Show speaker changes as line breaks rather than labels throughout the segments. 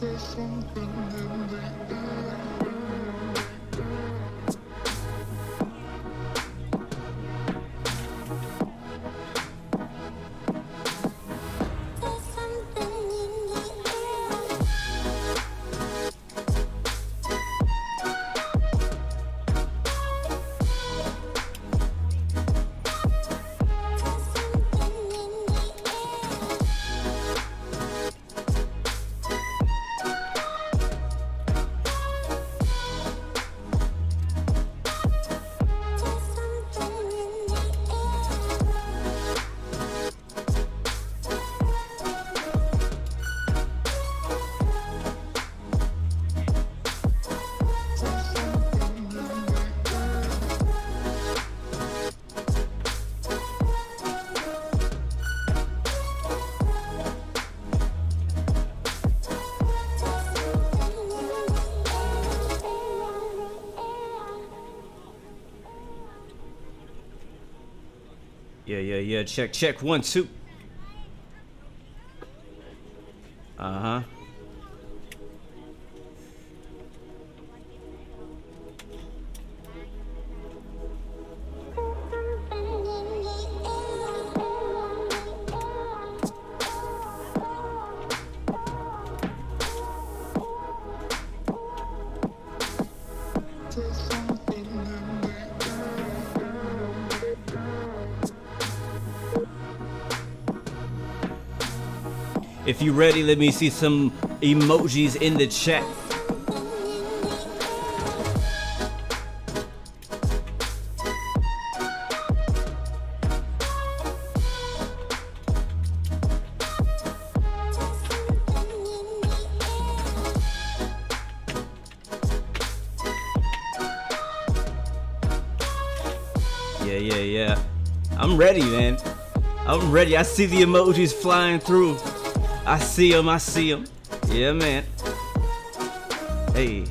Yeah. Check. 1, 2. If you ready, let me see some emojis in the chat. Yeah. I'm ready, man. I'm ready. I see the emojis flying through. I see them. Yeah, man. Hey.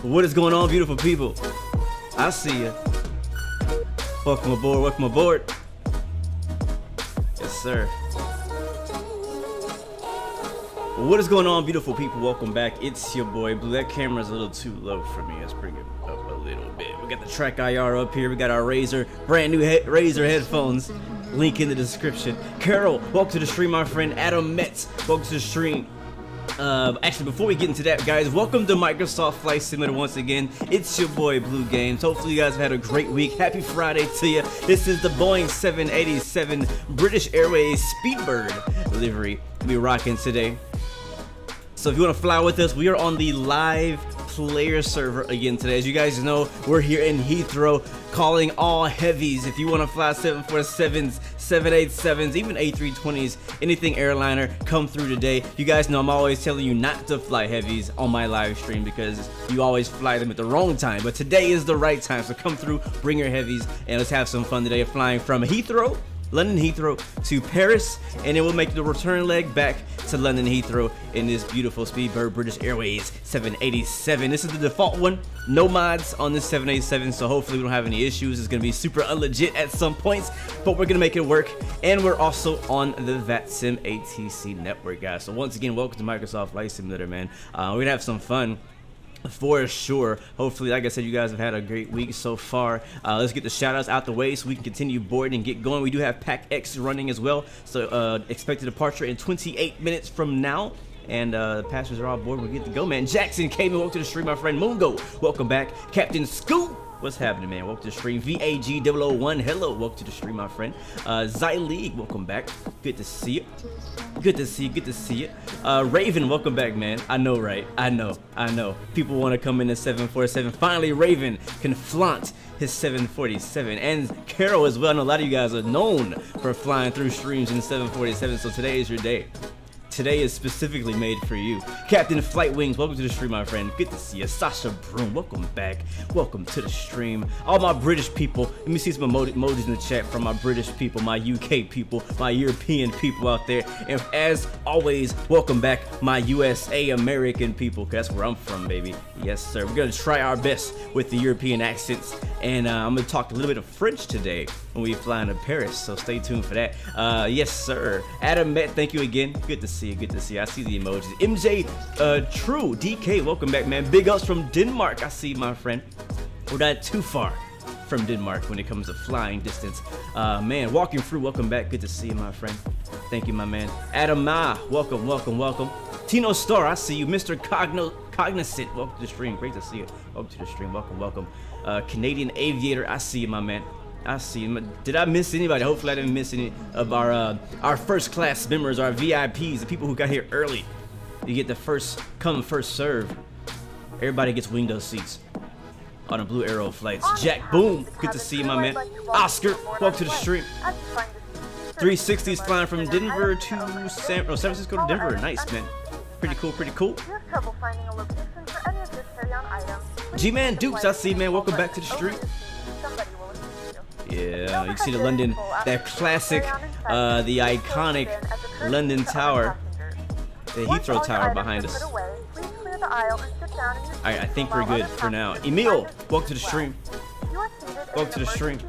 What is going on, beautiful people? I see ya. Welcome aboard. Yes, sir. What is going on, beautiful people? Welcome back. It's your boy Blue. That camera's a little too low for me. Let's bring it up a little bit. We got the Track IR up here. We got our brand new Razer headphones. Link in the description. Carol, welcome to the stream, my friend. Adam Metz, welcome to the stream. Actually, before we get into that, guys, welcome to Microsoft Flight Simulator once again. It's your boy Blue Games. Hopefully you guys have had a great week. Happy Friday to you. This is the Boeing 787 British Airways Speedbird Livery we're rocking today. So if you want to fly with us, we are on the live player server again today. As you guys know, we're here in Heathrow calling all heavies. If you want to fly 747s, 787s, even A320s, anything airliner, come through today. You guys know I'm always telling you not to fly heavies on my live stream because you always fly them at the wrong time. But today is the right time, so come through, bring your heavies, and let's have some fun today flying from Heathrow, London Heathrow to Paris, and then we'll make the return leg back to London Heathrow in this beautiful Speedbird British Airways 787. This is the default one, no mods on this 787, so hopefully we don't have any issues. It's gonna be super unlegit at some points, but we're gonna make it work. And we're also on the VATSIM ATC network, guys. So once again, welcome to Microsoft Flight Simulator, man. We're gonna have some fun for sure. Hopefully, like I said, you guys have had a great week so far. Let's get the shout outs out the way so we can continue boarding and get going. We do have Pack X running as well, so expected departure in 28 minutes from now. And the passengers are all aboard. We're good to go, man. Jackson came and welcome to the stream, my friend. Mungo, welcome back. Captain Scoop, what's happening, man? Welcome to the stream. VAG001, hello, welcome to the stream, my friend. Zyleague, welcome back. Good to see you. Good to see you. Raven, welcome back, man. I know, right? I know. People want to come in at 747. Finally, Raven can flaunt his 747. And Carol as well. I know a lot of you guys are known for flying through streams in 747, so today is your day. Today is specifically made for you. Captain Flight Wings, welcome to the stream, my friend. Good to see you. Sasha Broom, welcome back. Welcome to the stream. All my British people, let me see some emojis in the chat from my British people, my UK people, my European people out there. And as always, welcome back my USA American people, because that's where I'm from, baby. Yes, sir. We're going to try our best with the European accents. And I'm going to talk a little bit of French today when we fly into Paris, so stay tuned for that. Yes, sir. Adam Met, thank you again. Good to see you. Good to see you. I see the emojis. MJ True DK, welcome back, man. Big ups from Denmark. I see, my friend. We're not too far from Denmark when it comes to flying distance. Man, walking through, welcome back. Good to see you, my friend. Thank you, my man. Adam Ma, welcome, welcome, welcome. Tino Star, I see you. Mr. Cognizant, welcome to the stream. Great to see you. Welcome to the stream. Welcome, welcome. Canadian Aviator, I see you, my man. I see you. Did I miss anybody? Hopefully I didn't miss any of our first class members, our VIPs, the people who got here early. You get the first come, first serve. Everybody gets window seats on the Blue Arrow flights. Jack Boom, good to see you, my man. Oscar, welcome to the stream. 360s flying from Denver to San Francisco to Denver. Nice, man. Pretty cool, pretty cool. G-Man Dukes, I see, man. Welcome back to the stream. Yeah, you can see the London, that classic, the iconic London Tower, the Heathrow Tower behind us. Alright, I think we're good for now. Emil, welcome to the stream. Welcome to the stream.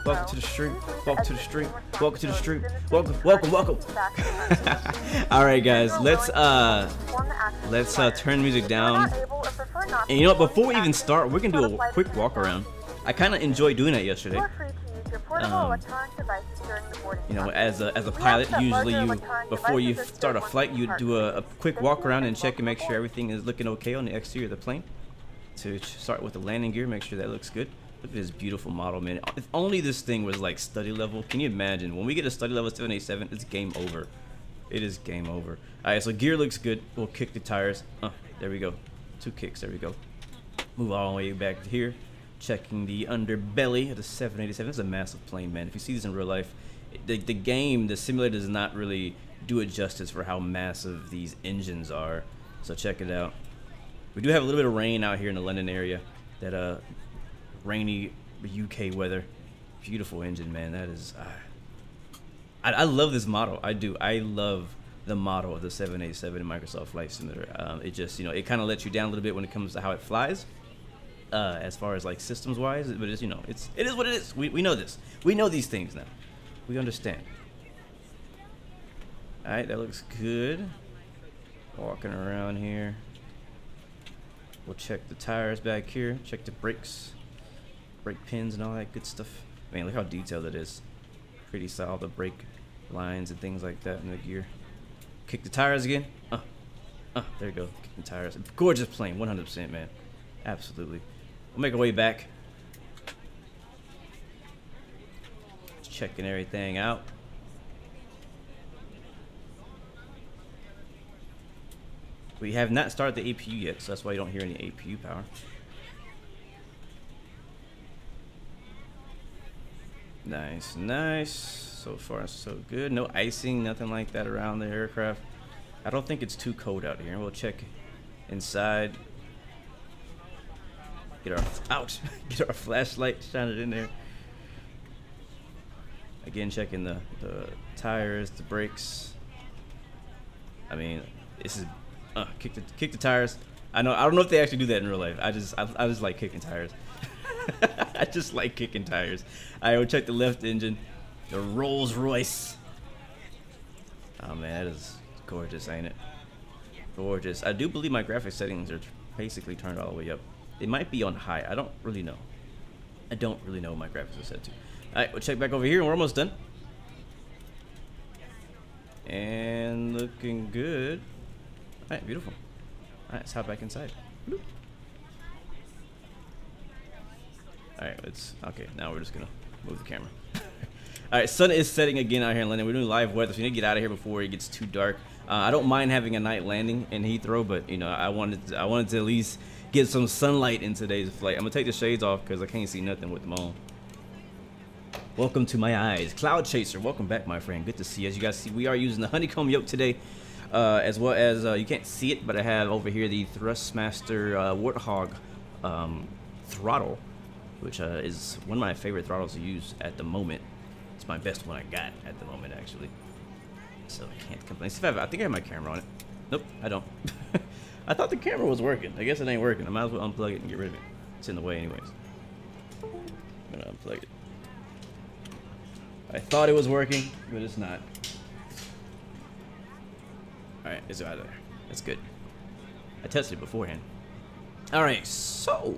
Welcome to the stream. Welcome to the stream. Welcome to the stream. Welcome, welcome, welcome. Alright, guys, let's turn the music down. And you know what, before we even start, we're gonna do a quick walk around. I kind of enjoyed doing that yesterday. You know, as a pilot, usually before you start a flight, you do a quick walk around and check and make sure everything is looking okay on the exterior of the plane. To start with the landing gear, make sure that looks good. Look at this beautiful model, man. If only this thing was like study level. Can you imagine? When we get a study level 787, it's game over. It is game over. Alright, so gear looks good. We'll kick the tires. There we go. 2 kicks. There we go. Move all the way back to here. Checking the underbelly of the 787. It's a massive plane, man. If you see this in real life, the game, the simulator does not really do it justice for how massive these engines are. So check it out. We do have a little bit of rain out here in the London area. That rainy UK weather. Beautiful engine, man. That is. I love this model. I do. I love the model of the 787 in Microsoft Flight Simulator. It just, you know, it kind of lets you down a little bit when it comes to how it flies. As far as like systems wise, but it's, you know, it is what it is. We know this. We know these things now. We understand. Alright, that looks good. Walking around here. We'll check the tires back here. Check the brakes. Brake pins and all that good stuff. Man, look how detailed it is. Pretty solid, the brake lines and things like that in the gear. Kick the tires again. There you go. Kicking tires. Gorgeous plane, 100%, man. Absolutely. We'll make our way back. Just checking everything out. We have not started the APU yet, so that's why you don't hear any APU power. Nice, nice. So far, so good. No icing, nothing like that around the aircraft. I don't think it's too cold out here. We'll check inside. Get our flashlight, shine it in there. Again, checking the tires, the brakes. I mean, this is kick the tires. I don't know if they actually do that in real life. I just like kicking tires. I just like kicking tires. I will check the left engine, the Rolls Royce. Oh man, that is gorgeous, ain't it? Gorgeous. I do believe my graphics settings are basically turned all the way up. They might be on high. I don't really know. I don't really know what my graphics are set to. Alright, we'll check back over here and we're almost done. And looking good. Alright, beautiful. Alright, let's hop back inside. Alright, okay, now we're just gonna move the camera. Alright, sun is setting again out here in London. We're doing live weather, so we need to get out of here before it gets too dark. I don't mind having a night landing in Heathrow, but you know, I wanted to at least get some sunlight in today's flight. I'm gonna take the shades off because I can't see nothing with them on. Welcome to my eyes, Cloud Chaser. Welcome back, my friend. Good to see you. As you guys see, we are using the honeycomb yoke today. as well as you can't see it, but I have over here the Thrustmaster Warthog throttle, which is one of my favorite throttles to use at the moment. It's my best one I got at the moment, actually. So I can't complain. I think I have my camera on it. Nope, I don't. I thought the camera was working. I guess it ain't working. I might as well unplug it and get rid of it. It's in the way anyways. I'm gonna unplug it. I thought it was working, but it's not. Alright, it's out of there. That's good. I tested it beforehand. Alright, so...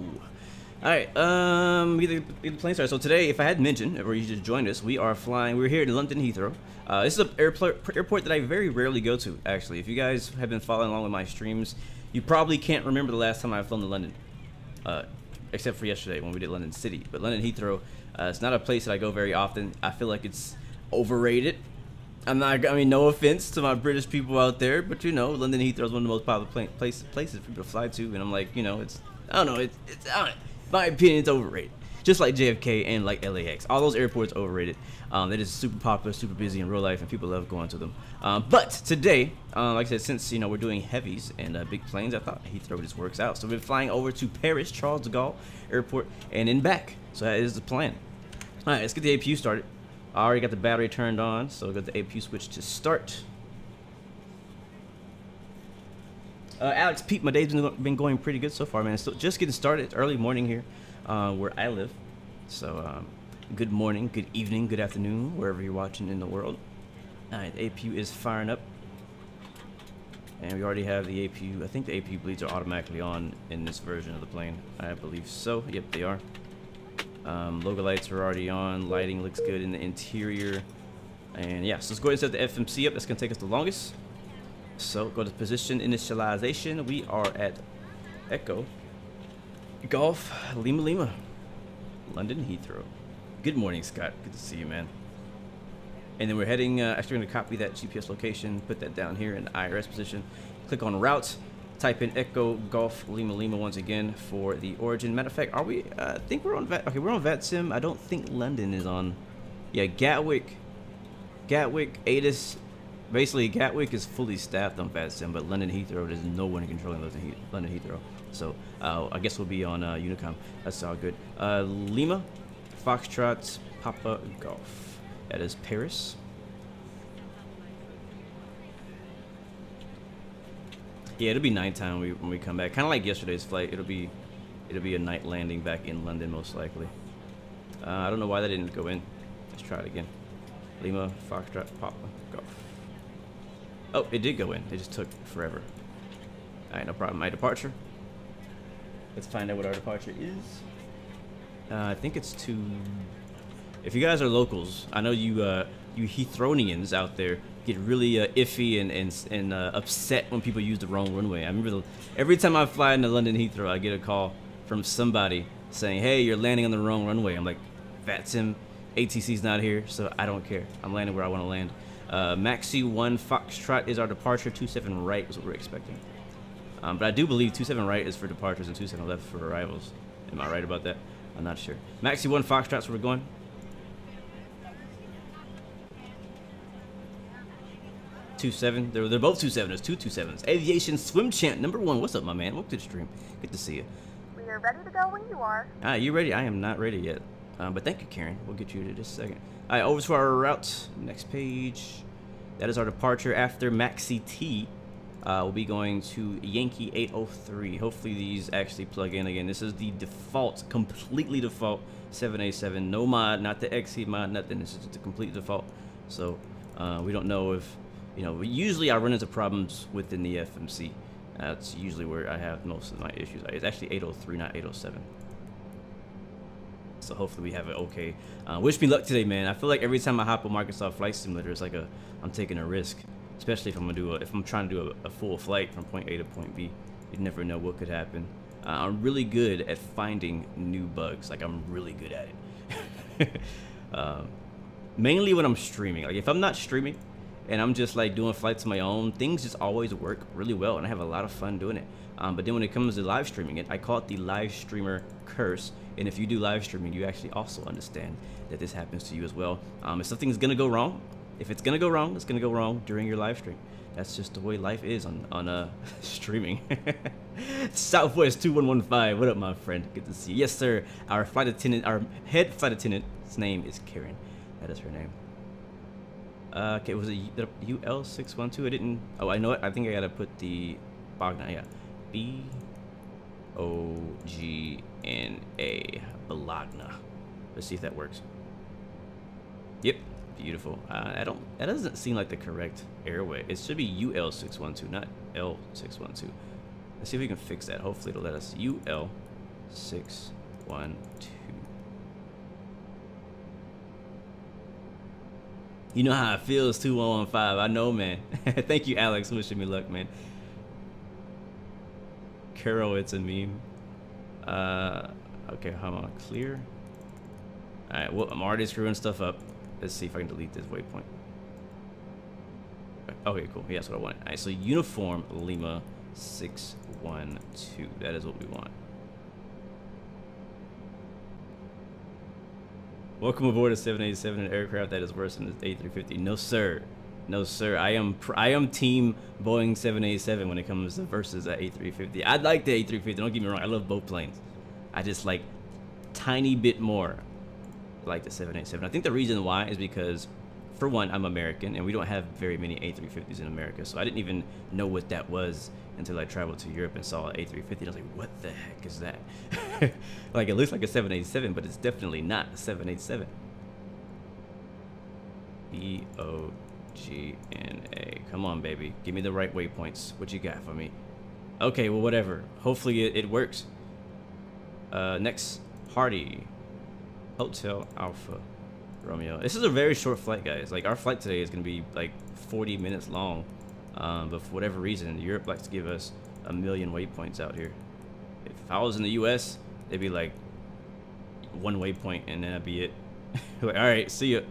Alright, get the plane started. So today, if I hadn't mentioned, or you just joined us, we are flying, we're here in London Heathrow. This is an airport that I very rarely go to, actually. If you guys have been following along with my streams, you probably can't remember the last time I've flown to London. Except for yesterday when we did London City. But London Heathrow, it's not a place that I go very often. I feel like it's overrated. I mean, no offense to my British people out there, but you know, London Heathrow is one of the most popular places for people to fly to, and I'm like, you know, I don't know, I don't know. My opinion, it's overrated. Just like JFK and like LAX, all those airports overrated. They're just super popular, super busy in real life, and people love going to them. But today, like I said, since you know we're doing heavies and big planes, I thought Heathrow just works out. So we're flying over to Paris Charles de Gaulle Airport and then back. So that is the plan. All right, let's get the APU started. I already got the battery turned on, so got the APU switch to start. Alex Pete, my day's been going pretty good so far, man. Still just getting started. It's early morning here where I live. So good morning, good evening, good afternoon, wherever you're watching in the world. All right, the APU is firing up. And we already have the APU. I think the APU bleeds are automatically on in this version of the plane. I believe so. Yep, they are. Logo lights are already on. Lighting looks good in the interior. And yeah, so let's go ahead and set the FMC up. That's going to take us the longest. So go to position initialization. We are at Echo Golf Lima Lima, London Heathrow. Good morning, Scott. Good to see you, man. And then we're heading, actually going to copy that GPS location, put that down here in the IRS position. Click on route, type in Echo Golf Lima Lima once again for the origin. Matter of fact, are we, I think we're on okay, we're on VATSIM. I don't think London is on. Yeah, Gatwick, ATIS. Basically, Gatwick is fully staffed on VATSIM, but London Heathrow, there's no one controlling London Heathrow. So I guess we'll be on Unicom. That's all good. Lima, Foxtrot, Papa Golf. That is Paris. Yeah, it'll be nighttime when we come back. Kind of like yesterday's flight. It'll be a night landing back in London most likely. I don't know why that didn't go in. Let's try it again. Lima, Foxtrot, Papa Golf. Oh, it did go in. It just took forever. Alright, no problem. My departure. Let's find out what our departure is. I think it's to... If you guys are locals, I know you Heathronians out there get really iffy and upset when people use the wrong runway. I remember every time I fly into London Heathrow, I get a call from somebody saying, hey, you're landing on the wrong runway. I'm like, VATSIM, ATC's not here, so I don't care. I'm landing where I want to land. MAXIT 1 Foxtrot is our departure. 27 right is what we're expecting. But I do believe 27 right is for departures and 27 left for arrivals. Am I right about that? I'm not sure. MAXIT 1 Foxtrot's where we're going. They're both 27. There's two 27s. Aviation Swim Champ #1. What's up, my man? Welcome to the stream. Good to see you.
We are ready to go when you are.
Ah, you ready? I am not ready yet. But thank you, Karen. We'll get you to just a second. All right, over to our route. Next page. That is our departure after MAXIT. We'll be going to Yankee 803. Hopefully these actually plug in again. This is the default, completely default 787. No mod, not the XC mod, nothing. This is the complete default. So we don't know if, you know, usually I run into problems within the FMC. That's usually where I have most of my issues. It's actually 803, not 807. So hopefully we have it okay. Wish me luck today, man. I feel like every time I hop on Microsoft Flight Simulator, it's like I'm taking a risk. Especially if I'm trying to do a full flight from point A to point B. You never know what could happen. I'm really good at finding new bugs. Like, I'm really good at it. Mainly when I'm streaming. Like, if I'm not streaming and I'm just like doing flights on my own, things just always work really well, and I have a lot of fun doing it. But then when it comes to live streaming it, I call it the live streamer curse. And if you do live streaming, you actually also understand that this happens to you as well. If something's gonna go wrong, if it's gonna go wrong, it's gonna go wrong during your live stream. That's just the way life is on streaming. Southwest 2115. What up, my friend? Good to see you. Yes, sir. Our flight attendant, our head flight attendant's name is Karen. That is her name. Okay, was it UL612? I didn't. Oh, I know it. I think I gotta put the BOGNA. Yeah, BOGNA. BOGNA. Let's see if that works. Yep, beautiful. That doesn't seem like the correct airway. It should be UL612, not L612. Let's see if we can fix that. Hopefully it'll let us. UL612. You know how it feels, 2115. I know, man. Thank you, Alex. Wishing me luck, man. Carol, it's a meme. Okay, hold on. Clear. Alright, well, I'm already screwing stuff up. Let's see if I can delete this waypoint. Okay, cool. Yeah, that's what I wanted. Alright, so Uniform Lima 612. That is what we want. Welcome aboard a 787, an aircraft that is worse than the A350. No, sir. No, sir. I am team Boeing 787 when it comes to versus the A350. I like the A350. Don't get me wrong. I love both planes. I just like tiny bit more like the 787. I think the reason why is because, for one, I'm American and we don't have very many A350s in America. So I didn't even know what that was until I traveled to Europe and saw an A350. And I was like, what the heck is that? Like, it looks like a 787, but it's definitely not a 787. BOGNA. Come on, baby. Give me the right waypoints. What you got for me? Okay, well, whatever. Hopefully it works. Next, Hardy. Hotel Alpha Romeo. This is a very short flight, guys. Like, our flight today is going to be like 40 minutes long. But for whatever reason, Europe likes to give us a million waypoints out here. If I was in the US, they'd be like one waypoint and then that'd be it. Like, all right, see ya.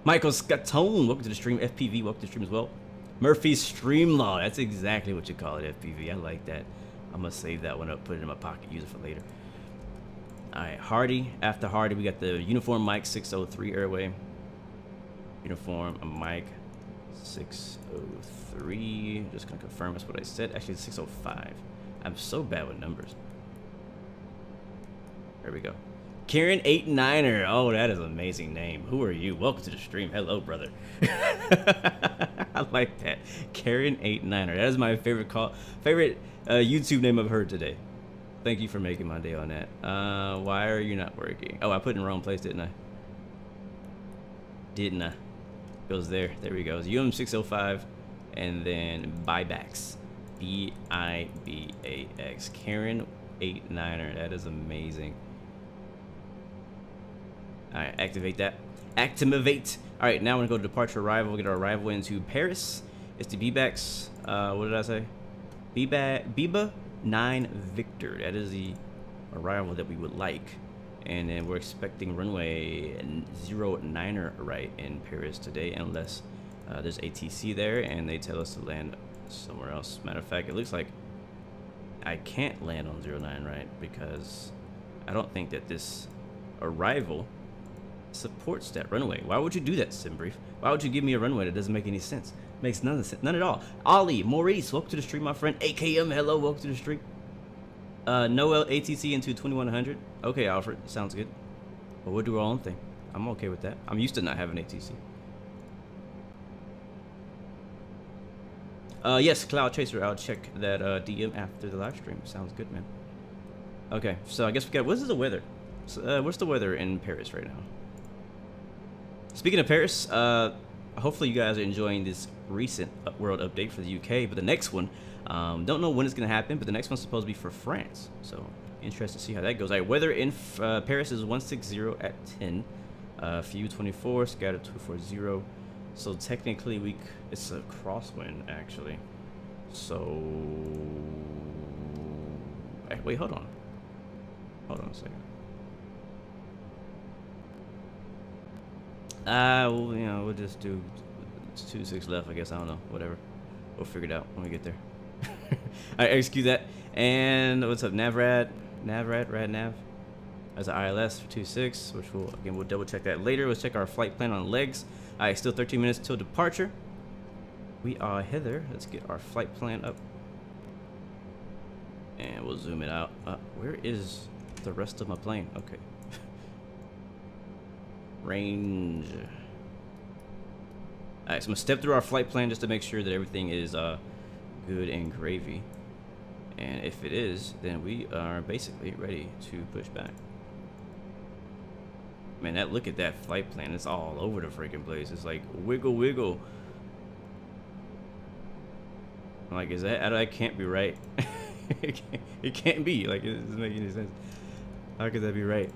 Michael Scatone, welcome to the stream. FPV, welcome to the stream as well. Murphy's Stream Law, that's exactly what you call it, FPV. I like that. I'm gonna save that one up, put it in my pocket, use it for later. All right, Hardy. After Hardy, we got the Uniform Mike 603 airway. Uniform Mike 603. Just gonna confirm that's what I said. Actually, it's 605. I'm so bad with numbers. There we go. Karen 89er. Oh, that is an amazing name. Who are you? Welcome to the stream. Hello, brother. I like that. Karen 89er. That is my favorite YouTube name I've heard today. Thank you for making my day on that. Why are you not working? Oh, I put it in the wrong place, didn't I? Didn't I? Goes there. There we go. It's UM605 and then BIBAX. BIBAX. Karen 89er. That is amazing. Alright, activate that. Activate. Alright, now we're gonna go to departure arrival. We'll get our arrival into Paris. It's the BIBAX. What did I say? BIBA 9 Victor. That is the arrival that we would like. And then we're expecting runway 09er right in Paris today, unless there's ATC there and they tell us to land somewhere else. Matter of fact, it looks like I can't land on 09 right because I don't think that this arrival supports that runway. Why would you do that, SimBrief? Why would you give me a runway that doesn't make any sense? Makes none of sense, none at all. Ollie, Maurice, welcome to the stream, my friend. AKM, hello, welcome to the stream. Noel, ATC into 2100. Okay, Alfred, sounds good. But we'll do our own thing. I'm okay with that. I'm used to not having ATC. Yes, Cloud Chaser, I'll check that DM after the live stream. Sounds good, man. Okay, so I guess we got, what is the weather? So, what's the weather in Paris right now? Speaking of Paris, hopefully you guys are enjoying this recent world update for the UK, but the next one, don't know when it's going to happen, but the next one's supposed to be for France. So, interested to see how that goes. All right, weather in Paris is 160 at 10. Few 24, scatter 240. So, technically, it's a crosswind, actually. So, wait, hold on. Hold on a second. Well, you know, we'll just do 26 left, I guess. I don't know. Whatever. We'll figure it out when we get there. Alright, excuse that. And what's up, Navrad? Radnav. That's an ILS for 26, which we'll double check that later. Let's check our flight plan on legs. Alright, still 13 minutes till departure. we are Heather. Let's get our flight plan up. And we'll zoom it out. Where is the rest of my plane? Okay. Range. Alright, so I'm gonna step through our flight plan just to make sure that everything is good and gravy. And if it is, then we are basically ready to push back. Man, look at that flight plan. It's all over the freaking place. It's like wiggle, wiggle. I'm like, that can't be right. It can't be. Like, it doesn't make any sense. How could that be right?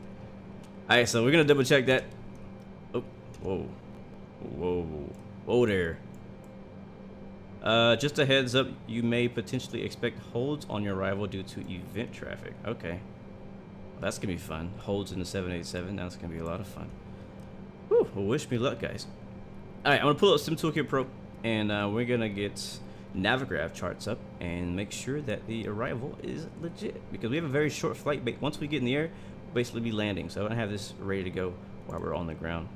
Alright, so we're gonna double check that. Oh, whoa there. Just a heads up, you may potentially expect holds on your arrival due to event traffic. Okay. That's gonna be fun. Holds in the 787. That's gonna be a lot of fun. Whew, well, wish me luck, guys. Alright, I'm gonna pull up Sim Toolkit Pro, and we're gonna get Navigraph charts up and make sure that the arrival is legit, because we have a very short flight. Once we get in the air, we'll basically be landing. So I want to have this ready to go while we're on the ground,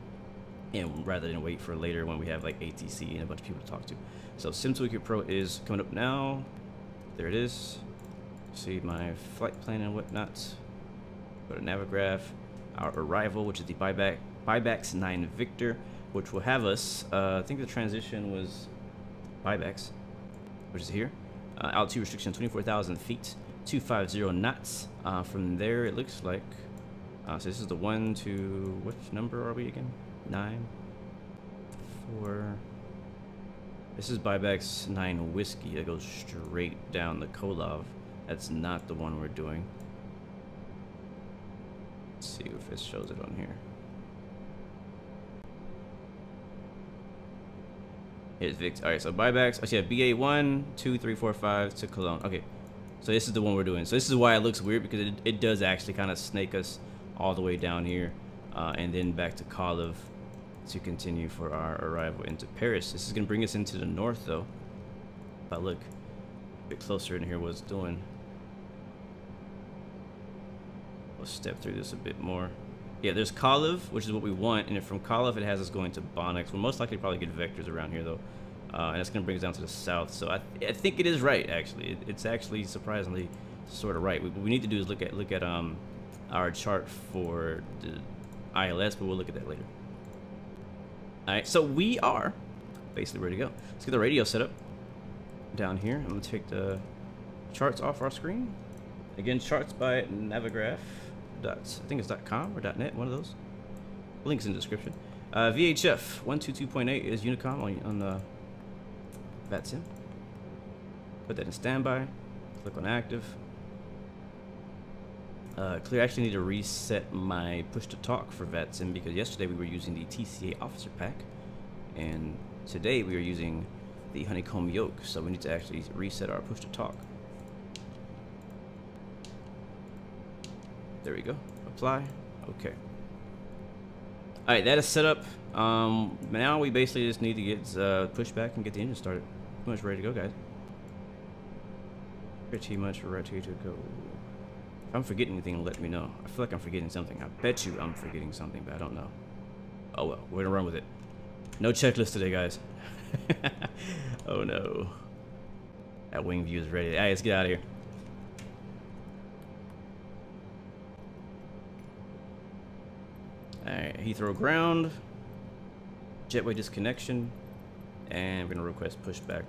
and rather than wait for later when we have like ATC and a bunch of people to talk to. So Sim Toolkit Pro is coming up now. There it is. See my flight plan and whatnot. Go to Navigraph. Our arrival, which is the BIBAX 9 Victor, which will have us, I think the transition was BIBAX, which is here. Altitude restriction 24,000 feet, 250 knots. From there, it looks like, so this is the 1 to, which number are we again? 9, 4. This is BIBAX 9 Whiskey that goes straight down the Kolov. That's not the one we're doing. Let's see if it shows it on here. Here's Vic. Alright, so BIBAX. I see a BA1, 2, 3, 4, 5 to Cologne. Okay, so this is the one we're doing. So this is why it looks weird, because it does actually kind of snake us all the way down here, and then back to Kolov to continue for our arrival into Paris. This is going to bring us into the north, though. If I look a bit closer in here, what it's doing. We'll step through this a bit more. Yeah, there's Kolov, which is what we want, and then from Kolov it has us going to Bonnex. We'll most likely probably get vectors around here, though, and it's going to bring us down to the south. So I think it is right, actually. It's actually surprisingly sort of right. What we need to do is look at our chart for the ILS, but we'll look at that later. All right, so we are basically ready to go. Let's get the radio set up down here. I'm going to take the charts off our screen. Again, charts by Navigraph. I think it's .com or .net, one of those. Links in the description. VHF 122.8 is Unicom on the VATSIM. Put that in standby. Click on active. Clear. I actually need to reset my push to talk for VATSIM, because yesterday we were using the TCA officer pack, and today we are using the honeycomb yoke. So we need to actually reset our push to talk. There we go. Apply. Okay. Alright, that is set up. Now we basically just need to get pushback and get the engine started. Pretty much ready to go, guys. Pretty much ready to go. If I'm forgetting anything, let me know. I feel like I'm forgetting something. I bet you I'm forgetting something, but I don't know. Oh well, we're gonna run with it. No checklist today, guys. Oh no. That wing view is ready. Alright, let's get out of here. Alright, Heathrow ground, jetway disconnection, and we're going to request pushback.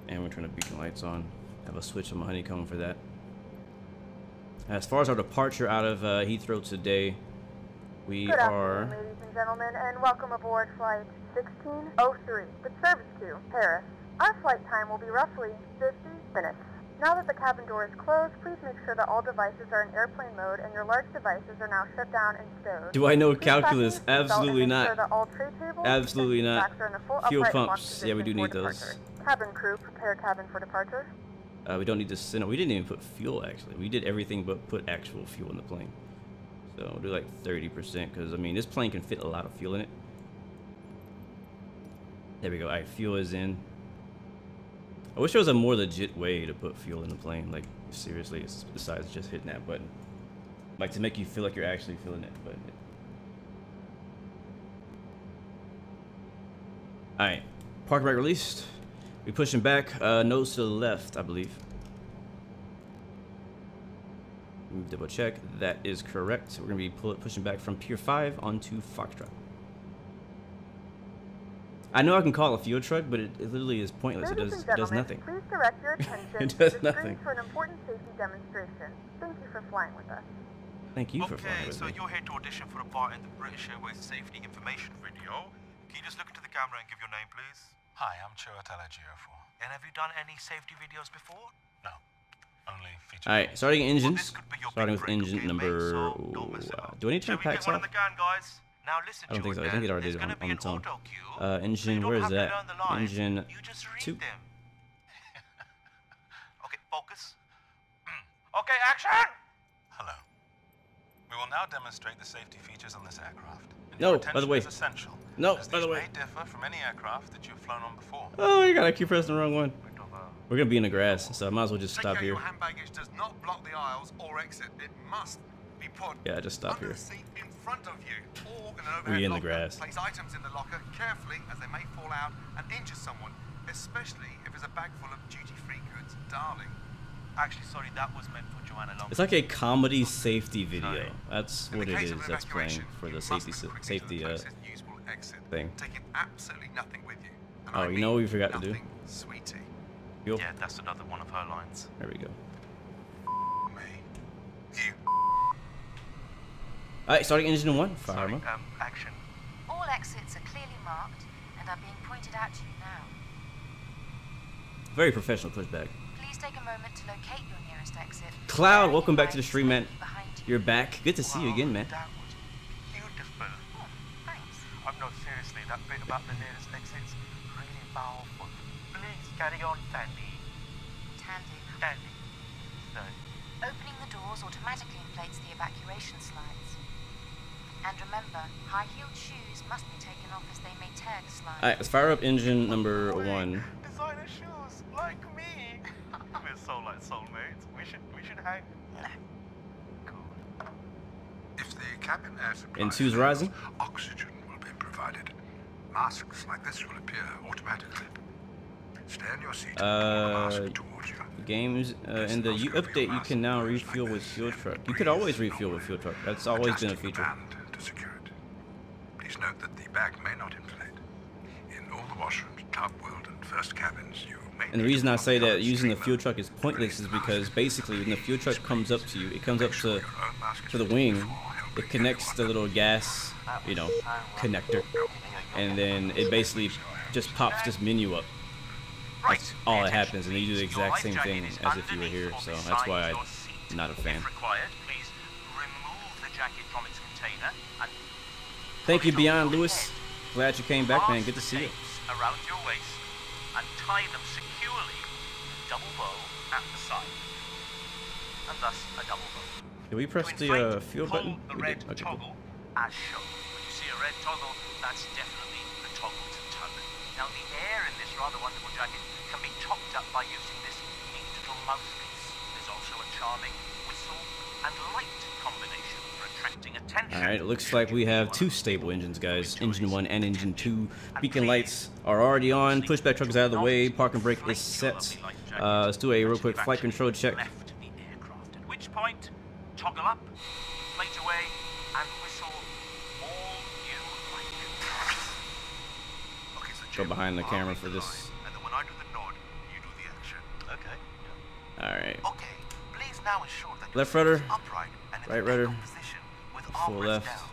And we're turning the beacon lights on. Have a switch on my honeycomb for that. As far as our departure out of Heathrow today, we
Good
are...
afternoon, ladies and gentlemen, and welcome aboard flight 1603 with service to Paris. Our flight time will be roughly 50 minutes. Now that the cabin door is closed, please make sure that all devices are in airplane mode and your large devices are now shut down and stowed.
Do I know calculus? Absolutely not.
Sure that all tray tables
Absolutely
and
not.
seat backs are in a full
Fuel
upright
pumps.
launch position
Yeah, we do
for
need
departure.
those.
Cabin crew, prepare cabin for departure.
We don't need to send it. We didn't even put fuel, actually. We did everything but put actual fuel in the plane. So we'll do like 30%, because, I mean, this plane can fit a lot of fuel in it. There we go. All right, fuel is in. I wish there was a more legit way to put fuel in the plane. Like, seriously, besides just hitting that button. Like, to make you feel like you're actually feeling it. But alright. Park brake released. We pushing back, nose to the left, I believe. Let me double check. That is correct. We're gonna be pushing back from Pier 5 onto Foxtrot. I know I can call a fuel truck, but it literally is pointless. It does nothing.
Please direct your attention
It does
to the
nothing.
screen for an important safety demonstration. Thank you for flying with us.
Thank you for flying with
so
me.
you're here to audition for a part in the British Airways Safety Information video. Can you just look into the camera and give your name, please?
Hi, I'm CoreT.
And have you done any safety videos before?
No, only feature.
Alright, starting engines.
This could be your
Starting
big
with
break,
engine
okay,
number.
mate? So don't mess it up.
Do I need to turn
Shall we
packs
get one
off?
in the can, guys? Now listen
I don't think so.
to
I think it already
There's
did
gonna
on
be an
its own.
auto cue,
Engine,
so you don't
where is
have to
that?
learn the lines.
Engine
You just read
2.
them. Okay, focus. Okay, action!
Hello. We will now demonstrate the safety features on this aircraft. And
No,
your
by the
attention
way.
is essential.
No,
as
by the
these
way.
may differ from any aircraft that you've flown on before.
Oh, you gotta keep pressing the wrong one. We're gonna be in the grass, so I might as well just stop
Take care
here.
your hand baggage does not block the aisles or exit. It must be put
Yeah, just stop
under
here.
the seat in front of you or in an
We
overhead
in the
locker.
grass.
Place items in the locker carefully as they may fall out and injure someone, especially if it's a bag full of duty-free goods. Darling.
Actually, sorry, that was meant for Joanna Long.
It's like a comedy safety video. That's
In
what
the
it
case
is.
of
That's playing
evacuation,
for the
you must
safety
move quickly to
safety
the closest usable exit,
thing.
taking absolutely nothing with you. And
Oh,
I
you know what we forgot to do?
nothing, sweetie.
Fuel.
Yeah, that's another one of her lines.
There we go.
Me. You.
Alright, starting engine 1. Fire
Sorry,
them up.
action.
All exits are clearly marked and are being pointed out to you now.
Very professional pushback.
Please take a moment to locate your nearest exit.
Cloud, welcome back to the stream, man.
Behind you.
You're back. Good to see you again, man.
That was beautiful.
Oh, thanks.
No, seriously, that bit about the nearest exit's really powerful. Please carry on, Sandy.
Tandy.
Sandy. Sorry.
Opening the doors automatically inflates the evacuation slides. And remember, high-heeled shoes must be taken off as they may tear the slides.
Alright, let's fire up engine number 1.
Designer shoes, like me. We're so like soulmates. We should hang. Cool.
If the cabin air supply
And two's rising.
oxygen will be provided. Masks like this will appear automatically. Stay in your seat and pull the mask towards you.
Games in the update, you can now refuel with fuel truck. You could always refuel with fuel truck. That's always been a
Adjusting the
feature.
band to secure it. Please note that the bag may not inflate. In all the washrooms, Club World, and first cabins, you may.
And the reason I say that using the fuel truck is pointless is because basically when the fuel truck comes up to you, it comes up to the wing, it connects the little gas, you know, connector, and then it basically just pops this menu up. That's all that happens, and you do the exact same thing as if you were here, so that's why I'm not a fan.
If required, please remove the jacket from its container and
Thank you, Beyond Lewis. Glad you came back, man. Good to see you.
around your waist and tie them securely with double bow at the side. And thus a double bow.
Did we press
To
the
inflate,
fuel
pull
button?
the
We
red
did. Okay, cool.
toggle as shown. When you see a red toggle, that's definitely the toggle to tug. Now the air in this rather wonderful jacket can be chopped up by using this neat little mouthpiece. There's also a charming whistle and light combination for attracting attention.
Alright, it looks like we have 2 stable engines, guys. Engine 1 and engine 2. Beacon lights are already on. Pushback truck is out of the way. Parking brake is set. Let's do a real quick flight control check.
Left the aircraft, at which point, toggle up, inflate away, and whistle all you like.
Okay, so
Go
Jim,
behind the
I'll
camera
lead
for
the
this.
line, and then when I do the nod, you do the action.
Okay.
Alright.
Okay, please now ensure that
Left rudder,
upright and in
right
the
rudder,
position with
full
armrest
left,
down.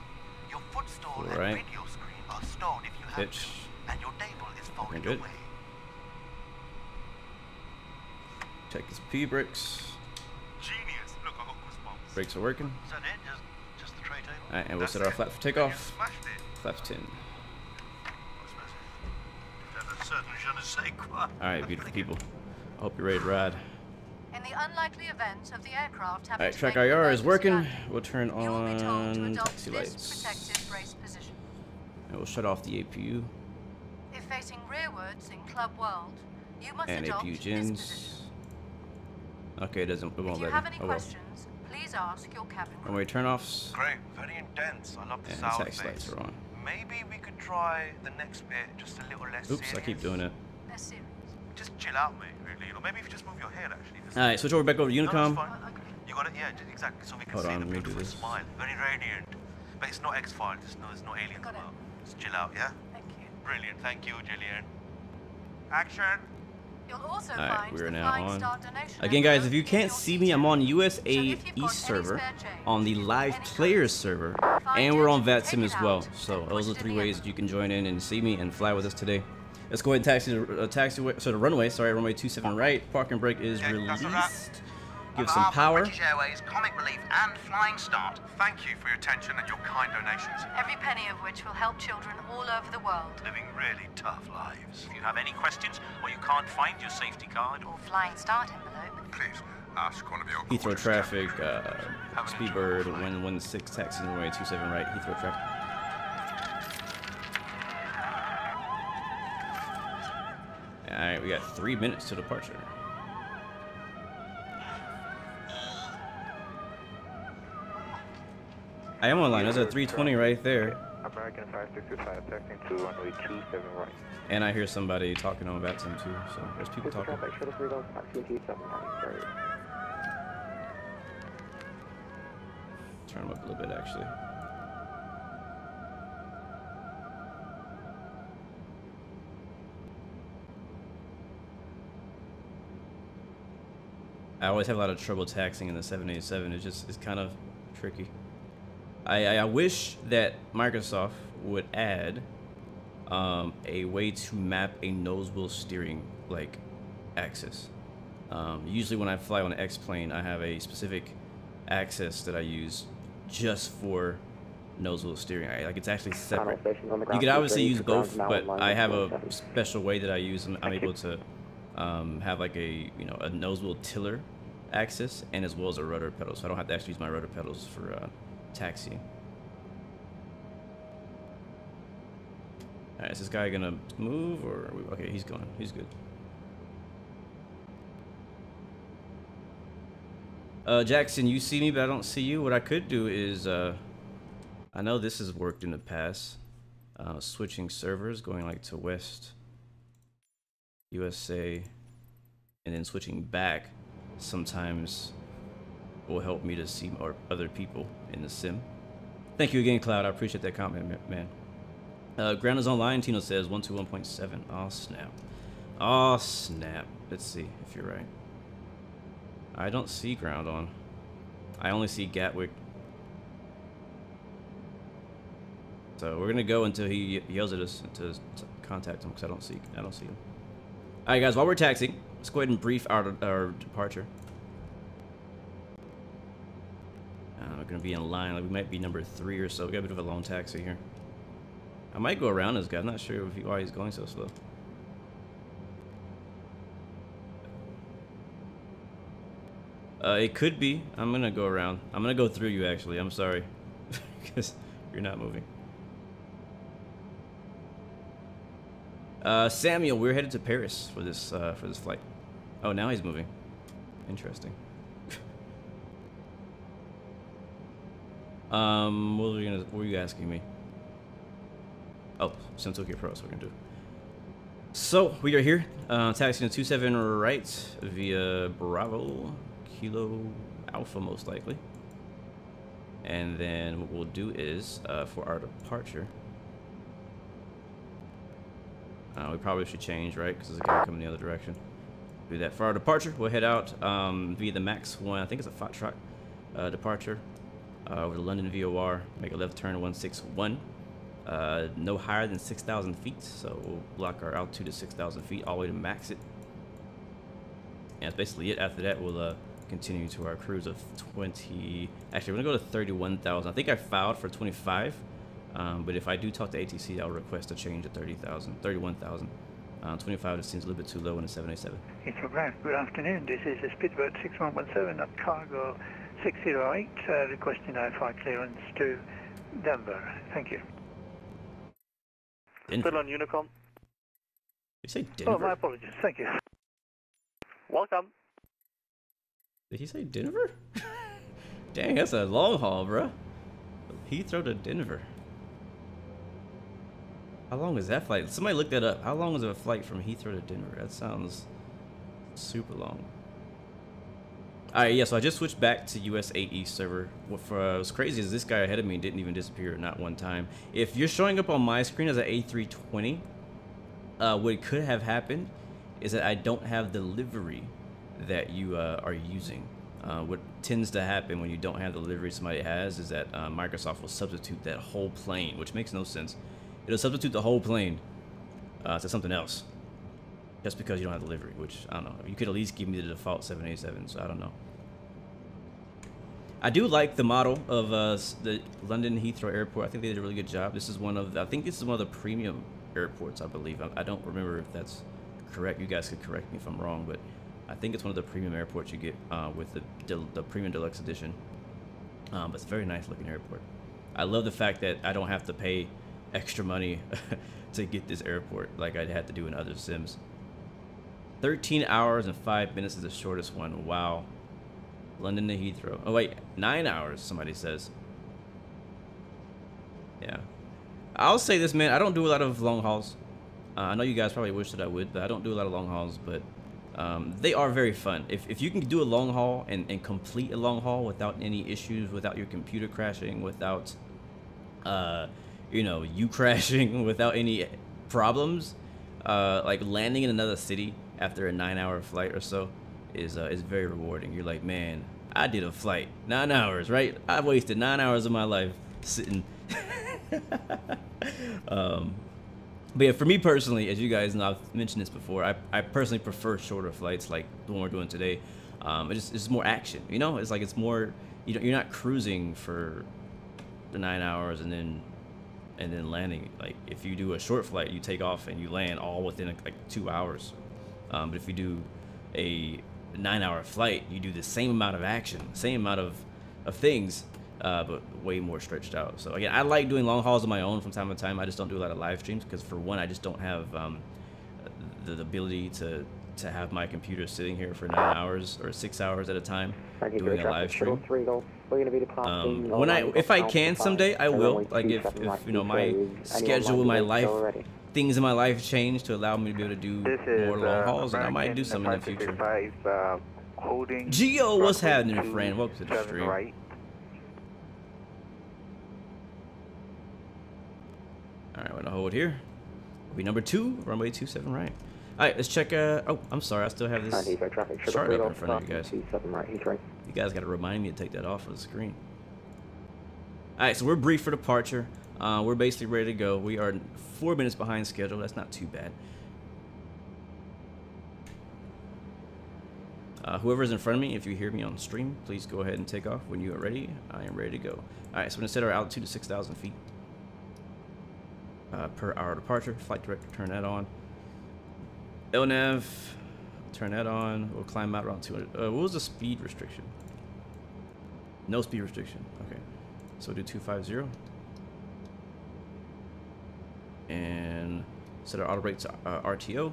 Your footstool
full
and
right,
video screen are stored if you have
pitch.
to, and your table is folded
good.
away.
Check his P brakes.
Genius. Look, I got goosebumps.
Brakes are working.
Is that it? Just the tray table?
Alright, and we'll
That's
set our
it.
flap for
You
takeoff.
smashed it.
Flaps 10.
Alright,
Alright, beautiful people. I hope you're ready to ride.
In the unlikely event of the aircraft having
Alright,
to
track
make an
IR is
emergency
working.
landing,
We'll turn
you will be told to
on
adopt
taxi
this
lights.
protective brace position.
And we'll shut off the APU
If facing rearwards in Club World, you must
and
adopt
APU
this position.
gens. Okay, it won't
If you
let
have
me.
any
Oh well.
questions, please ask your cabin crew.
Runway turnoffs
great, very intense. I love the
and
sound
taxi lights are on.
Maybe we could try the next bit just a little less
Oops, I keep doing it.
They're serious.
Just chill out, mate, really. Or maybe if you just move your head, actually.
Alright, switch over back over to
No,
Unicom.
that's fine. You got it? Yeah, exactly. So we can
Hold
see
on,
the
let me do
beautiful
this.
smile. Very radiant. But it's not X-Files. It's not Alien
Got it.
World. Just chill out, yeah?
Thank you.
Brilliant. Thank you, Jillian. Action!
You'll also
Alright,
find
we're
the
now
Flying
on.
Star donation
Again, guys,
envelope
if you
in
can't
your
see me, I'm on
seat.
USA
So if you've got
East
any
server,
spare change,
on the live
any
players
coins,
server,
find
and we're
it,
on
take
VATSIM
it
as well.
out,
So
and
those
put
are
it
three
in the
ways that you can join in and see me and fly with us today. Let's go ahead and taxi the runway. Sorry, runway 27 right. Parking brake is
Okay, that's a wrap.
released.
On
Give some
behalf of
power.
British Airways, Comic Relief, and Flying Start, thank you for your attention and your kind donations.
Every penny of which will help children all over the world.
Living really tough lives. If you have any questions or you can't find your safety card,
Or Flying Start envelope.
Please ask one of your
Heathrow
coordinates
traffic,
carefully.
Speedbird 116 taxi runway 27 right. Heathrow traffic. Alright, we got 3 minutes to departure. I am online. There's a 320 right there.
American 5625 texting to runway 27 right.
And I hear somebody talking on VATSIM too, so there's people talking. Turn them up a little bit actually. I always have a lot of trouble taxing in the 787. It's kind of tricky. I wish that Microsoft would add a way to map a nose wheel steering like axis. Usually when I fly on an X-plane, I have a specific axis that I use just for nose wheel steering. Like it's actually separate. You could obviously use both, but I have a special way that I use. I'm able to have like a a nose wheel tiller axis and as well as a rudder pedal, so I don't have to actually use my rudder pedals for taxiing. Alright, is this guy gonna move or okay? He's going. He's good. Jackson, you see me, but I don't see you. What I could do is, I know this has worked in the past. Switching servers, going like to West USA, and then switching back, sometimes will help me to see or other people in the sim. Thank you again, Cloud. I appreciate that comment, man. Ground is online. Tino says 121.7. Oh snap! Oh snap! Let's see if you're right. I don't see ground on. I only see Gatwick. So we're gonna go until he yells at us to contact him because I don't see him. All right, guys. While we're taxiing, let's go ahead and brief our departure. We're gonna be in line. Like we might be number 3 or so. We got a bit of a long taxi here. I might go around this guy. I'm not sure why he's going so slow. It could be. I'm gonna go around. I'm gonna go through you actually. I'm sorry, because you're not moving. Samuel, we're headed to Paris for this flight. Oh, now he's moving. Interesting. What were you asking me? Oh, Sentoki Pro, that's what we're gonna do. So we are here, taxiing to 27 right via Bravo Kilo Alpha most likely. And then what we'll do is for our departure, we probably should change, right? Because there's a guy coming the other direction. Do that for our departure. We'll head out via the MAX 1. I think it's a Foxtrot departure over the London VOR. Make a left turn 161. No higher than 6,000 feet, so we'll block our altitude at 6,000 feet all the way to MAXIT. And that's basically it. After that, we'll continue to our cruise of 20. Actually, we're gonna go to 31,000. I think I filed for 25, but if I do talk to ATC, I'll request a change to 30,000, 31,000. 25 just seems a little bit too low in a 787.
Heathrow Ground, good afternoon. This is a Speedbird 6117 at cargo 608, requesting IFI clearance to Denver. Thank you.
Denver.
Still on Unicom.
Did you say Denver?
Oh, my apologies. Thank you. Welcome.
Did he say Denver? Dang, that's a long haul, bro. Heathrow to Denver. How long is that flight? Somebody look that up. How long is a flight from Heathrow to Denver? That sounds super long. Alright, yeah, so I just switched back to US 8 East server. What's crazy is this guy ahead of me didn't even disappear, not one time. If you're showing up on my screen as an A320, what could have happened is that I don't have the livery that you are using. What tends to happen when you don't have the livery somebody has is that Microsoft will substitute that whole plane, which makes no sense. It'll substitute the whole plane to something else just because you don't have the livery, which I don't know. You could at least give me the default 787, so I don't know. I do like the model of the London Heathrow Airport. I think they did a really good job. This is one of, I think this is one of the premium airports, I believe. I don't remember if that's correct. You guys could correct me if I'm wrong, but I think it's one of the premium airports you get with the premium deluxe edition. But it's a very nice looking airport. I love the fact that I don't have to pay extra money to get this airport like I'd had to do in other sims. 13 hours and 5 minutes is the shortest one. Wow. London to Heathrow. Oh wait, 9 hours, somebody says. Yeah. I'll say this, man, I don't do a lot of long hauls. I know you guys probably wish that I would, but I don't do a lot of long hauls, but they are very fun. If you can do a long haul and complete a long haul without any issues, without your computer crashing, without you know, you crashing, without any problems, like landing in another city after a 9-hour flight or so is very rewarding. You're like, man, I did a flight 9 hours, right? I wasted 9 hours of my life sitting. But yeah, for me personally, as you guys know, I've mentioned this before, I personally prefer shorter flights like the one we're doing today. It's just more action, you know? It's like it's more, you're not cruising for the 9 hours and then landing. Like if you do a short flight, you take off and you land all within like 2 hours. But if you do a 9-hour flight, you do the same amount of action, same amount of things, but way more stretched out. So again, I like doing long hauls on my own from time to time. I just don't do a lot of live streams because for one, I just don't have the ability to have my computer sitting here for 9 hours or 6 hours at a time doing a live stream. If I can someday, I will. Like if you know, my schedule, my life, things in my life change to allow me to be able to do more long hauls, and I might do some in the future. Geo, what's happening, friend? Welcome to the stream. All right, we're gonna hold here. Will be number 2, runway 27 right. All right, let's check. Oh, I'm sorry, I still have this chart up in front of you guys. You guys got to remind me to take that off of the screen. All right, so we're briefed for departure. We're basically ready to go. We are 4 minutes behind schedule. That's not too bad. Whoever's in front of me, if you hear me on stream, please go ahead and take off when you are ready. I am ready to go. All right, so we're gonna set our altitude to 6,000 feet per hour departure. Flight director, turn that on. LNAV, turn that on. We'll climb out around 200. What was the speed restriction? No speed restriction. Okay, so we'll do 250. And set our auto brake to RTO. We'll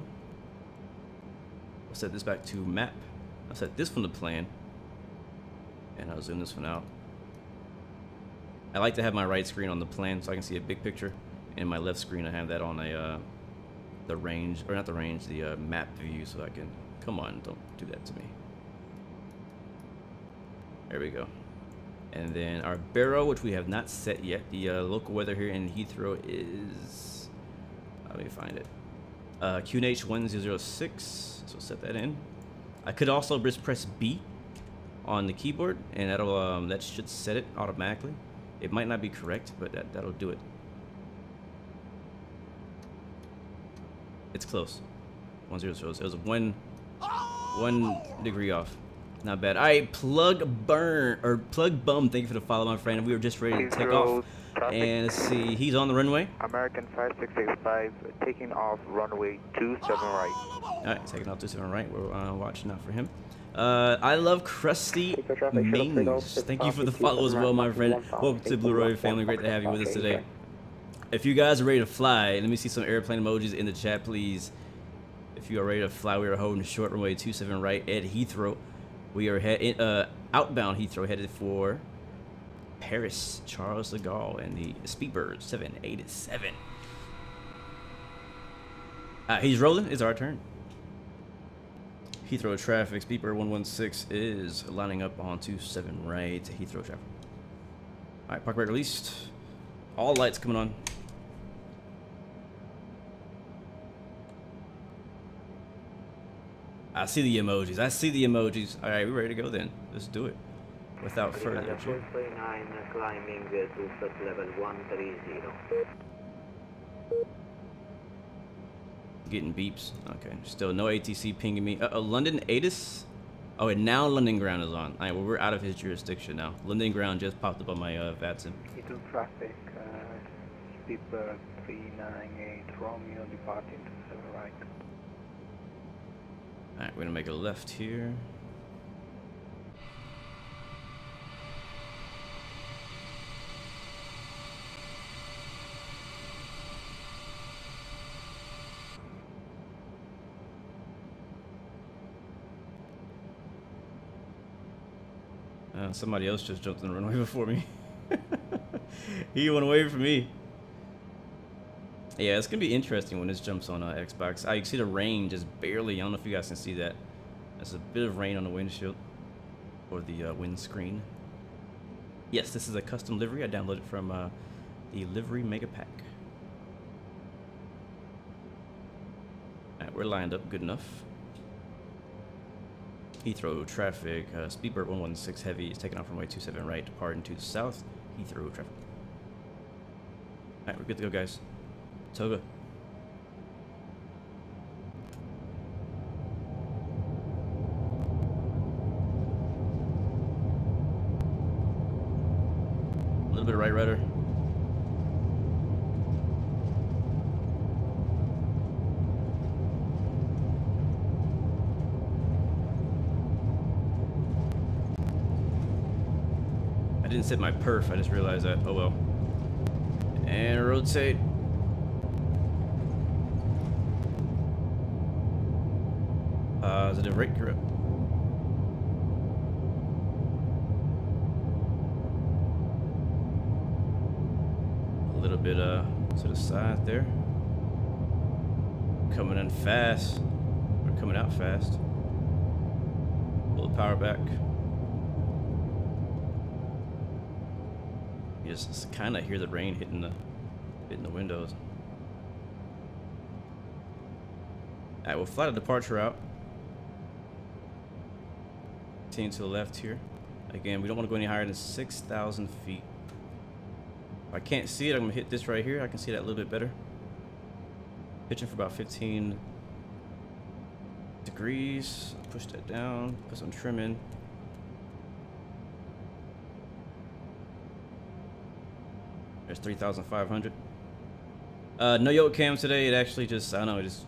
set this back to map. I'll set this one to plan. And I'll zoom this one out. I like to have my right screen on the plan so I can see a big picture. And my left screen, I have that on the range, or not the range, the map view, so I can, come on, don't do that to me. There we go. And then our baro, which we have not set yet. The local weather here in Heathrow is, let me find it, QNH 1006, so set that in. I could also just press B on the keyboard, and that'll that should set it automatically. It might not be correct, but that'll do it. It's close. 100. So it was 1 degree off. Not bad. All right, Plug Bum. Thank you for the follow, my friend. We were just ready to take off. And let's see, he's on the runway.
American 5685 taking off runway 27 right.
All right, taking off 27 right. We're watching out for him. I love Krusty Mings. Thank you for the follow as well, my friend. Welcome to the Blue Roy family. Great to have you with us today. If you guys are ready to fly, let me see some airplane emojis in the chat, please. If you are ready to fly, we are holding short runway 27 right at Heathrow. We are outbound Heathrow, headed for Paris, Charles de Gaulle, and the Speedbird 787. He's rolling. It's our turn. Heathrow traffic. Speedbird 116 is lining up on 27 right. Heathrow traffic. All right, park brake released. All lights coming on. I see the emojis. I see the emojis. All right, we're ready to go then. Let's do it. Without further ado.
439 climbing to flight level 130.
Getting beeps. Okay, still no ATC pinging me. London ATIS. Oh, and now London ground is on. All right, well, we're out of his jurisdiction now. London ground just popped up on my VATSIM.
Heathrow traffic, Speedbird 398 Romeo departing to the right.
All right, we're gonna make a left here. Somebody else just jumped in the runway before me. He went away from me. Yeah, it's gonna be interesting when this jumps on Xbox. I see the rain just barely. I don't know if you guys can see that. There's a bit of rain on the windshield or the windscreen. Yes, this is a custom livery I downloaded from the Livery Mega Pack. All right, we're lined up good enough. Heathrow traffic, Speedbird 116 Heavy is taking off runway 27 right, departing to the south. Heathrow traffic. Alright, we're good to go, guys. Toga. A little bit of right rudder. I didn't set my perf, I just realized that. Oh well. And rotate. Positive rate correct. A little bit to the side there. Coming in fast. We're coming out fast. Pull the power back. You just kind of hear the rain hitting the windows. Alright, we'll fly the departure route. Continue to the left here. Again, we don't want to go any higher than 6,000 feet. If I can't see it, I'm going to hit this right here. I can see that a little bit better. Pitching for about 15 degrees. Push that down. Put some trim in. There's 3,500. No yoke cam today. It actually just, I don't know, it just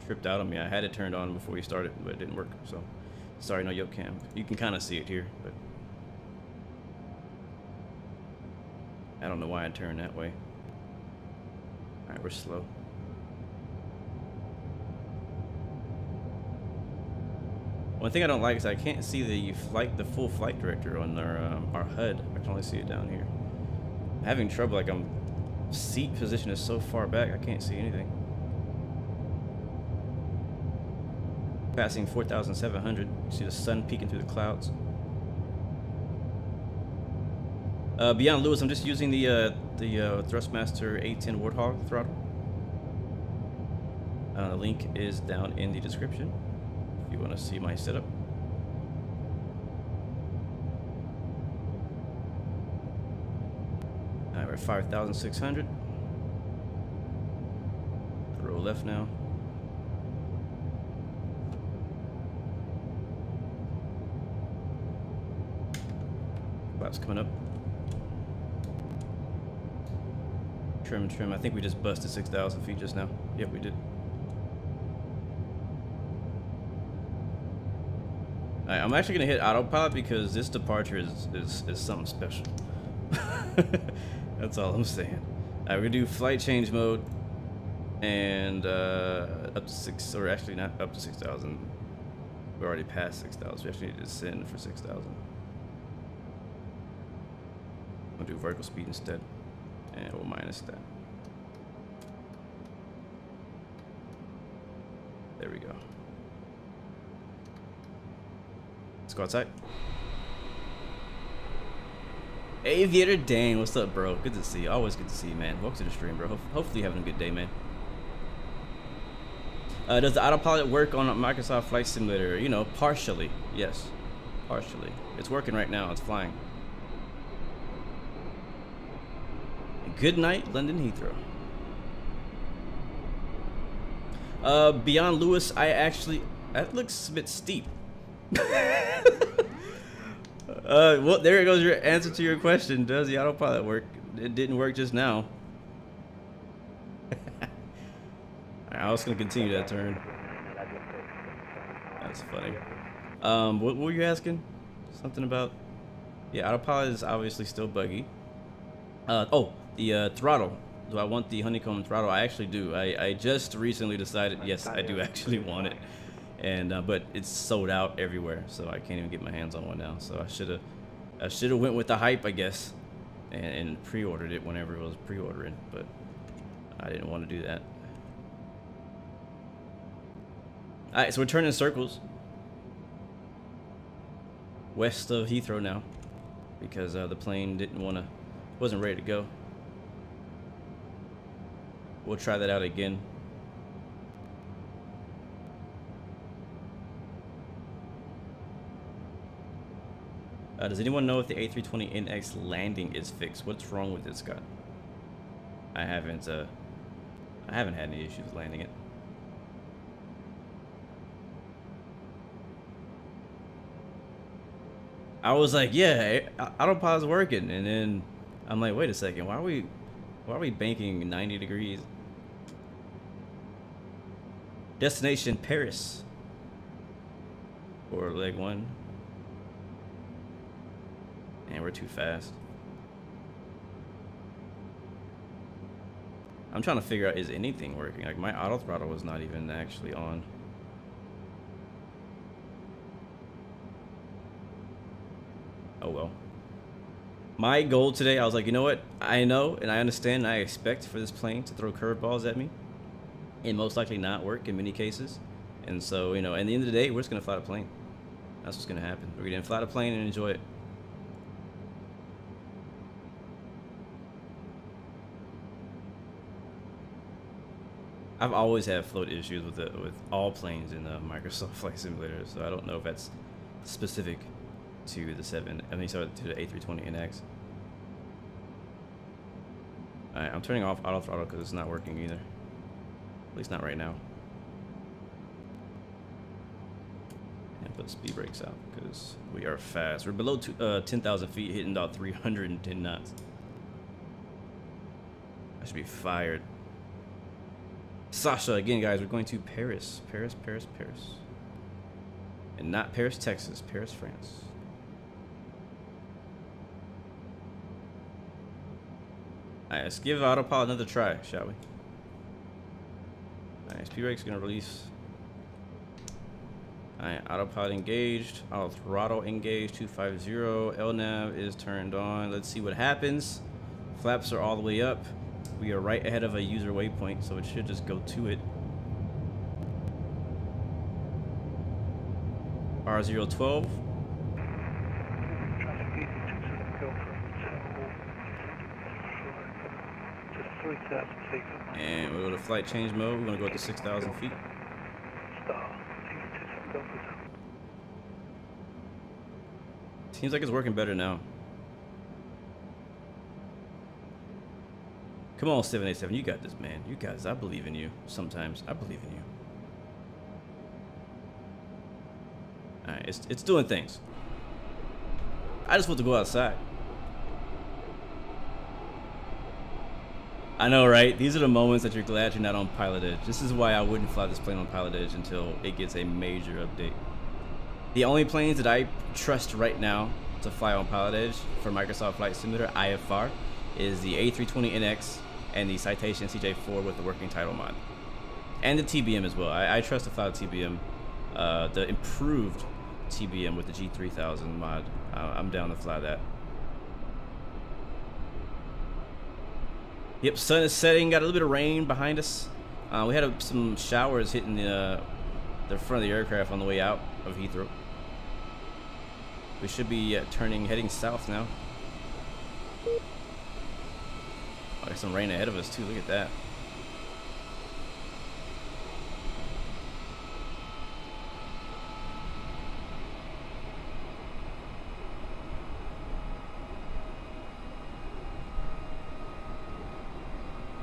tripped out on me. I had it turned on before we started, but it didn't work. So, sorry, no yoke cam. You can kind of see it here, but I don't know why I turned that way. All right, we're slow. One thing I don't like is I can't see the full flight director on our HUD. I can only see it down here. I'm having trouble, like seat position is so far back, I can't see anything. Passing 4,700, see the sun peeking through the clouds. Beyond Lewis, I'm just using the Thrustmaster 810 Warthog throttle. The link is down in the description if you want to see my setup. Alright, we're at 5,600. Roll left now. Flaps coming up. Trim, trim. I think we just busted 6,000 feet just now. Yep, we did. Alright, I'm actually gonna hit autopilot because this departure is something special. That's all I'm saying. Alright, we're gonna do flight change mode and up to 6, or actually not up to 6,000. We're already past 6,000. We actually need to descend for 6,000. We'll do vertical speed instead, and we'll minus that. There we go. Let's go outside. Aviator Dane, what's up, bro? Good to see you. Always good to see you, man. Welcome to the stream, bro. Hopefully you're having a good day, man. Does the autopilot work on a Microsoft Flight Simulator? You know, partially. Yes, partially. It's working right now. It's flying. Good night, London Heathrow. Beyond Lewis, I actually... That looks a bit steep. Well, there goes your answer to your question. Does the autopilot work? It didn't work just now. I was gonna continue that turn. That's funny. What were you asking? Something about? Yeah, autopilot is obviously still buggy. Oh, the throttle. Do I want the honeycomb throttle? I actually do. I just recently decided. Yes, I do actually want it. And but it's sold out everywhere, so I can't even get my hands on one now. So I should have went with the hype, I guess, and pre-ordered it whenever it was pre-ordering, but I didn't want to do that. All right, so we're turning circles west of Heathrow now because the plane wasn't ready to go. We'll try that out again. Does anyone know if the A320NX landing is fixed? What's wrong with it, Scott? I haven't had any issues landing it. I was like, yeah, autopilot's working, and then I'm like, wait a second, why are we banking 90 degrees? Destination Paris. Or leg 1. And we're too fast. I'm trying to figure out, is anything working? Like, my auto throttle was not even actually on. Oh well. My goal today, I was like, you know what? I know and I understand and I expect for this plane to throw curveballs at me and most likely not work in many cases. And so, you know, at the end of the day, we're just going to fly the plane. That's what's going to happen. We're going to fly the plane and enjoy it. I've always had float issues with all planes in the Microsoft Flight Simulator, so I don't know if that's specific to the to the A320NX. Alright, I'm turning off auto throttle because it's not working either. At least not right now. And put speed brakes out because we are fast. We're below 10,000 feet, hitting about 310 knots. I should be fired. Sasha, again, guys, we're going to Paris. Paris. And not Paris, Texas. Paris, France. Alright, let's give autopilot another try, shall we? Alright, speed brake's gonna release. Alright, autopilot engaged. Auto throttle engaged. 250. LNAV is turned on. Let's see what happens. Flaps are all the way up. We are right ahead of a user waypoint, so it should just go to it. R012. And we'll go to flight change mode. We're going to go up to 6,000 feet. Seems like it's working better now. Come on, 787, you got this, man. You guys, I believe in you. Sometimes I believe in you. All right, it's doing things. I just want to go outside. I know, right? These are the moments that you're glad you're not on Pilot Edge. This is why I wouldn't fly this plane on Pilot Edge until it gets a major update. The only planes that I trust right now to fly on Pilot Edge for Microsoft Flight Simulator IFR is the A320NX and the Citation CJ4 with the working title mod. And the TBM as well. I trust to fly the TBM, the improved TBM with the G3000 mod. I'm down to fly that. Yep, sun is setting. Got a little bit of rain behind us. We had some showers hitting the the front of the aircraft on the way out of Heathrow. We should be heading south now. Oh, there's some rain ahead of us too. Look at that.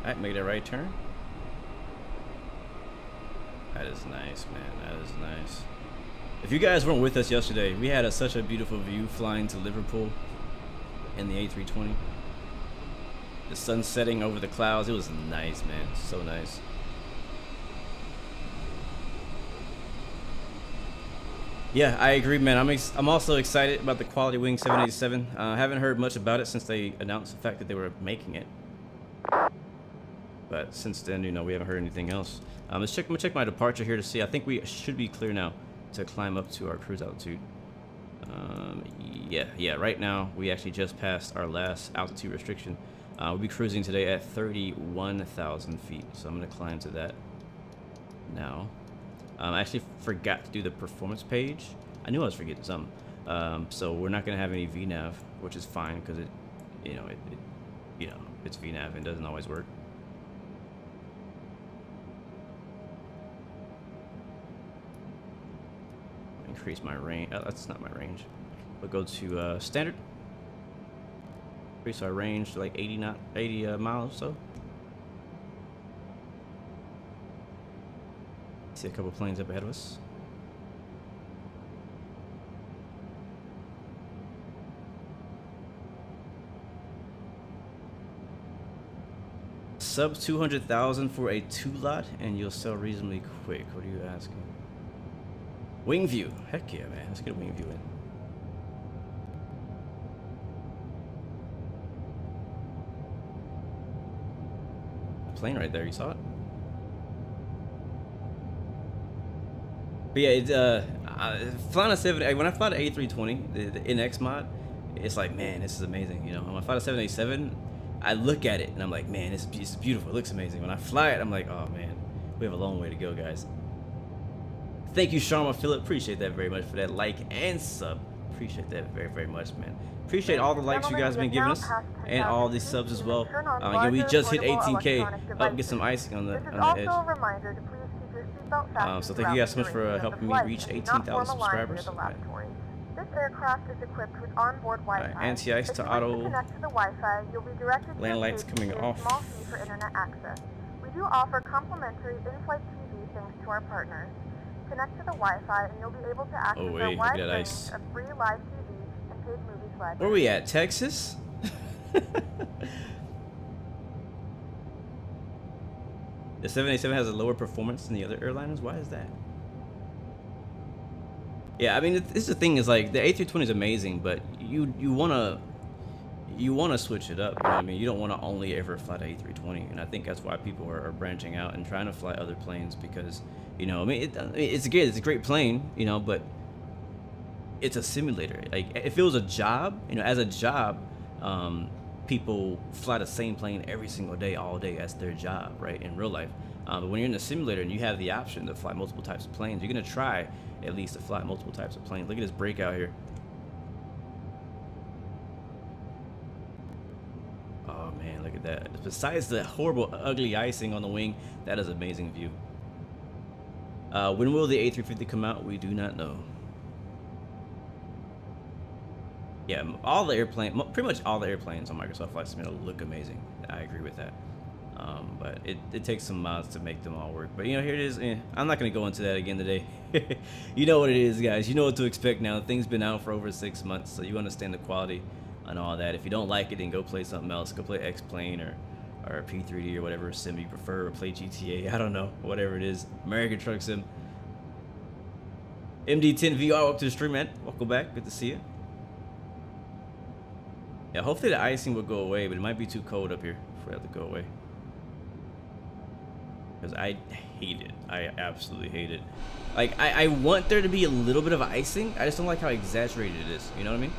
Alright, make that right turn. That is nice, man. That is nice. If you guys weren't with us yesterday, we had such a beautiful view flying to Liverpool in the A320. The sun setting over the clouds. It was nice, man. So nice. Yeah, I agree, man. I'm also excited about the Quality Wing 787. I haven't heard much about it since they announced the fact that they were making it. But since then, you know, we haven't heard anything else. I'm gonna check my departure here to see. I think we should be clear now to climb up to our cruise altitude. Yeah. Right now, we actually just passed our last altitude restriction. We'll be cruising today at 31,000 feet. So I'm gonna climb to that now. I actually forgot to do the performance page. I knew I was forgetting something. So we're not gonna have any VNAV, which is fine because it's VNAV and doesn't always work. Increase my range. That's not my range. We'll go to standard. Increase our range to like 80 miles or so. See a couple planes up ahead of us. Sub 200,000 for a 2-lot, and you'll sell reasonably quick. What are you asking? Wing view. Heck yeah, man. Let's get a wing view in. Plane right there. You saw it? But yeah, it's flying a 7. When I fly the A320, the NX mod, it's like, man, this is amazing. You know, when I fly the 787, I look at it and I'm like, man, this is beautiful. It looks amazing. When I fly it, I'm like, oh man, we have a long way to go, guys. Thank you, Sharma Phillip. Appreciate that very much for that like and sub. Appreciate that very, very much, man. Appreciate all the likes you guys have been giving us and all these subs as well. Again, we just hit 18K. Up, get some icing on the edge. So thank you guys so much for helping me reach 18,000 subscribers. Right.
This aircraft is equipped with onboard Wi-Fi.
Right, anti-ice to auto. Land lights coming off.
Small fee for internet access. We do offer complimentary in-flight TV thanks to our partners. Connect to the Wi-Fi and you'll be able to access a wide range of free live TV and paid movies live.
Where are we at? Texas? The 787 has a lower performance than the other airliners. Why is that? Yeah, I mean, this is the thing is like the A320 is amazing, but you wanna switch it up. You know what I mean? You don't want to only ever fly the A320, and I think that's why people are branching out and trying to fly other planes because, you know, I mean, it's a great plane, you know, but it's a simulator. Like if it was a job, you know, as a job, people fly the same plane every single day, all day. That's their job, right? In real life. But when you're in a simulator and you have the option to fly multiple types of planes, you're gonna try at least to fly multiple types of planes. Look at this breakout here. Oh man, look at that. Besides the horrible, ugly icing on the wing, that is an amazing view. When will the A350 come out? We do not know. Yeah, all the pretty much all the airplanes on Microsoft Flight Simulator look amazing. I agree with that. But it takes some mods to make them all work. But you know, here it is. I'm not going to go into that again today. You know what it is, guys. You know what to expect now. The thing's been out for over 6 months, so you understand the quality and all that. If you don't like it, then go play something else. Go play X-Plane or P3D or whatever sim you prefer, or play GTA. I don't know, whatever it is. American Truck Sim. MD10 VR, up to the stream, man. Welcome back. Good to see you. Yeah, hopefully the icing will go away, but it might be too cold up here for it to go away. Because I hate it. I absolutely hate it. Like, I want there to be a little bit of icing. I just don't like how exaggerated it is. You know what I mean?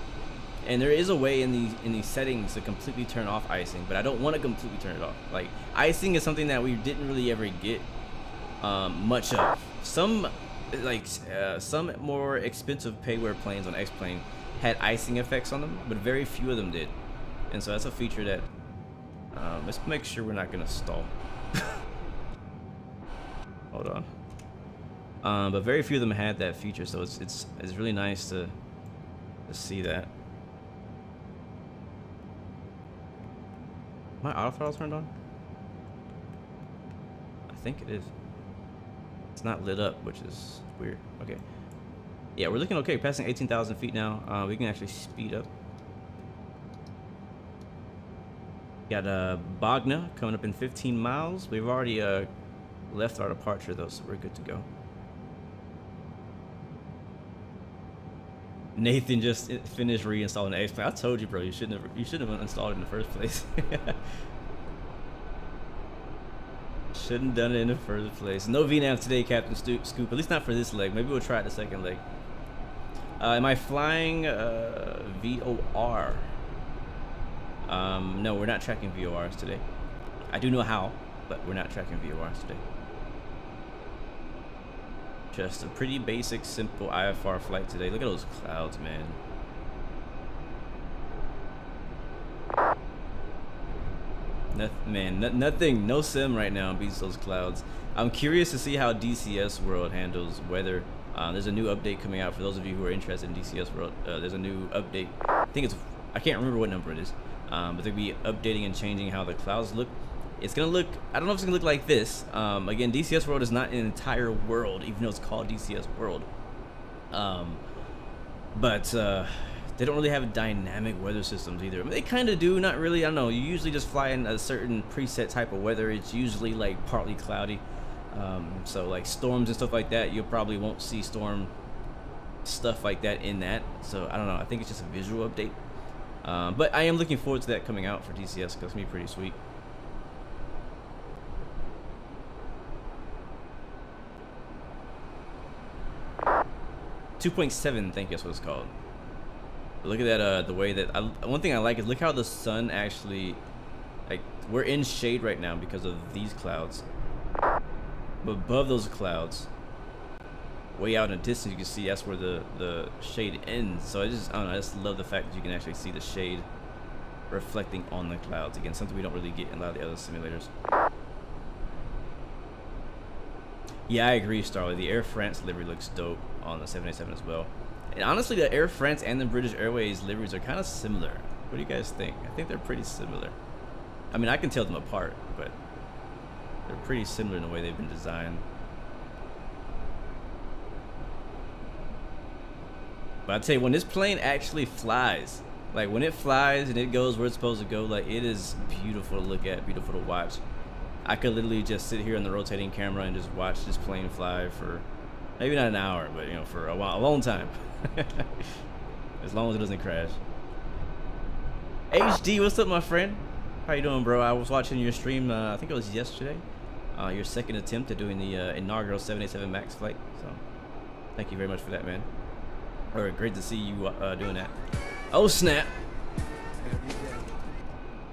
And there is a way in these settings to completely turn off icing, but I don't want to completely turn it off. Like, icing is something that we didn't really ever get much of. Some like some more expensive payware planes on X-Plane had icing effects on them, but very few of them did. And so that's a feature that let's make sure we're not gonna stall. Hold on. But very few of them had that feature, so it's really nice to see that. My auto throttle turned on? I think it is. It's not lit up, which is weird. Okay. Yeah, we're looking okay. Passing 18,000 feet now. We can actually speed up. Got BOGNA coming up in 15 miles. We've already left our departure though, so we're good to go. Nathan just finished reinstalling the X-Plane. I told you, bro, you shouldn't have installed it in the first place. Shouldn't have done it in the first place. No VNAV today, Captain Scoop. At least not for this leg. Maybe we'll try it the second leg. Am I flying VOR? No, we're not tracking VORs today. I do know how, but we're not tracking VORs today. Just a pretty basic, simple IFR flight today. Look at those clouds, man. Nothing, no sim right now beats those clouds. I'm curious to see how DCS World handles weather. There's a new update coming out for those of you who are interested in DCS World. There's a new update. I can't remember what number it is, but they'll be updating and changing how the clouds look. It's gonna look, I don't know if it's gonna look like this. Again, DCS World is not an entire world, even though it's called DCS World. But they don't really have dynamic weather systems either. I mean, they kind of do, not really. I don't know. You usually just fly in a certain preset type of weather. It's usually like partly cloudy. So like storms and stuff like that, you probably won't see storm stuff like that in that. So I don't know. I think it's just a visual update. But I am looking forward to that coming out for DCS because it's gonna be pretty sweet. .7, I think that's what it's called. But look at that, the way that one thing I like is look how the sun actually, like, we're in shade right now because of these clouds. But above those clouds, way out in the distance, you can see that's where the shade ends. So I don't know, I just love the fact that you can actually see the shade reflecting on the clouds. Again, something we don't really get in a lot of the other simulators. Yeah, I agree, Starley. The Air France livery looks dope on the 787 as well. And honestly, the Air France and the British Airways liveries are kind of similar. What do you guys think? I think they're pretty similar. I mean, I can tell them apart, but they're pretty similar in the way they've been designed. But I'd say when this plane actually flies, like when it flies and it goes where it's supposed to go, like it is beautiful to look at, beautiful to watch. I could literally just sit here on the rotating camera and just watch this plane fly for maybe not an hour, but you know, for a while, a long time. As long as it doesn't crash. HD, what's up, my friend? How you doing, bro? I was watching your stream, I think it was yesterday. Your second attempt at doing the inaugural 787 MAX flight. So thank you very much for that, man. Or great to see you doing that. Oh snap!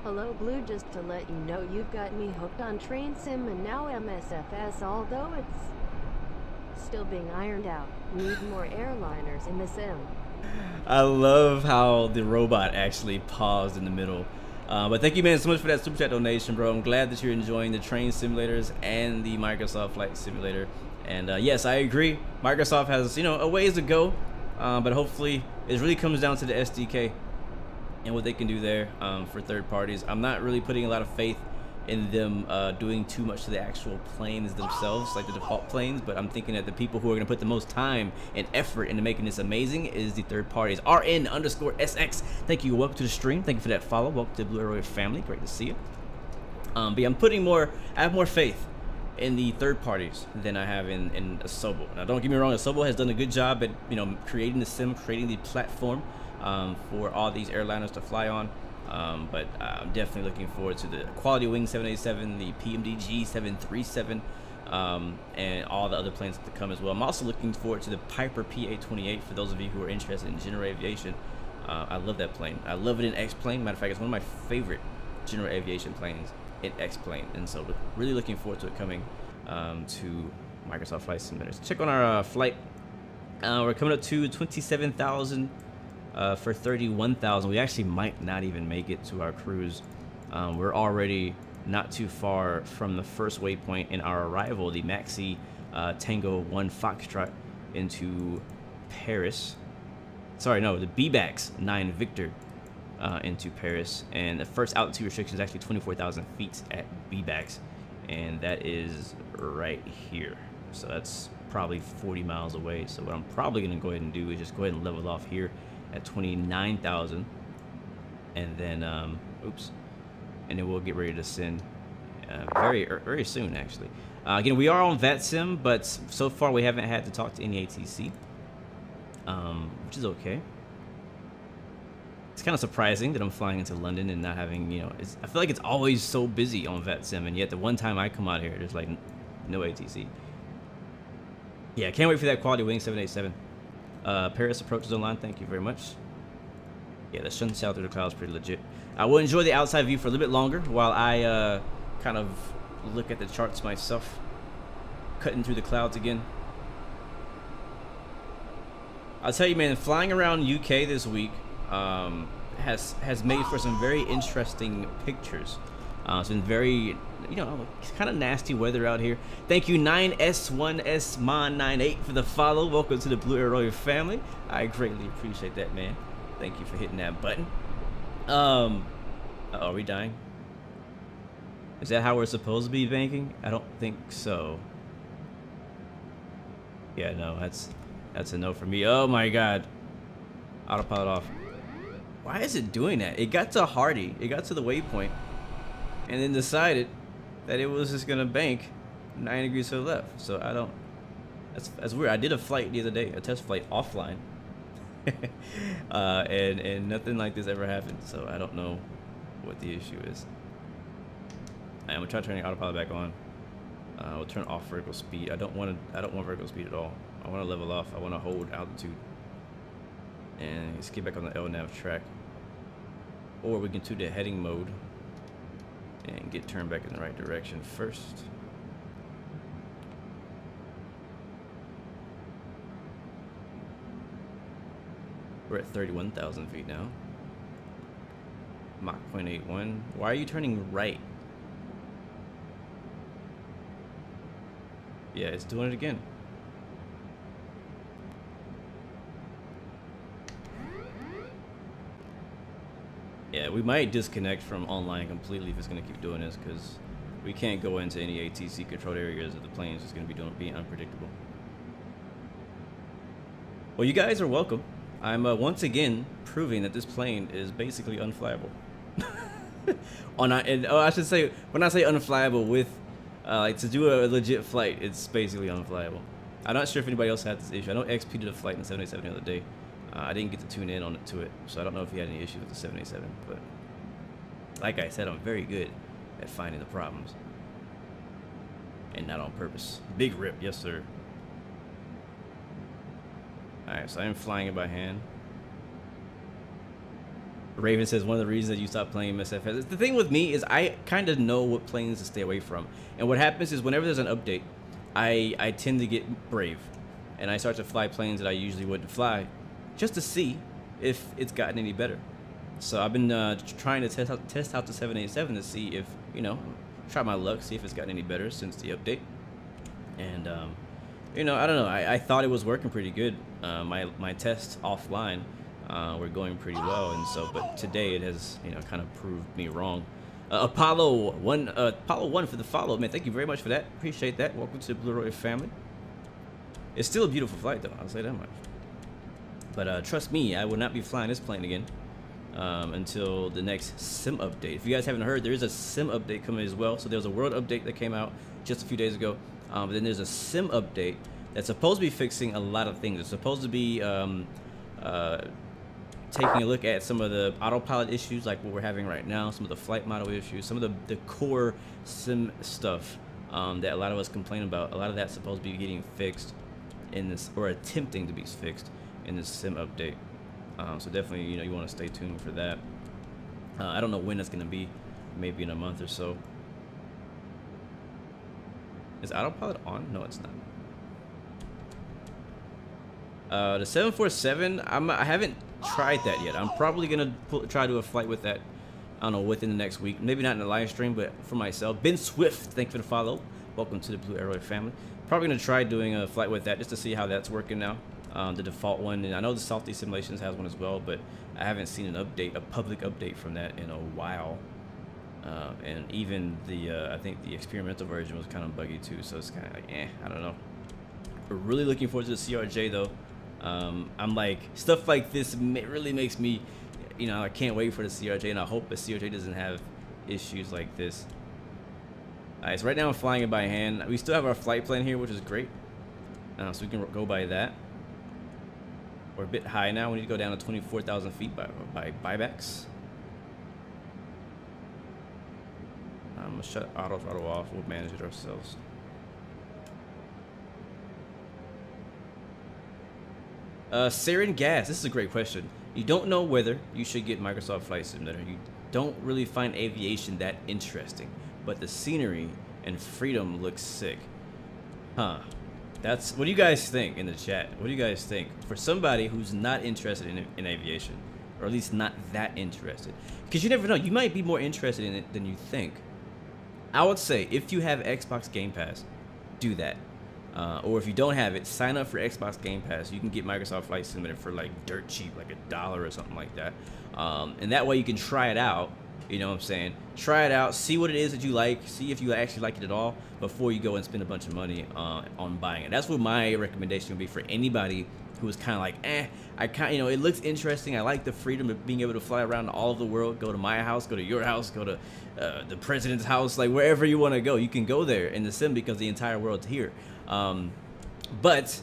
Hello, Blue. Just to let you know, you've got me hooked on Train Sim and now MSFS, although it's still being ironed out. Need more airliners in the sim.
I love how the robot actually paused in the middle. But thank you, man, so much for that super chat donation, bro. I'm glad that you're enjoying the train simulators and the Microsoft Flight Simulator. And yes, I agree. Microsoft has, you know, a ways to go, but hopefully it really comes down to the SDK and what they can do there for third parties. I'm not really putting a lot of faith in them doing too much to the actual planes themselves, like the default planes, but I'm thinking that the people who are going to put the most time and effort into making this amazing is the third parties. RN_SX, thank you. Welcome to the stream. Thank you for that follow. Welcome to the Blue Arrow family. Great to see you. But yeah, I have more faith in the third parties than I have in Asobo. Now, don't get me wrong, Asobo has done a good job at, you know, creating the sim, creating the platform for all these airliners to fly on. But I'm definitely looking forward to the Quality Wing 787, the PMDG 737, and all the other planes to come as well. I'm also looking forward to the Piper PA-28 for those of you who are interested in general aviation. I love that plane. I love it in X-plane. Matter of fact, it's one of my favorite general aviation planes in X-plane, and so really looking forward to it coming to Microsoft Flight Simulator. So check on our flight. We're coming up to 27,000 for 31,000. We actually might not even make it to our cruise. We're already not too far from the first waypoint in our arrival, the MAXIT Tango 1 Foxtrot into Paris. Sorry, no, the BIBAX 9 Victor into Paris. And the first altitude restriction is actually 24,000 feet at BIBAX. And that is right here. So that's probably 40 miles away. So what I'm probably going to go ahead and do is just go ahead and level off here at 29,000. And then, oops. And then we'll get ready to send very soon, actually. Again, we are on VATSIM, but so far we haven't had to talk to any ATC, which is okay. It's kind of surprising that I'm flying into London and not having, you know, I feel like it's always so busy on VATSIM, and yet the one time I come out here, there's like no ATC. Yeah, can't wait for that quality wing 787. Paris approach is online. Thank you very much. Yeah, the sun south through the clouds pretty legit. I will enjoy the outside view for a little bit longer while I kind of look at the charts myself. Cutting through the clouds again. I'll tell you, man, flying around UK this week has made for some very interesting pictures. It's been very, you know, kind of nasty weather out here. Thank you, 9S1SMon98 for the follow. Welcome to the Blue Arrow family. I greatly appreciate that, man. Thank you for hitting that button. Are we dying? Is that how we're supposed to be banking? I don't think so. Yeah, no, that's a no for me. Oh my god. Autopilot off. Why is it doing that? It got to Hardy. It got to the waypoint. And then decided that it was just gonna bank 9 degrees to the left. So I don't. That's weird. I did a flight the other day, a test flight offline. And nothing like this ever happened, so I don't know what the issue is. I'm gonna try turning autopilot back on. We'll turn off vertical speed. I don't want vertical speed at all. I want to level off. I want to hold altitude and let's get back on the LNAV track, or we can do the heading mode and get turned back in the right direction first. We're at 31,000 feet now. Mach 0.81. Why are you turning right? Yeah, it's doing it again. Yeah, we might disconnect from online completely if it's going to keep doing this, because we can't go into any ATC controlled areas if the plane is just going to be being unpredictable. Well, you guys are welcome. I'm once again proving that this plane is basically unflyable. I should say, when I say unflyable, with like to do a legit flight, it's basically unflyable. I'm not sure if anybody else had this issue. I know XP did a flight in the 787 the other day. I didn't get to tune in to it, so I don't know if he had any issue with the 787. But like I said, I'm very good at finding the problems, and not on purpose. Big rip, yes sir. Alright, so I am flying it by hand. Raven says one of the reasons that you stopped playing MSFS. The thing with me is I kind of know what planes to stay away from. And what happens is whenever there's an update, I tend to get brave. And I start to fly planes that I usually wouldn't fly, just to see if it's gotten any better. So I've been trying to test out the 787 to see if, you know, try my luck, see if it's gotten any better since the update. And, you know, I don't know. I thought it was working pretty good. My tests offline were going pretty well, and so, but today it has, you know, kind of proved me wrong. Apollo 1 for the follow, man. Thank you very much for that. Appreciate that. Welcome to the Blue Roy family. It's still a beautiful flight, though. I'll say that much. But trust me, I will not be flying this plane again until the next sim update. If you guys haven't heard, there is a sim update coming as well. So there's a world update that came out just a few days ago. But then there's a sim update that's supposed to be fixing a lot of things. It's supposed to be taking a look at some of the autopilot issues like what we're having right now, some of the flight model issues, some of the core sim stuff that a lot of us complain about. A lot of that's supposed to be getting fixed in this, or attempting to be fixed in this sim update. So definitely, you know, you want to stay tuned for that. I don't know when it's going to be, maybe in a month or so. Is autopilot on? No, it's not. The 747, I haven't tried that yet. I'm probably gonna try to do a flight with that. I don't know, within the next week. Maybe not in the live stream, but for myself. Ben Swift, thank you for the follow. Welcome to the Blue Arrow family. Probably gonna try doing a flight with that just to see how that's working now. The default one, and I know the Salty Simulations has one as well, but I haven't seen an update, a public update from that in a while. And even the I think the experimental version was kind of buggy too, so it's kind of like, I don't know. We're really looking forward to the CRJ though. I'm like, stuff like this really makes me, you know, I can't wait for the CRJ, and I hope the CRJ doesn't have issues like this. Alright, so right now I'm flying it by hand. We still have our flight plan here, which is great. So we can go by that. We're a bit high now. We need to go down to 24,000 feet by BIBAX. I'm gonna shut auto throttle off. We'll manage it ourselves. Sarin Gas, this is a great question. You don't know whether you should get Microsoft Flight Simulator. You don't really find aviation that interesting, but the scenery and freedom looks sick. Huh. That's, what do you guys think in the chat? What do you guys think? For somebody who's not interested in aviation, or at least not that interested, because you never know, you might be more interested in it than you think. I would say if you have Xbox Game Pass, do that. Or if you don't have it, sign up for Xbox Game Pass. You can get Microsoft Flight Simulator for like dirt cheap, like $1 or something like that. And that way you can try it out. You know what I'm saying? Try it out, see what it is that you like, see if you actually like it at all before you go and spend a bunch of money on buying it. That's what my recommendation would be for anybody who is kind of like, I kind, you know, it looks interesting. I like the freedom of being able to fly around all of the world, go to my house, go to your house, go to the president's house, like wherever you want to go, you can go there in the sim because the entire world's here. But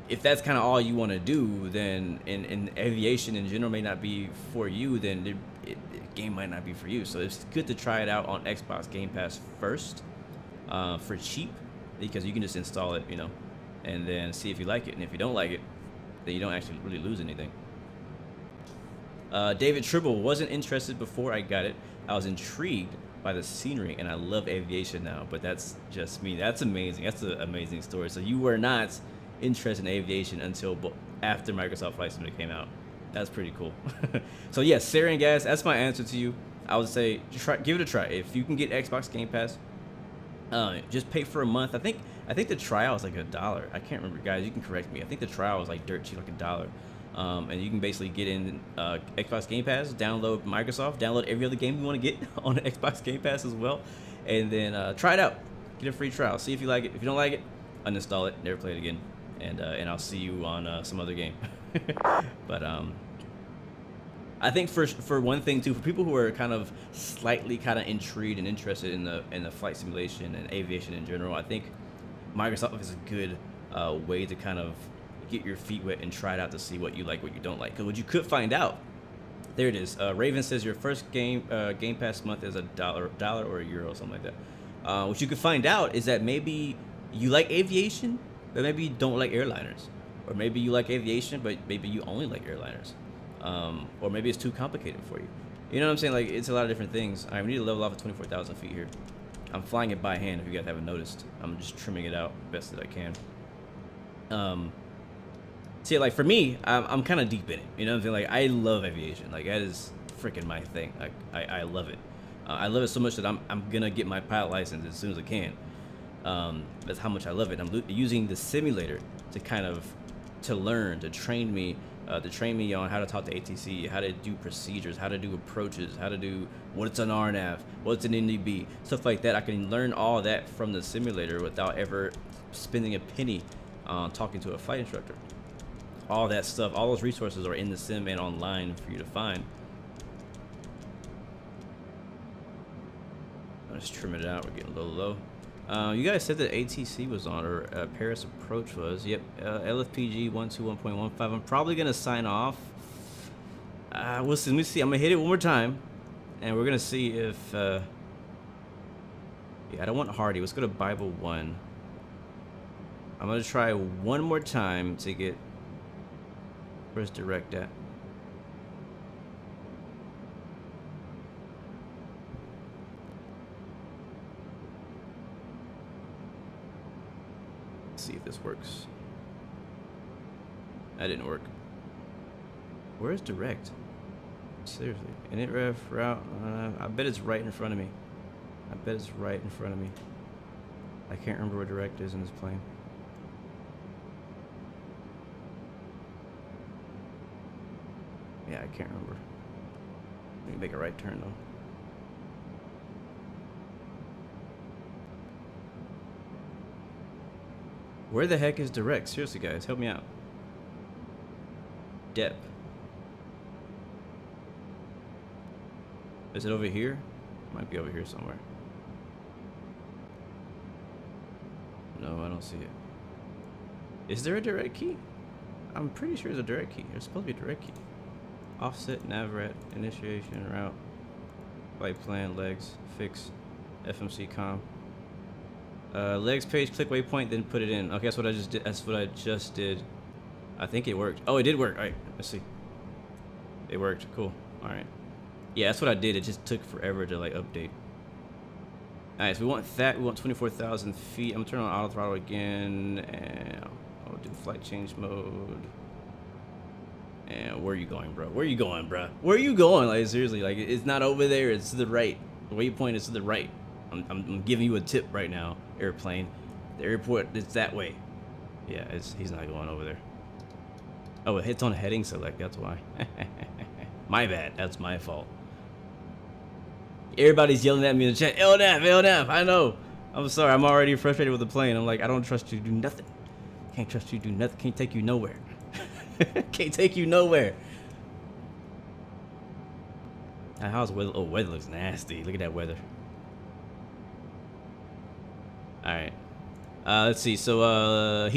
if that's kind of all you want to do, then in aviation in general may not be for you, then the game might not be for you. So it's good to try it out on Xbox Game Pass first for cheap, because you can just install it, you know, and then see if you like it. And if you don't like it, then you don't actually really lose anything. David Tribble, wasn't interested before I got it. I was intrigued by the scenery, and I love aviation now. But that's just me. That's amazing. That's an amazing story. So you were not interested in aviation until after Microsoft Flight Simulator came out. That's pretty cool. So yes, Sarin Gas, that's my answer to you. I would say give it a try. If you can get Xbox Game Pass, just pay for a month. I think the trial is like $1. I can't remember, guys. You can correct me. I think the trial was like dirt cheap, like $1. And you can basically get in Xbox Game Pass, download Microsoft, download every other game you want to get on Xbox Game Pass as well, and then try it out. Get a free trial. See if you like it. If you don't like it, uninstall it. Never play it again. And I'll see you on some other game. But I think for one thing too, for people who are kind of slightly kind of intrigued and interested in the flight simulation and aviation in general, I think Microsoft is a good way to kind of get your feet wet and try it out to see what you like, what you don't like. Because what you could find out, there it is. Raven says your first Game Pass month is $1 or €1, something like that. What you could find out is that maybe you like aviation, but maybe you don't like airliners. Or maybe you like aviation, but maybe you only like airliners. Or maybe it's too complicated for you. You know what I'm saying? Like, it's a lot of different things. All right, we need to level off at 24,000 feet here. I'm flying it by hand, if you guys haven't noticed. I'm just trimming it out best that I can. See, like, for me, I'm kind of deep in it. You know what I'm saying? Like, I love aviation. Like, that is freaking my thing. Like, I love it. I love it so much that I'm going to get my pilot license as soon as I can. That's how much I love it. I'm using the simulator to kind of, to learn, to train me on how to talk to ATC, how to do procedures, how to do approaches, how to do what's an RNAV, what's an NDB, stuff like that. I can learn all that from the simulator without ever spending a penny on talking to a flight instructor. All that stuff, all those resources are in the sim and online for you to find. I'll just trim it out. We're getting a little low. You guys said that ATC was on, or Paris approach was. Yep, LFPG-121.15. I'm probably gonna sign off. We'll see. Let me see. I'm gonna hit it one more time, and we're gonna see if. Yeah, I don't want Hardy. Let's go to Bible 1. I'm gonna try one more time to get. Where's direct at? Let's see if this works. That didn't work. Where's direct? Seriously. Init ref route. I bet it's right in front of me. I bet it's right in front of me. I can't remember where direct is in this plane. Yeah, I can't remember. Let me make a right turn though. Where the heck is direct? Seriously, guys, help me out. Dep. Is it over here? Might be over here somewhere. No, I don't see it. Is there a direct key? I'm pretty sure there's a direct key. There's supposed to be a direct key. Offset, navrat, initiation, route, flight plan, legs, fix, FMC com. Legs page, click waypoint, then put it in. Okay, that's what I just did. That's what I just did. I think it worked. Oh, it did work. All right, let's see. It worked. Cool. All right. Yeah, that's what I did. It just took forever to like update. Alright, so we want that. We want 24,000 feet. I'm gonna turn on auto throttle again, and I'll do flight change mode. And where are you going, bro? Where are you going, bro? Where are you going? Like seriously, like it's not over there. It's to the right. The waypoint is to the right. I'm giving you a tip right now, airplane. The airport is that way. Yeah, he's not going over there. Oh, it hits on heading select. That's why. My bad. That's my fault. Everybody's yelling at me in the chat. LNAF, LNAF. I know. I'm sorry. I'm already frustrated with the plane. I'm like, I don't trust you to do nothing. Can't trust you to do nothing. Can't take you nowhere. Can't take you nowhere. How's weather? Oh, weather looks nasty. Look at that weather. All right. Let's see. So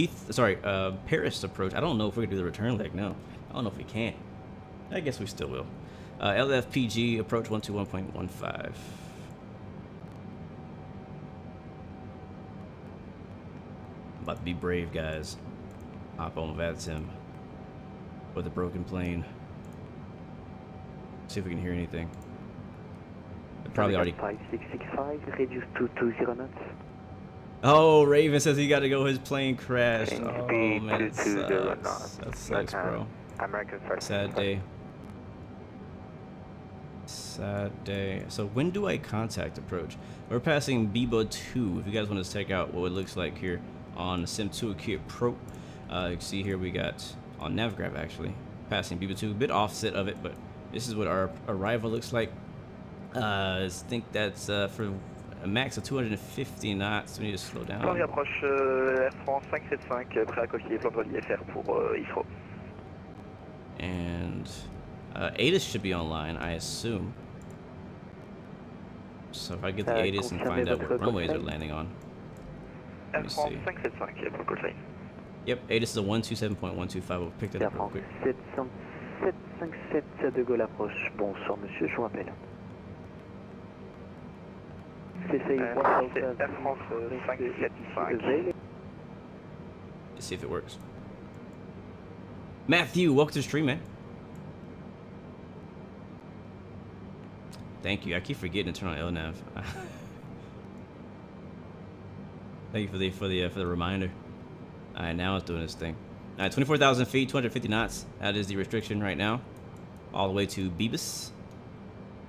Paris approach. I don't know if we can do the return leg. No, I don't know if we can. I guess we still will. LFPG approach 121.15. About to be brave, guys. Hop on VATSIM with a broken plane. See if we can hear anything. Probably already.
5665, reduce to 20 knots.
Oh, Raven says he got to go. His plane crashed.
Change
Oh
speed
man,
to 20 knots.
That sucks, bro.
American first.
Sad day. Sad day. So when do I contact approach? We're passing BIBA 2. If you guys want to check out what it looks like here on Sim2 Kit Pro, you can see here we got on Navgraph actually passing BIBA 2. A bit offset of it, but this is what our arrival looks like. I think that's for a max of 250 knots. We need to slow down.
Plan d'approche Air France 575, prêt à coquiller plan de FR pour Heathrow.
And ATIS should be online, I assume. So if I get the ATIS and find out what runways are landing on. Let me see.
Air France 575 pour CoreT.
Yep, ATIS is a 127.125. We'll pick that
Air
up real
France
quick.
757 De Gaulle approche. Bonsoir monsieur, je vous rappelle. C'est Air France 575.
Let's see if it works. Matthew, welcome to the stream, man. Thank you. I keep forgetting to turn on LNAV. Thank you for the reminder. All right, now it's doing this thing. All right, 24,000 feet, 250 knots. That is the restriction right now, all the way to BIBAX,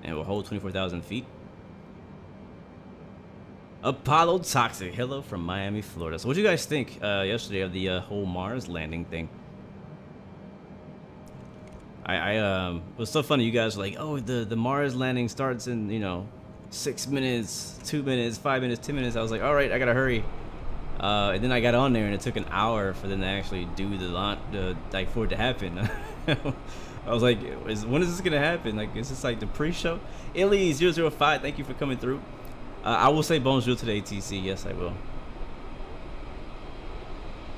and we'll hold 24,000 feet. Apollo Toxic, hello from Miami, Florida. So what do you guys think yesterday of the whole Mars landing thing? It was so funny. You guys were like, oh, the Mars landing starts in, you know, 6 minutes, 2 minutes, 5 minutes, 10 minutes. I was like, all right, I gotta hurry. And then I got on there and it took an hour for them to actually do the launch, like for it to happen. I was like, when is this gonna happen? Like, is this like the pre-show? Illy005, thank you for coming through. I will say bonjour to the ATC. Yes, I will.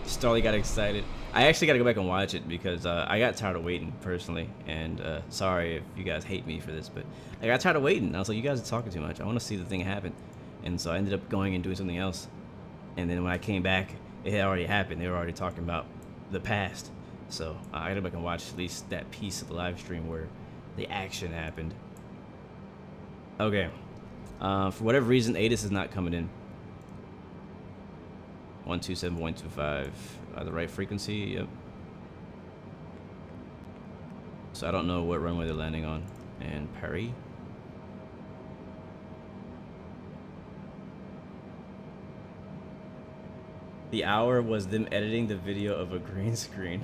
Starly got excited. I actually got to go back and watch it because I got tired of waiting personally. And sorry if you guys hate me for this, but I got tired of waiting. I was like, you guys are talking too much. I want to see the thing happen. And so I ended up going and doing something else. And then when I came back, it had already happened. They were already talking about the past. So I got to go back and watch at least that piece of the live stream where the action happened. Okay. For whatever reason, ATIS is not coming in. 127.125. The right frequency. Yep. So I don't know what runway they're landing on. And Paris. The hour was them editing the video of a green screen.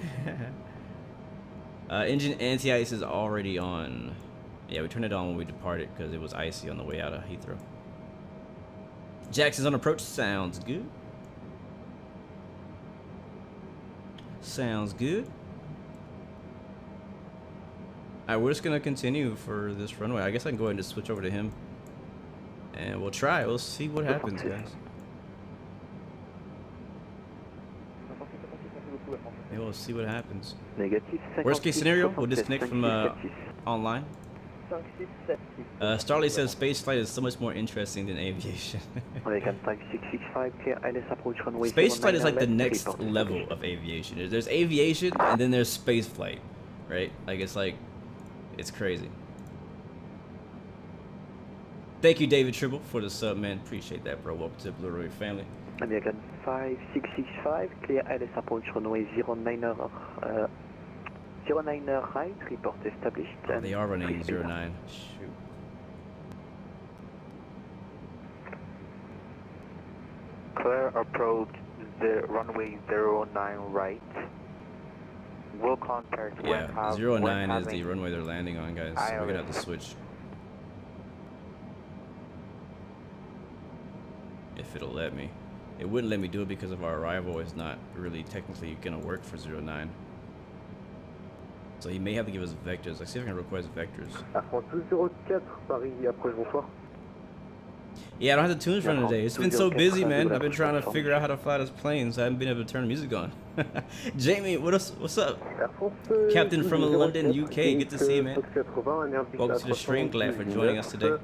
Engine anti-ice is already on. Yeah, we turned it on when we departed because it was icy on the way out of Heathrow. Jackson's on approach. Sounds good. Sounds good. Alright, we're just gonna continue for this runway. I guess I can go ahead and just switch over to him. And we'll try. We'll see what happens, guys. Yeah, we'll see what happens. Worst case scenario, we'll disconnect from online. Starley says space flight is so much more interesting than aviation. Space flight is like the next level of aviation. There's aviation and then there's space flight, right? Like it's crazy. Thank you, David Tribble, for the sub, man. Appreciate that, bro. Welcome to the Blue Roy family.
American 5665, clear ILS approach runway 09er, 09er right, report established.
Oh, they are running 09. Shoot.
Clear approach the runway 09 right. Will contact
yeah, 09 is the runway they're landing on, guys. So we're gonna have to switch. If it'll let me. It wouldn't let me do it because of our arrival is not really technically gonna work for 09. So he may have to give us vectors. Let's see if I can request vectors. Yeah, I don't have the tunes running today. It's been so busy, man. I've been trying to figure out how to fly this plane, so I haven't been able to turn the music on. Jamie, what's up? Captain from London, UK. Good to see you, man. Welcome to the stream. Glad for joining us today.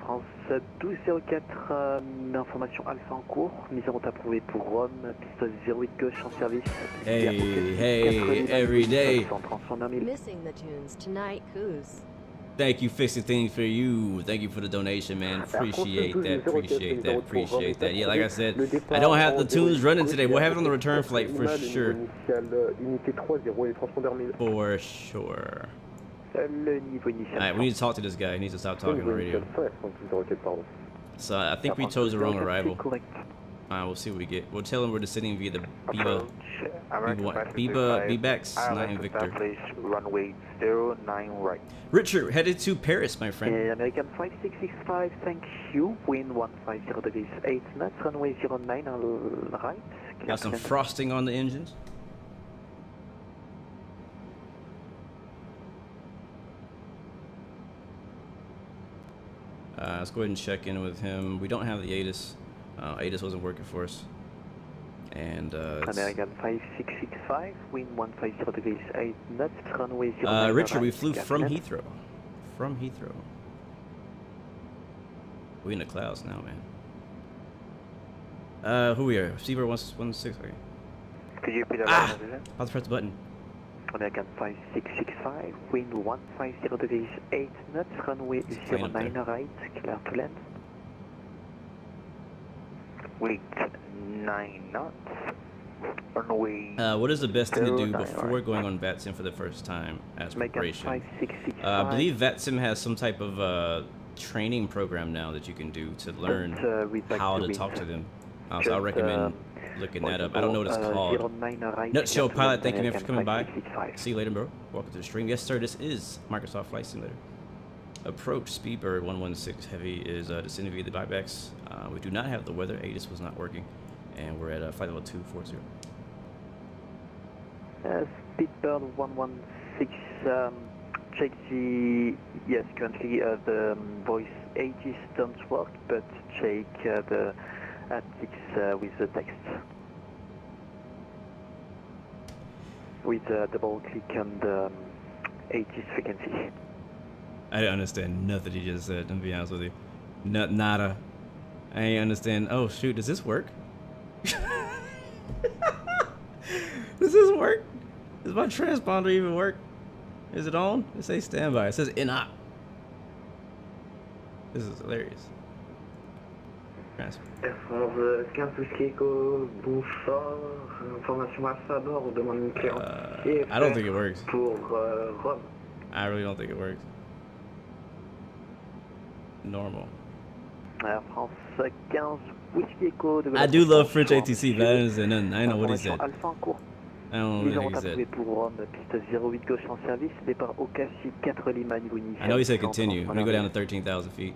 France 1204, information alpha en cours, mise en route approuvée pour Rome, piste 08 gauche en service.
Hey, every day.
Missing the tunes tonight, Coos.
Thank you, Fixing Things for You. Thank you for the donation, man. Appreciate that, appreciate that, appreciate that. Yeah, like I said, I don't have the tunes running today. We'll have it on the return flight for sure. For sure. Alright, we need to talk to this guy. He needs to stop talking on the radio. So I think we chose the wrong arrival. Alright, we'll see what we get. We'll tell him we're descending via the BIBAX, not in Victor.
Runway 09 right.
Richard, headed to Paris, my friend.
American 5665, thank you. Wind 150 degrees 8 knots, runway 09 right.
Got some frosting on the engines. Let's go ahead and check in with him. We don't have the ATIS. ATIS wasn't working for us. And
American 5665, wind 150 degrees 8 knots, runway 09
Richard, we flew from Heathrow. From Heathrow. We in the clouds now, man. Who we are? Seabird 116. Okay.
Could you repeat that?
I'll press the button.
American 5665, wind 150 degrees 8 knots, runway 09 right, clear to land. Wind 9 knots, runway.
What is the best thing to do before going on VATSIM for the first time as preparation? I believe VATSIM has some type of training program now that you can do to learn how to talk to them. So I recommend looking that up. I don't know what it's called. Nutshell Pilot, thank you, man, for coming by. See you later, bro. Welcome to the stream. Yes, sir, this is Microsoft Flight Simulator. Approach Speedbird 116 Heavy is descending via the BIBAX. We do not have the weather. ATIS was not working. And we're at flight level 240.
Speedbird 116, check the, yes, currently the voice ATIS don't work, but check the ATIS with the text. With a double click on the ATIS frequency.
I didn't understand nothing he just said, to be honest with you. Nada. I ain't understand. Oh shoot, does this work? Does this work? Does my transponder even work? Is it on? It says standby. It says in-op. This is hilarious.
Air France 15 Whiskey Echo, bonsoir. Information Alpha à bord, on demande une cléance.
I don't think it works.
Pour Rome.
I really don't think it works. Normal.
Air France 15 Whiskey Echo.
I do love French ATC, but I know what he said.
Alpha en cours.
I don't know what he said.
Pour Rome, piste 08 gauche en service, départ au KESAX 4 Lima niveau initial.
I know he said continue. I'm gonna go down to 13,000 feet.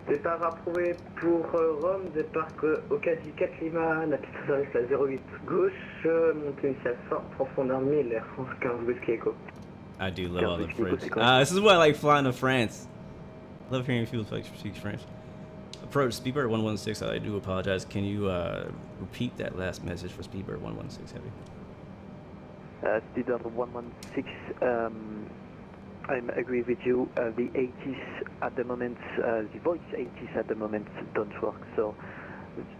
Départ approuvé pour Rome, départ au quasi 4 Lima, la piste service la 08 gauche, montée initiale 100, profondeur 1000, Air France 15 Whiskey Echo.
I do love all the French. This is why I like flying to France. I love hearing people speak French. Approach Speedbird 116. I do apologize. Can you repeat that last message for Speedbird 116 Heavy?
Speedbird 116. I agree with you. The 80s at the moment, the voice 80s at the moment don't work. So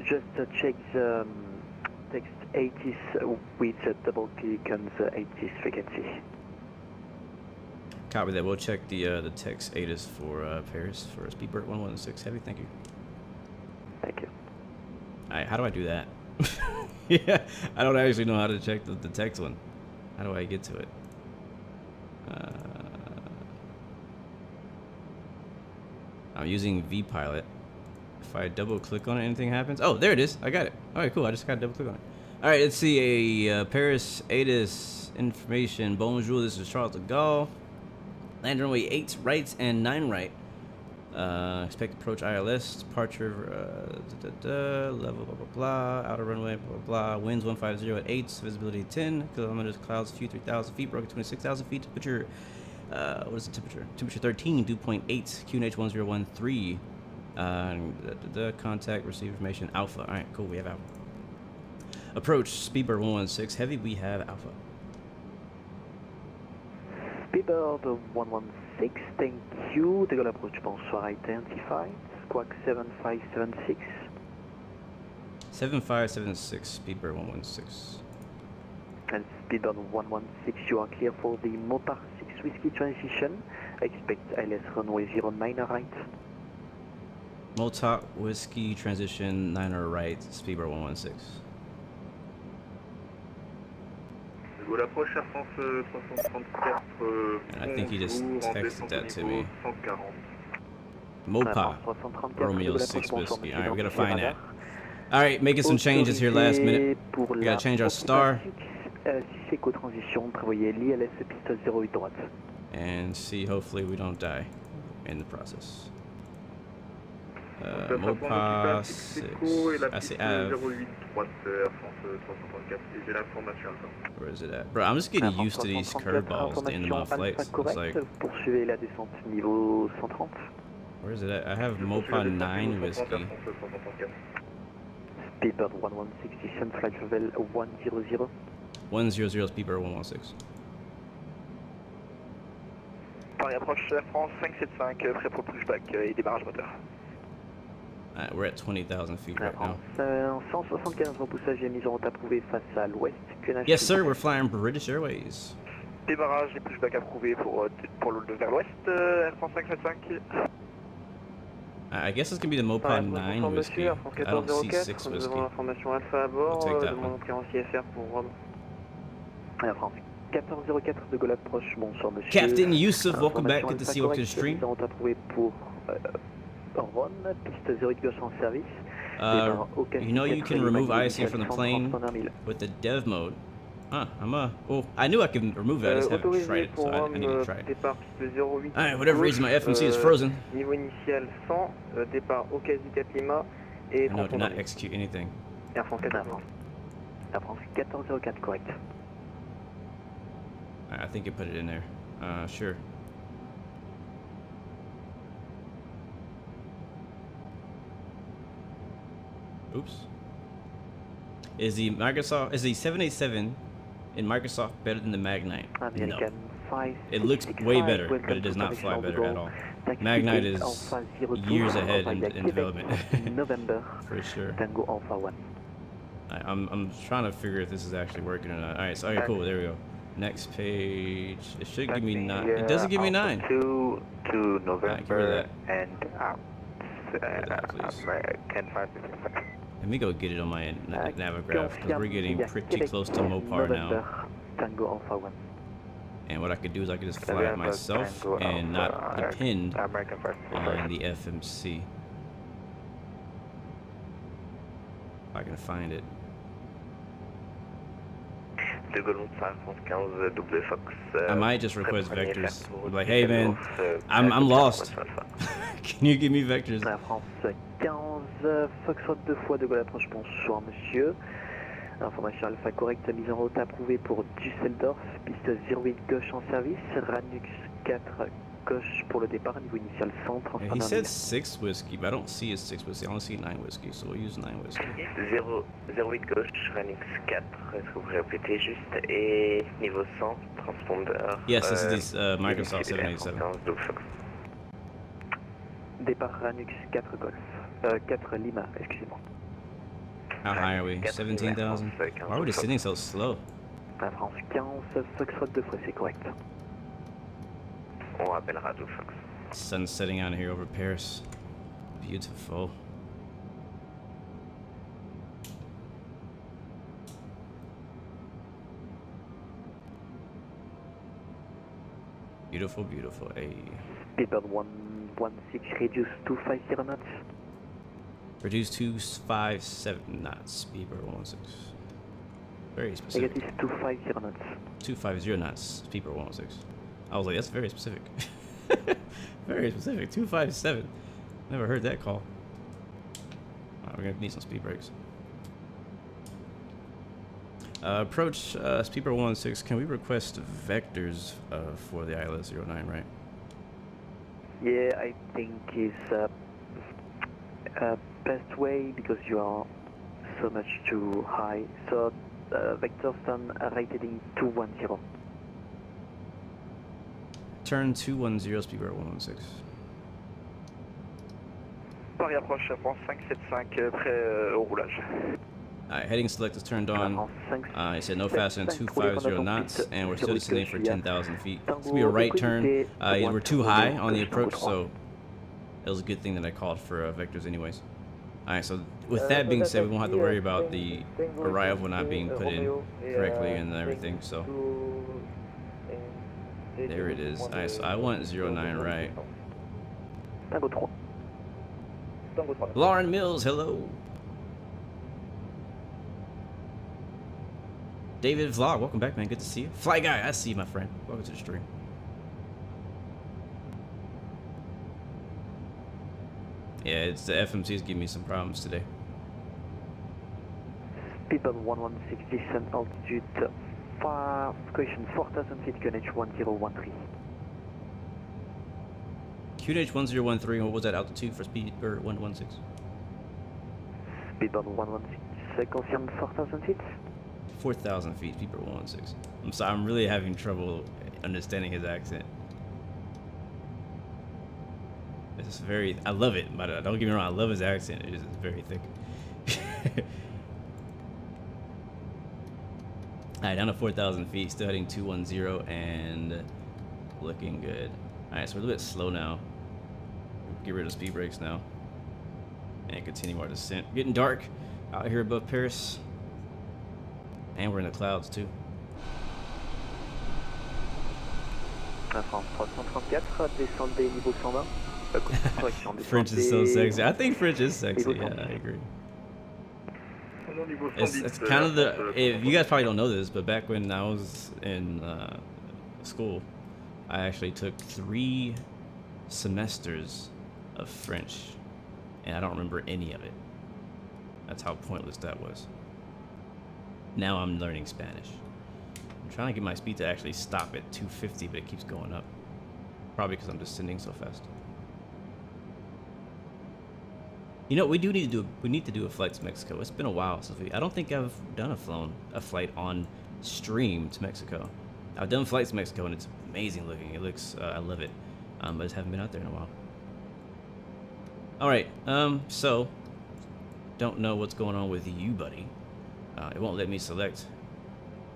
just check the text 80s with a double click on the 80s frequency.
Copy that. We'll check the text 80s for Paris for Speedbird 116 Heavy. Thank you.
Thank you.
Alright, how do I do that? Yeah, I don't actually know how to check the text one. How do I get to it? I'm using VPilot. If I double click on it, anything happens? Oh, there it is. I got it. Alright, cool. I just got to double click on it. Alright, let's see. A Paris ATIS information. Bonjour, this is Charles de Gaulle. Land runway 8 right and 9 right. Expect approach ILS. Departure. Level blah blah blah. Outer runway blah blah blah. Winds 150 at 8. Visibility 10 kilometers. Clouds few 3,000 feet. Broken 26,000 feet. Temperature. What is the temperature? Temperature 13, dew point 8, QNH 1013. Contact, receive information, Alpha. Alright, cool, we have Alpha. Approach, Speedbird 116 Heavy, we have Alpha.
Speedbird 116, thank you. De Gaulle approach, bonsoir, identified. Squawk 7576.
7576, Speedbird 116.
And Speedbird 116, you are clear for the Mopar 6 Whiskey transition. Expect ILS runway 09 right.
Motop Whiskey transition 9 right, Speedbird 116. And I think he just texted that to me. Mopa Romeo 6 Whiskey. Alright, we gotta find that. Alright, making some changes here last minute. We gotta change our star. And see, hopefully we don't die in the process. Mopa 6. I see Av. Where is it at? Bro, I'm just getting used to these curveballs at the end of my flights. It's like, where is it at? I have Mopa 9 Whiskey.
Speedbird 116, flight level 100.
100 Speedbird 116.
Paris approche Air France 575, prêt pour pushback et démarrage moteur.
We're at 20,000 feet right now.
175 repoussage et mise en route approuvée face à l'ouest.
Yes sir, we're flying British Airways.
Démarrage et pushback approuvé pour vers l'ouest, Air France 575.
I guess it's gonna be the Mopa 9 Whiskey. I don't see 6 Whiskey. We'll take that one.
Air France 1404 de Gaulle approche, bonsoir monsieur.
Captain Yusuf, welcome back. Good to see you up to the stream. You know you can remove ISC from the plane with the dev mode. Huh, oh, I knew I could remove that, I just haven't tried it, so I need to try it. Alright, whatever reason my FMC is frozen. I know, do not execute anything.
Air France 1404, correct.
I think you put it in there. Sure. Oops. Is the 787 in Microsoft better than the Magnite? No. It looks way better, but it does not fly better at all. Magnite is years ahead in development. For sure. I'm trying to figure if this is actually working or not. Alright, so okay, cool, there we go. Next page. It should give me 9. It doesn't give me 9.
To November
get rid of that.
And out.
please.
Can find it.
Let me go get it on my Navigaph because we're getting pretty close to Mopar now.
Tango Alpha 1.
And what I could do is I could just fly it myself and not depend on the FMC. If I can find it. I might just request vectors. Like, hey man, I'm lost. Can you give me vectors?
La France 15, Foxtrot 2 fois de Gaulle approche, bonsoir monsieur. Information alpha correcte, mise en route approuvée pour Düsseldorf, piste 08 gauche en service, Ranux 4 gauche pour le départ, niveau initial 100,
yeah, he said 6 whiskey, but I don't see a 6 whiskey, I only see 9 whiskey, so we'll use 9 whiskey.
08 gauche, Ranux 4, est-ce que vous pouvez répéter juste, et niveau 100, transpondeur.
Yes, this is this Microsoft 787.
Départ Ranux 4 Golf, 4 Lima, excusez-moi.
How high are we? 17,000? Why are we descending so slow?
La France 15, Foxtrot 2 fois, c'est correct.
On appellera 2 Fox.
Sun's setting out here over Paris. Beautiful. Beautiful, beautiful. Hey.
Speedbird 116, reduce to 50 knots.
Reduce 257 knots. Speedbird 116. Very specific.
Negative 250 knots.
250 knots. Speedbird 116. I was like, that's very specific. Very specific. 257. Never heard that call. Alright, we're gonna need some speed brakes. Approach Speedbird 116. Can we request vectors for the ILS-09, right?
Yeah, I think it's best way because you are so much too high. So vectors turn rated in 210.
Turn 210, Speedbird 116.
Paris approche France 575 prêt au roulage.
Alright, heading select is turned on. It said no faster than 250 knots, and we're still descending for 10,000 feet. It's gonna be a right turn. We're too high on the approach, so it was a good thing that I called for vectors anyways. Alright, so with that being said, we won't have to worry about the arrival not being put in correctly and everything, so there it is. Alright, so I want 09 right. Lauren Mills, hello. David Vlog, welcome back, man. Good to see you. Fly Guy, I see you, my friend. Welcome to the stream. Yeah, it's the FMC's giving me some problems today.
Speedbird 116, descent altitude 4,000 feet, QNH 1013.
QNH 1013, what was that altitude for Speedbird 116?
Speedbird 116, confirm 4,000 feet?
4,000 feet, Speedbird 116. I'm sorry, I'm really having trouble understanding his accent. It's very, I love it, but don't get me wrong, I love his accent. It's very thick. Alright, down to 4,000 feet, still heading 210 and looking good. Alright, so we're a little bit slow now. Get rid of speed brakes now. And continue our descent. Getting dark out here above Paris. And we're in the clouds too. French is so sexy. I think French is sexy. Yeah, I agree. It's kind of the. If you guys probably don't know this, but back when I was in school, I actually took 3 semesters of French, and I don't remember any of it. That's how pointless that was. Now I'm learning Spanish. I'm trying to get my speed to actually stop at 250, but it keeps going up. Probably because I'm descending so fast. You know, we need to do a flight to Mexico. It's been a while since I don't think I've done a flight on stream to Mexico. I've done flights to Mexico and it's amazing looking. It looks, I love it. But I just haven't been out there in a while. All right, so don't know what's going on with you, buddy. It won't let me select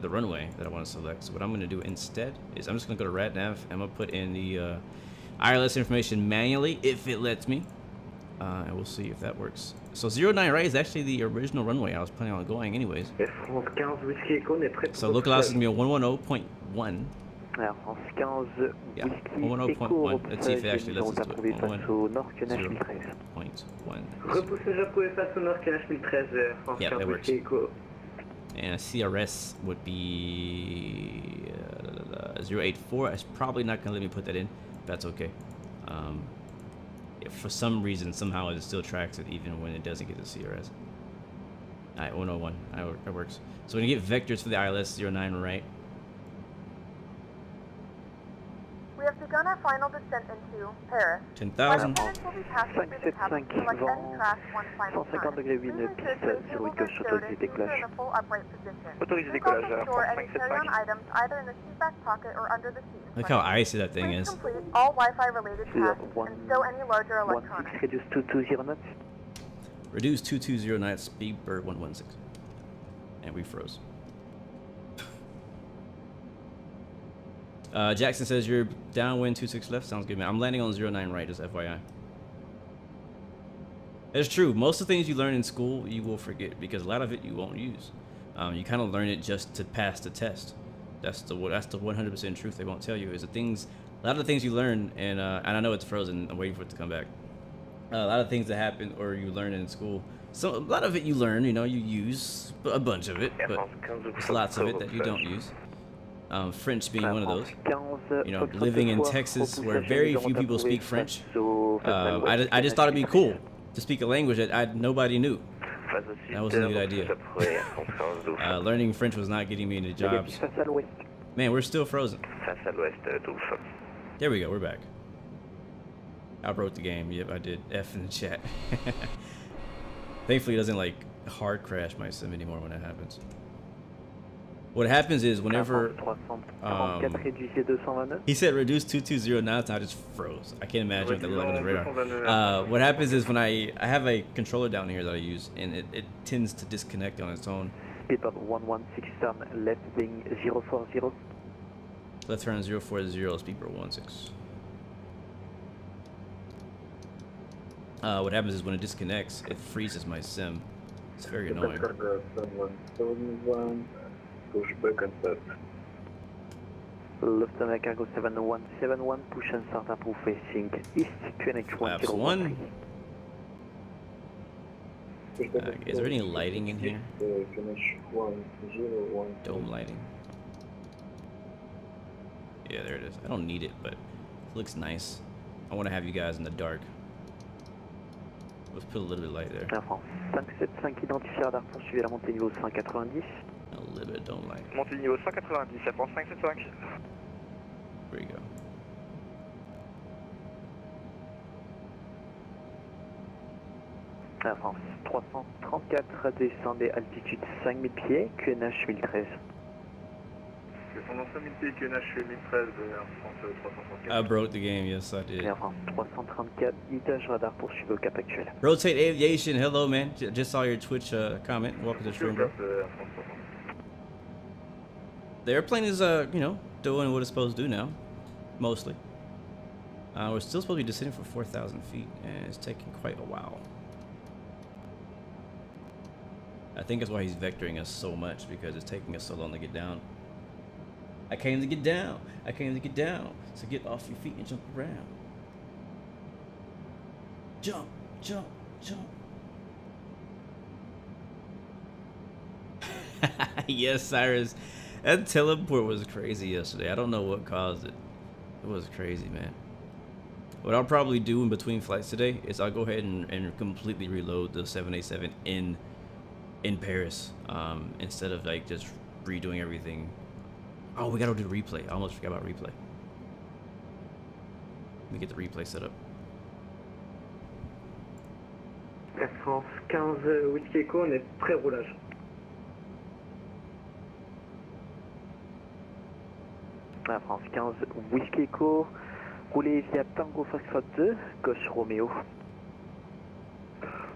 the runway that I want to select. So what I'm going to do instead is I'm just going to go to RadNav. I'm going to put in the ILS information manually if it lets me. And we'll see if that works. So 09 right is actually the original runway I was planning on going anyways.
France 15 Whiskey Echo, on est prêt
So localize is going to be a 110.1.
Air France 15
Yeah,
Whiskey
110.1. Let's see if it actually lets us do it.
face au nord QNH 1013.
0.1.
Repoussage approuvé face au nord, QNH 1013, France 15 Whiskey Echo.
And CRS would be 084. It's probably not going to let me put that in. That's okay. If for some reason, somehow it still tracks it even when it doesn't get the CRS. Alright, 101. That works. So we're going to get vectors for the ILS 09 right.
We have begun our final descent into Paris.
10,000.
Passengers will be passing through the cabin to select any track one final time.
150 degrés 8 nœuds, piste 08 gauche, autorisé décollage.
Autorisé décollage, store any carry-on items either in the seat back pocket or under the seat.
Look how icy that thing
Please
is.
complete all Wi-Fi related tasks and stow any larger electronics.
16 reduce 220 knots.
Reduce 220 knots, Speedbird 116. And we froze. Jackson says you're downwind 26 left. Sounds good, man. I'm landing on 09 right, just FYI. It's true. Most of the things you learn in school, you will forget because a lot of it you won't use. You kind of learn it just to pass the test. That's the 100% truth they won't tell you. Is a lot of the things you learn, and I know it's frozen. I'm waiting for it to come back. A lot of things that happen or you learn in school. So a lot of it you learn, you know, you use a bunch of it, but there's lots of it that you don't use. French being one of those. You know, living in Texas where very few people speak French. I just thought it'd be cool to speak a language that nobody knew. That wasn't a good idea. Learning French was not getting me into jobs. Man, we're still frozen. There we go, we're back. I broke the game. Yep, I did. F in the chat. Thankfully, it doesn't like hard crash my sim anymore when that happens. What happens is whenever he said reduce 220 knots, I just froze. I can't imagine what that looked like on the radar. What happens is when I have a controller down here that I use, and it tends to disconnect on its own.
Speedbird 116 turn left wing 040.
Left turn 040, Speedbird 16. What happens is when it disconnects, it freezes my sim. It's very annoying.
Lufthansa Cargo 7171, push and start approve facing east, QNH 101.
Is there any lighting in here? Dome lighting. Yeah, there it is. I don't need it, but it looks nice. I want to have you guys in the dark. Let's put a little bit of light there.
Air France 575 identifié radar poursuivez la montée niveau 190.
A little bit of dome light.
Montée niveau 190, Air France 575.
There you go.
Air France 334, descendez altitude 5000 pieds, QNH 1013.
Descendant 5000 pieds, QNH 1013, Air France 334.
I broke the game, yes I did.
Air France 334, guidage radar poursuivez au cap actuel.
Rotate Aviation, hello man. Just saw your Twitch comment. Welcome to the stream, bro. The airplane is, you know, doing what it's supposed to do now, mostly. We're still supposed to be descending for 4,000 feet, and it's taking quite a while. I think that's why he's vectoring us so much, because it's taking us so long to get down. I came to get down. I came to get down. So get off your feet and jump around. Jump, jump, jump. Yes, Cyrus. That teleport was crazy yesterday. I don't know what caused it. It was crazy, man. What I'll probably do in between flights today is I'll go ahead and completely reload the 787 in Paris, instead of like just redoing everything. Oh, we gotta do the replay. I almost forgot about replay. Let me get the replay set up.
Air France 15 Whiskey Echo, on est pré-roulage.
Air France 15 Whiskey Echo, roulez via Tango Foxtrot 2, gauche Roméo.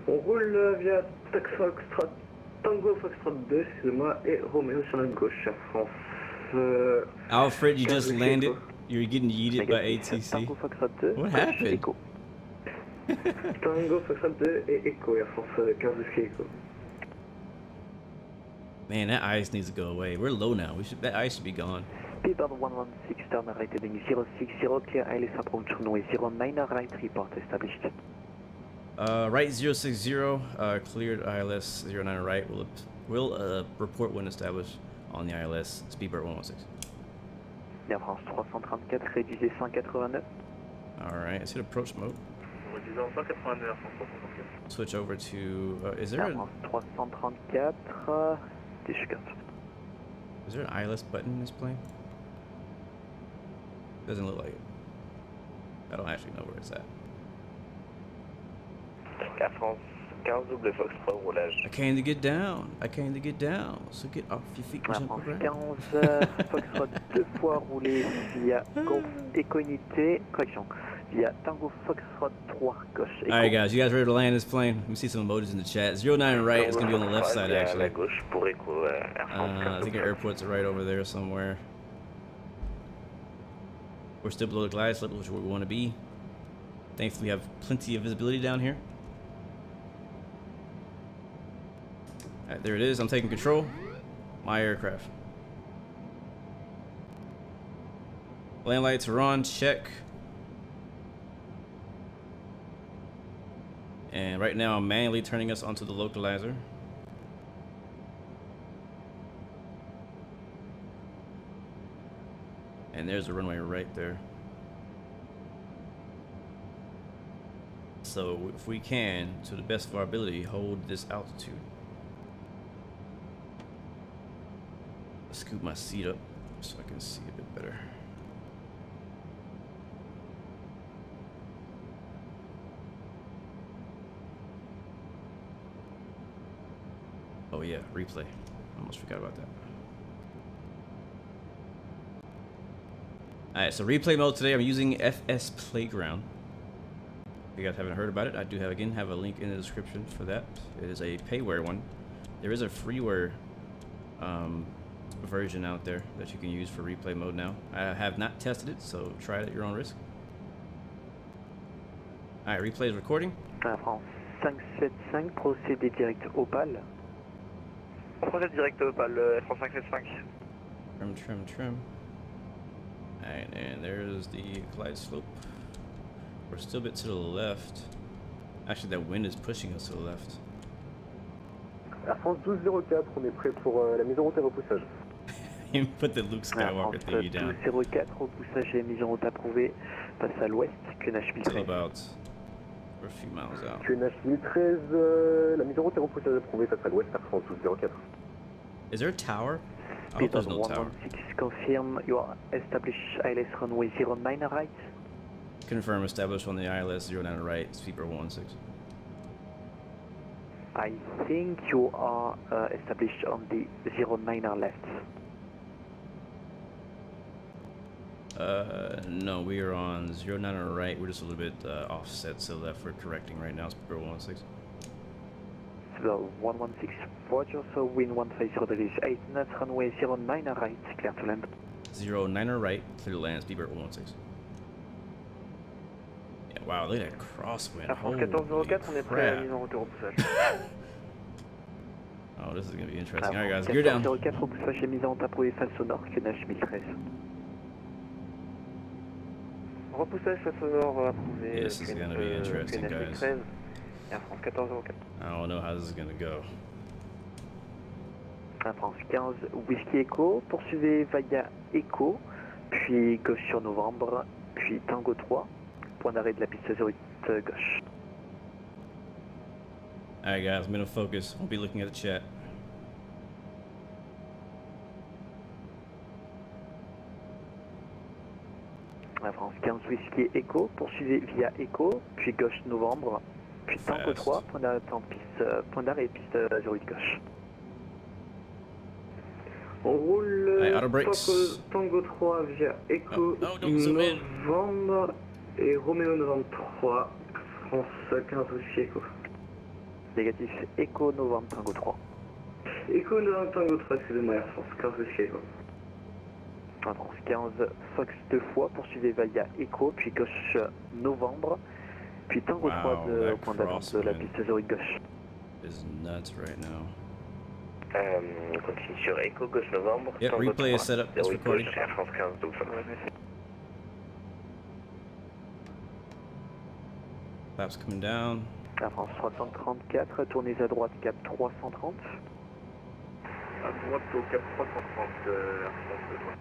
On roule via Tango Foxtrot 2, excusez-moi, et Roméo sur notre gauche, Air France.
Alfred, you just landed. You're getting yeeted by ATC. What happened?
Tango, Foxtrot 2 et Echo, Air France 15 Whiskey Echo.
Man, that ice needs to go away. We're low now. That ice should be gone.
Speedbird 116, turn right heading 060, clear ALESO approach runway 09, right report established.
Right 060, cleared ILS 09 right. We'll report when established on the ILS Speedbird 116.
Air France 334, réduisez 189.
Alright, let's hit approach mode. Switch over to, is there
Air France 334,
is there an ILS button in this plane? Doesn't look like it. I don't actually know where it's at.
Air France 15 double Foxtrot roulage.
I came to get down. I came to get down. So get off your feet and
Air
jump
France
around.
15, Foxtrot 2 fois roulé via Golf Echo Unité, correction, via Tango Foxtrot 3 gauche.
Alright guys, you guys ready to land this plane? Let me see some emojis in the chat. 09 right is going to be on the left side actually. I think our airports are right over there somewhere. We're still below the glide slope, which is where we want to be. Thankfully, we have plenty of visibility down here. Alright, there it is. I'm taking control. My aircraft. Land lights are on. Check. And right now, I'm manually turning us onto the localizer. And there's a runway right there. So if we can, to the best of our ability, hold this altitude. Let's scoot my seat up so I can see a bit better. Oh yeah, replay. Almost forgot about that. Alright, so replay mode today, I'm using FS Playground. If you guys haven't heard about it, I do have a link in the description for that. It is a payware one. There is a freeware version out there that you can use for replay mode now. I have not tested it, so try it at your own risk. Alright, replay is recording.
Air France 575, procédez direct OPALE. Procédez direct OPALE, Air France 575.
Trim. Alright, and there's the glide slope. We're still a bit to the left. Actually, that wind is pushing us to the left.
Air France 1204, on est prêt pour la mise en route et repoussage.
You put the Luke Skywalker thingy down.
1204, repoussage et mise en route approuvée. Passe à l'ouest, QNH 1013.
About, we're a few miles out.
QNH 1013, la mise en route et repoussage approuvée, passe à l'ouest, Air France 1204.
Is there a tower? I hope there's no tower.
116, confirm you are established ILS runway 09 right.
Confirm established on the ILS 09 right, Speedbird 116.
I think you are established on the 09 left.
No, we are on 09 right. We're just a little bit offset, so left. We're correcting right now, Speedbird 116.
So 116, Roger, so wind 150 degrees 8 knots, runway 09 right, clear to land.
09 right, clear to land, Speedbird 116. Yeah, wow, look at that crosswind.
Air France 1404, on est prêt à la mise en route et repoussage.
Oh, this is going to be interesting. Alright guys, gear down.
1404, repoussage et mise en route approuvée face au nord, QNH 1013.
Repoussage face au nord approuvé.
This is going to be interesting, guys.
Air France 1404.
I don't know how this is going to go.
Air France 15, Whiskey Echo, poursuivez via Echo, puis gauche sur Novembre, puis Tango 3, point d'arrêt de la piste 08 gauche.
Alright guys, I'm going to focus. I'll be looking at the chat.
Air France 15, Whiskey Echo, poursuivez via Echo, puis gauche Novembre, puis Tango 3, point d'arrêt piste 08 gauche.
On roule
Tango
3 via Echo Novembre et Roméo Novembre 3, France 15 Whiskey Echo.
Négatif, Echo Novembre Tango 3.
Echo Novembre Tango 3, excusez-moi, Air France 15 Whiskey Echo.
Air France 15, Fox 2 fois, poursuivez via Echo, puis gauche Novembre, Puis Tango 3 au point d'attente de la piste 08 gauche.
Is nuts right now.
On continue sur Echo gauche novembre.
Yep,
Tango
replay
3,
is set up. It's
08
recording.
gauche, Air France 15 Dauphin.
Flaps coming down.
Air France 334, tournez à droite, cap 330.
À droite au cap 330, Air France.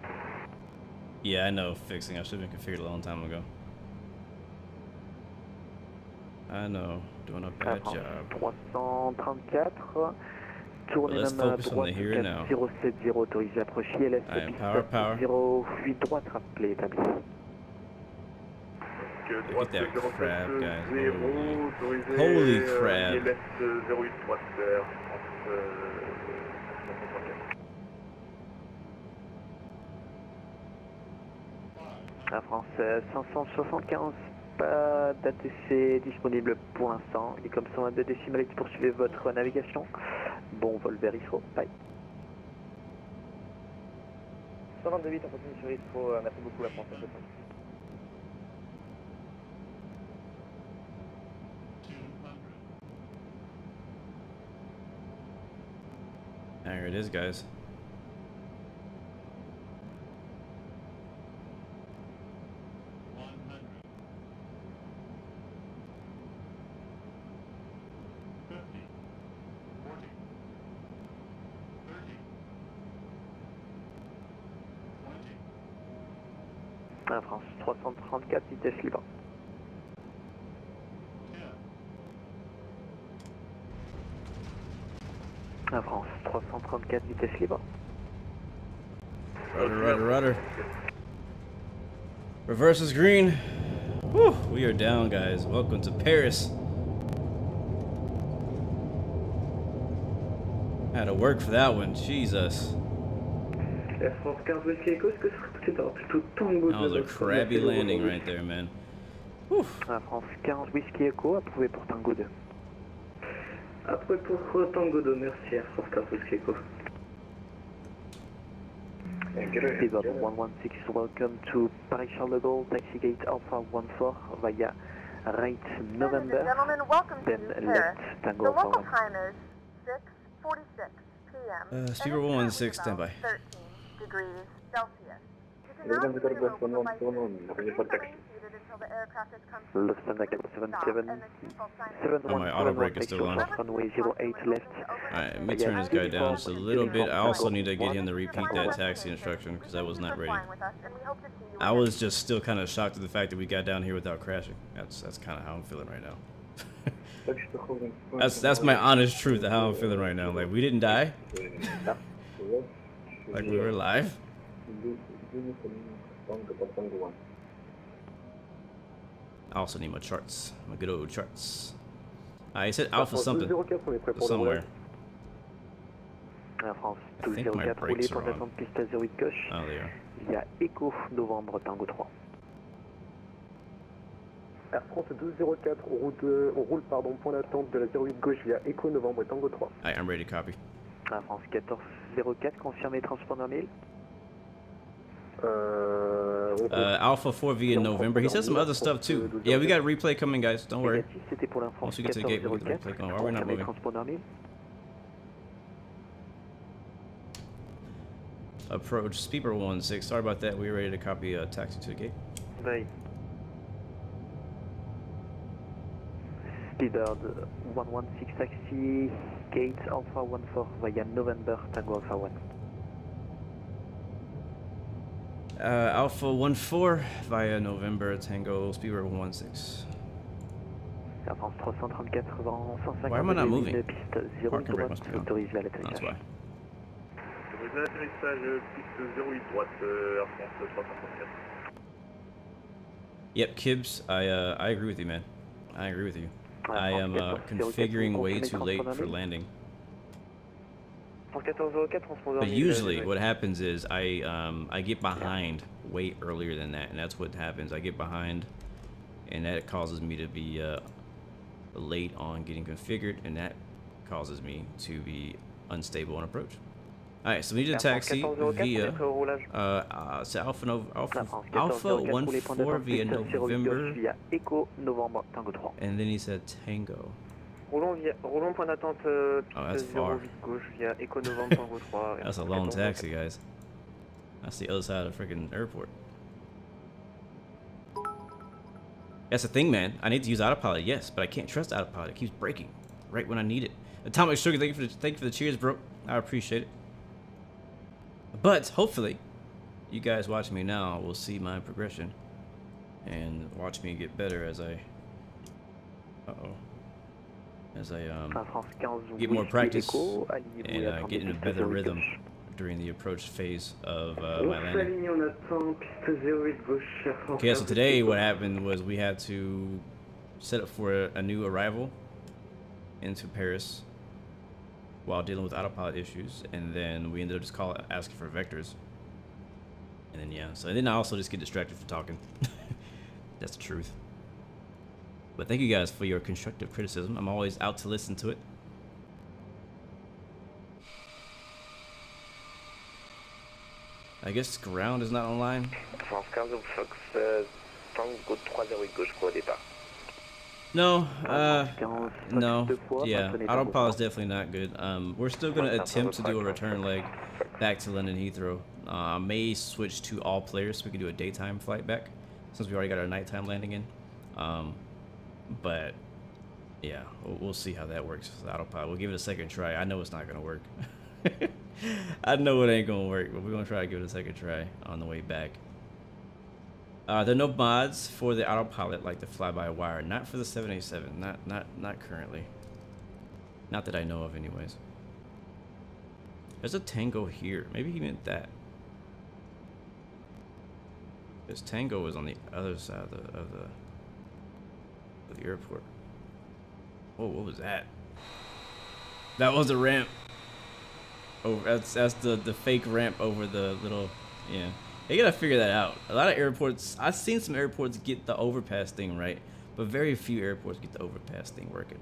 Yeah, I know, fixing. I should have been configured a long time ago. I know, doing a bad job.
334, tournez
Let's
même à
focus on
droite,
the here and now.
cap 070, autorisé à approcher, LS
Alright, power, power.
08 droite, rappelé, établi.
Look at that crap, guys. Holy crap.
ILS 08 droite, Air France.
Air France 575, pas d'ATC disponible pour l'instant. Il est comme 122 décimales qui poursuivez votre navigation. Bon vol vers Heathrow, bye. 122.8, on continue sur Heathrow, merci beaucoup la France.
There it is, guys.
Air France 334, vitesse libre. Air France 334, vitesse libre.
Rudder, rudder, rudder. Reverse is green. Whew, we are down, guys. Welcome to Paris. Had to work for that one. Jesus.
Air France 15 Whiskey Echo, est-ce que ce serait possible d'avoir plutôt Tango 2?
That was a crabby landing right there, man. Whew.
Air France 15 Whiskey Echo, approuvé pour Tango 2.
Après pour Tango 2, merci Air France 15 Whiskey Echo.
Speedbird 116, welcome to Paris Charles de Gaulle, taxi gate Alpha 14 via right November,
Ladies and gentlemen, welcome
then
to
left
Paris.
Tango
The
Alpha
local
1.
time is 6:46 p.m.
Speedbird 116, standby.
13 degrees Celsius. You can now freely move the light seated until the aircraft has come to
Lufthansa 777,
Oh, my auto brake is still on.
runway 08 left.
Alright, let me turn this guy down just a little bit. I also need to get him to repeat that taxi instruction because I was not ready. I was just still kind of shocked at the fact that we got down here without crashing. That's kind of how I'm feeling right now. That's my honest truth of how I'm feeling right now. Like, we didn't die. Like, we were alive. I also need my charts, my good old charts. He said Alpha something, somewhere.
Air France
I think my
204,
brakes
roulez
are
pour
on.
d'attente piste 08 gauche.
Oh, they are.
Via Echo Novembre Tango 3.
Air France 1204, on roule point d'attente de la 08 gauche via Echo Novembre Tango 3.
Alright, I'm ready to copy.
Air France 1404, confirmé transport 1000.
Alpha 4 via November. He said some other stuff too. Yeah, we got a replay coming, guys. Don't worry.
C'était pour l'info
Once we get to the gate, we'll get the replay going. Why we're not moving?
transport 1000.
Approach Speedbird 16. Sorry about that. We were ready to copy a taxi to the gate.
Bye. Speedbird 116 taxi, gate Alpha 14 via November Tango Alpha 1.
Alpha 14 via November Tango Speedbird 116.
Air France 334 vent 150.
Why am I not moving?
Piste 0
Parking brake
droite,
must be on.
autorisé à
That's
l'atterrissage.
why.
Atterrissage piste 08 droite, Air France 334.
Yep, Kibbs, I agree with you, man. I agree with you. I am configuring way too late for landing. But usually what happens is I get behind way earlier than that, and that's what happens. I get behind, and that causes me to be late on getting configured, and that causes me to be unstable on approach. Alright, so we need a taxi via it's Alpha 14 via November. And then he said Tango.
Roulons point d'attente
Oh, that's far.
08 gauche via Echo Novembre Tango 3.
That's a long taxi, guys. That's the other side of the freaking airport. That's the thing, man. I need to use Autopilot, yes, but I can't trust Autopilot. It keeps breaking right when I need it. Atomic Sugar, thank you for the cheers, bro. I appreciate it. But hopefully, you guys watching me now will see my progression and watch me get better as I get more practice and get in a better rhythm during the approach phase of my landing. Okay, so today what happened was we had to set up for a new arrival into Paris while dealing with autopilot issues, and then we ended up just asking for vectors, and then yeah, so and then I also just get distracted from talking. That's the truth. But thank you guys for your constructive criticism. I'm always out to listen to it. I guess ground is not online. No, no, yeah, Autopilot is definitely not good. We're still gonna attempt to do a return leg back to London Heathrow. I may switch to all players so we can do a daytime flight back, since we already got our nighttime landing in. But yeah, we'll see how that works with Autopilot. We'll give it a second try. I know it's not gonna work. I know it ain't gonna work, but we're gonna try to give it a second try on the way back. There are no mods for the Autopilot like the fly-by-wire. Not for the 787. Not currently. Not that I know of, anyways. There's a Tango here. Maybe he meant that. This Tango is on the other side of the airport. Whoa, what was that? That was a ramp. Oh, that's the fake ramp over the little, yeah. They gotta figure that out. A lot of airports, I've seen some airports get the overpass thing right, but very few airports get the overpass thing working.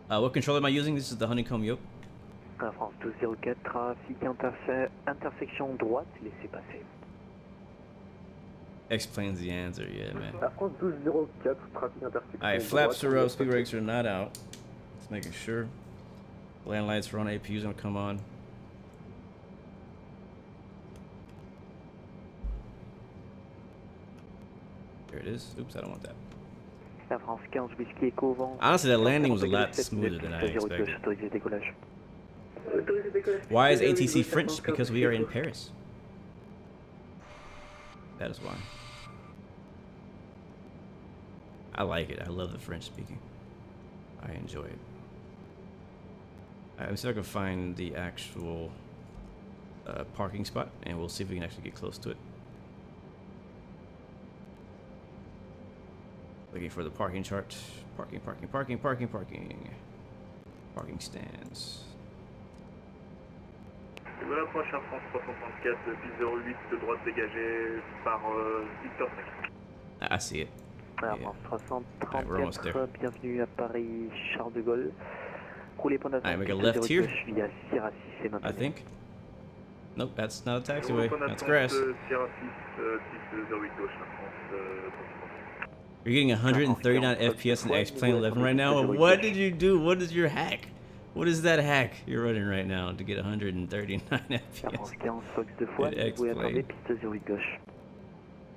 What controller am I using? This is the Honeycomb yoke.
France 204, trafic intersection droite, laissez passer.
Explains the answer, yeah, man.
France 204, trafic intersection.
Alright, flaps are up, speed brakes are not out. Just making sure. Land lights are on, APU's gonna come on. There it is. Oops, I don't want that. Honestly, that landing was a lot smoother than I expected. Why is ATC French? Because we are in Paris. That is why. I like it. I love the French speaking. I enjoy it. Alright, let me see if I can find the actual parking spot, and we'll see if we can actually get close to it. Looking for the parking chart. Parking stands.
Voilà, approche à France 334, piste 08 de droite dégagée par Victor 5.
I see it.
Yeah. Right, we're almost there. Bienvenue à Paris Charles de Gaulle.
Alright, we got left here. I think. Nope, that's not a taxiway. That's grass. You're getting 139 FPS in X-Plane 11 right now. What did you do? What is your hack? What is that hack you're running right now to get 139 FPS in X-Plane?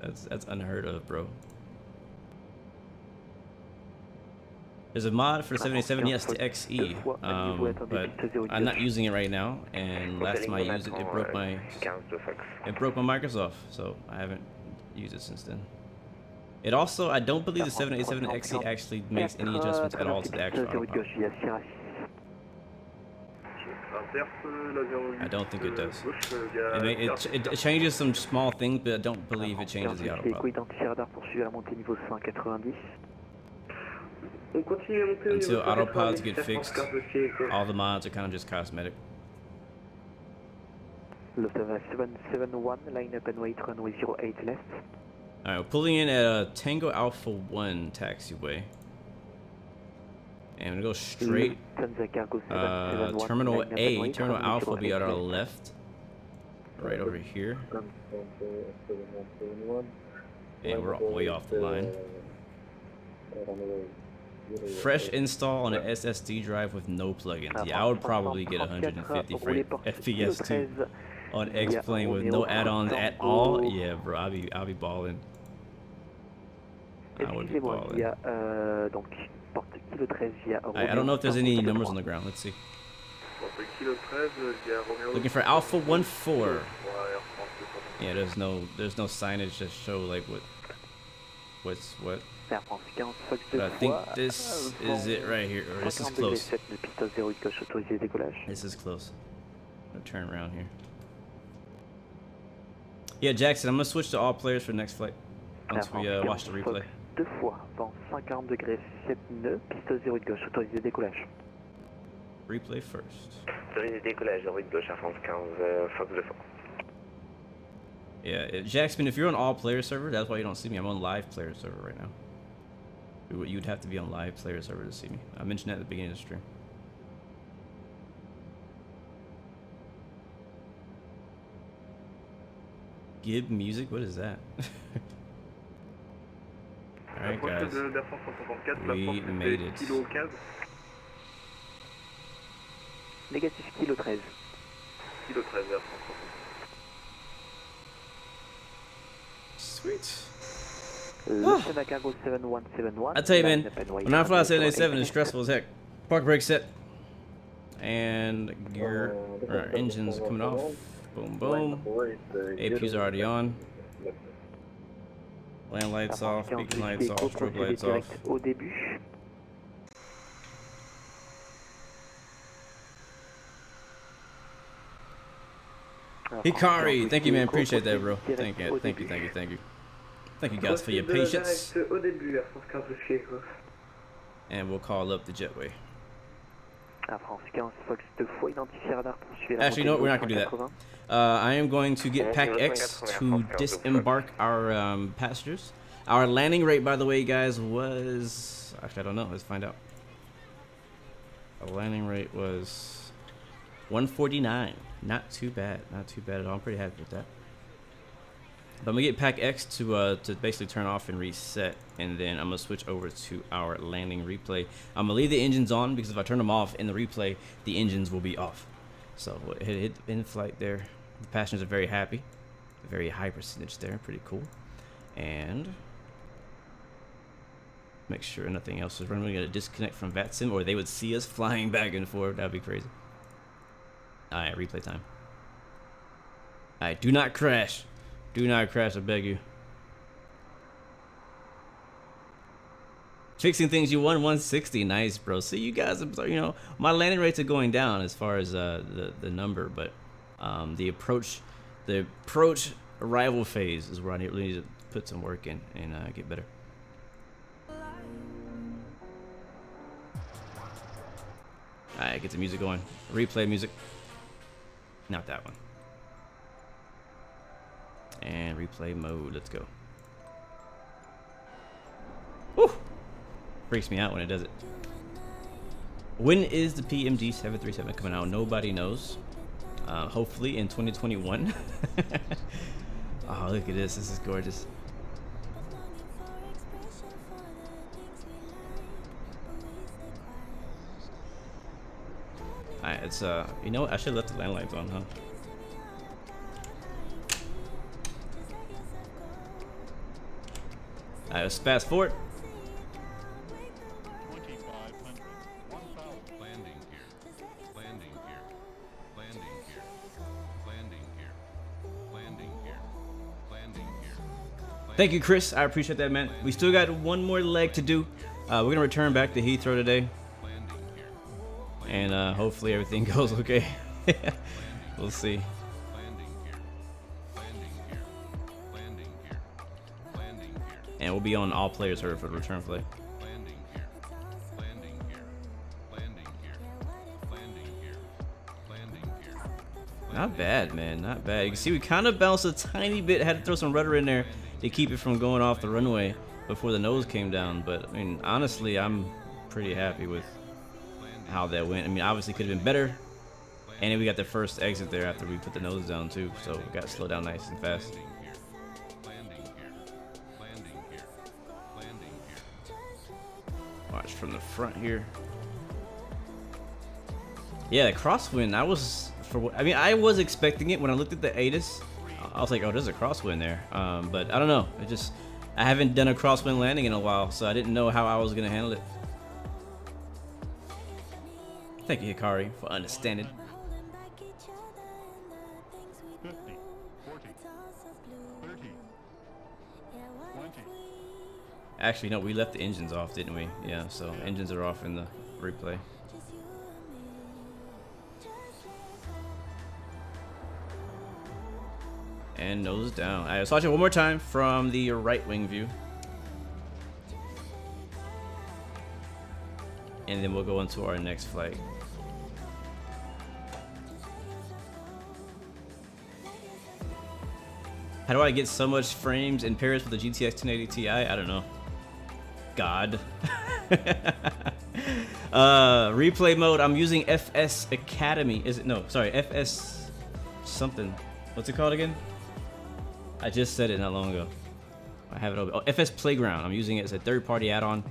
That's unheard of, bro. There's a mod for 787, yes, to XE, but I'm not using it right now. And last time I used it, it broke my Microsoft, so I haven't used it since then. It also, I don't believe the 787 XE actually makes any adjustments at all to the actual Autopilot. I don't think it does. It changes some small things, but I don't believe it changes the Autopilot. Until autopilots get fixed, all the mods are kind of just cosmetic.
Lufthansa 771, line up and wait, runway 08 left.
Alright, we're pulling in at a Tango Alpha 1 taxiway. And we go straight. Terminal A, Terminal Alpha will be at our left. Right over here. And we're way off the line. Fresh install on an SSD drive with no plugins. Yeah, I would probably get 150 FPS too on X-Plane with no add-ons at all. Yeah, bro, I'll be balling. I would be balling. I don't know if there's any numbers on the ground. Let's see. Looking for Alpha 14. Yeah, there's no signage to show like what's what. But I think this is it right here, or this is close. This is close. I'm gonna turn around here. Yeah, Jackson, I'm gonna switch to all players for the next flight once we watch the replay. Replay first. Yeah, Jackson, if you're on all player server, that's why you don't see me. I'm on live player server right now. You'd have to be on live player server to see me. I mentioned that at the beginning of the stream. Gib music? What is that? Alright guys, we made it.
Négatif kilo 13.
Kilo 13,
Sweet.
Oh.
I tell you, man, when I fly 787, it's stressful as heck. Park brake set. And gear, our engines are coming off. Boom, boom. APU's already on. Land lights off, beacon lights off, strobe lights off. Hikari, thank you, man. Appreciate that, bro. Thank you. Thank you guys for your patience. And we'll call up the jetway. Actually, no, we're not going to do that. I am going to get Pack X to disembark our passengers. Our landing rate, by the way, guys, was... Actually, I don't know. Let's find out. Our landing rate was 149. Not too bad. Not too bad at all. I'm pretty happy with that. But I'm going to get Pack X to basically turn off and reset. And then I'm going to switch over to our landing replay. I'm going to leave the engines on because if I turn them off in the replay, the engines will be off. So hit in flight there. The passengers are very happy. Very high percentage there. Pretty cool. And make sure nothing else is running. We're going to disconnect from VATSIM or they would see us flying back and forth. That would be crazy. Alright, replay time. Alright, do not crash. Do not crash, I beg you. Fixing things, you won 160. Nice, bro. See, you guys, you know, my landing rates are going down as far as the number, but the approach arrival phase is where I really need to put some work in and get better. Alright, get the music going. Replay music. Not that one. And replay mode. Let's go. Woo! Freaks me out when it does it. When is the PMD 737 coming out? Nobody knows. Hopefully in 2021. Oh, look at this. This is gorgeous. Alright, it's you know what? I should have left the land lights on, huh? Alright, let's fast forward. Thank you, Chris. I appreciate that, man. We still got one more leg to do. We're gonna return back to Heathrow today, and hopefully everything goes okay. We'll see. And we'll be on all players server for the return flight. Not bad, man. Not bad. You can see we kind of bounced a tiny bit. Had to throw some rudder in there to keep it from going off the runway before the nose came down. But I mean, honestly, I'm pretty happy with how that went. I mean, obviously could have been better. And then we got the first exit there after we put the nose down too, so we got to slow down nice and fast. Watch from the front here. Yeah, crosswind. I was expecting it when I looked at the ATIS. I was like, oh, there's a crosswind there. But I don't know. I haven't done a crosswind landing in a while, so I didn't know how I was gonna handle it. Thank you, Hikari, for understanding.
50, 40, 30, 20.
Actually, no, we left the engines off, didn't we? Yeah, so engines are off in the replay. And nose down. Alright, let's watch it one more time from the right wing view. And then we'll go into our next flight. How do I get so much frames in Paris with the GTX 1080 Ti? I don't know. God. Replay mode. I'm using FS Academy. Is it? No, sorry. FS something. What's it called again? I just said it not long ago. I have it over. Oh, FS Playground. I'm using it as a third-party add-on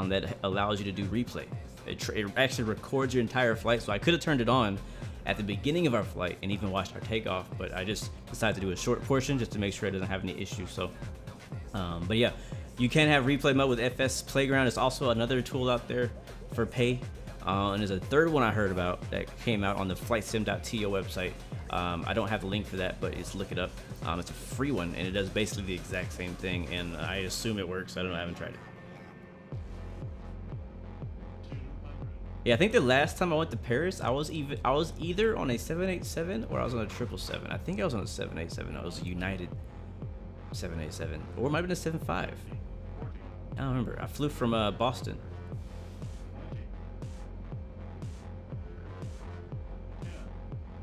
that allows you to do replay. It actually records your entire flight, so I could have turned it on at the beginning of our flight and even watched our takeoff, but I just decided to do a short portion just to make sure it doesn't have any issues. So, but yeah, you can have replay mode with FS Playground. It's also another tool out there for pay, and there's a third one I heard about that came out on the flightsim.to website. I don't have the link for that, but look it up. It's a free one, and it does basically the exact same thing, and I assume it works. I don't know, I haven't tried it. Yeah, I think the last time I went to Paris, I was either on a 787 or I was on a 777. I think I was on a 787. I was a United 787, or it might have been a 75. I don't remember. I flew from Boston.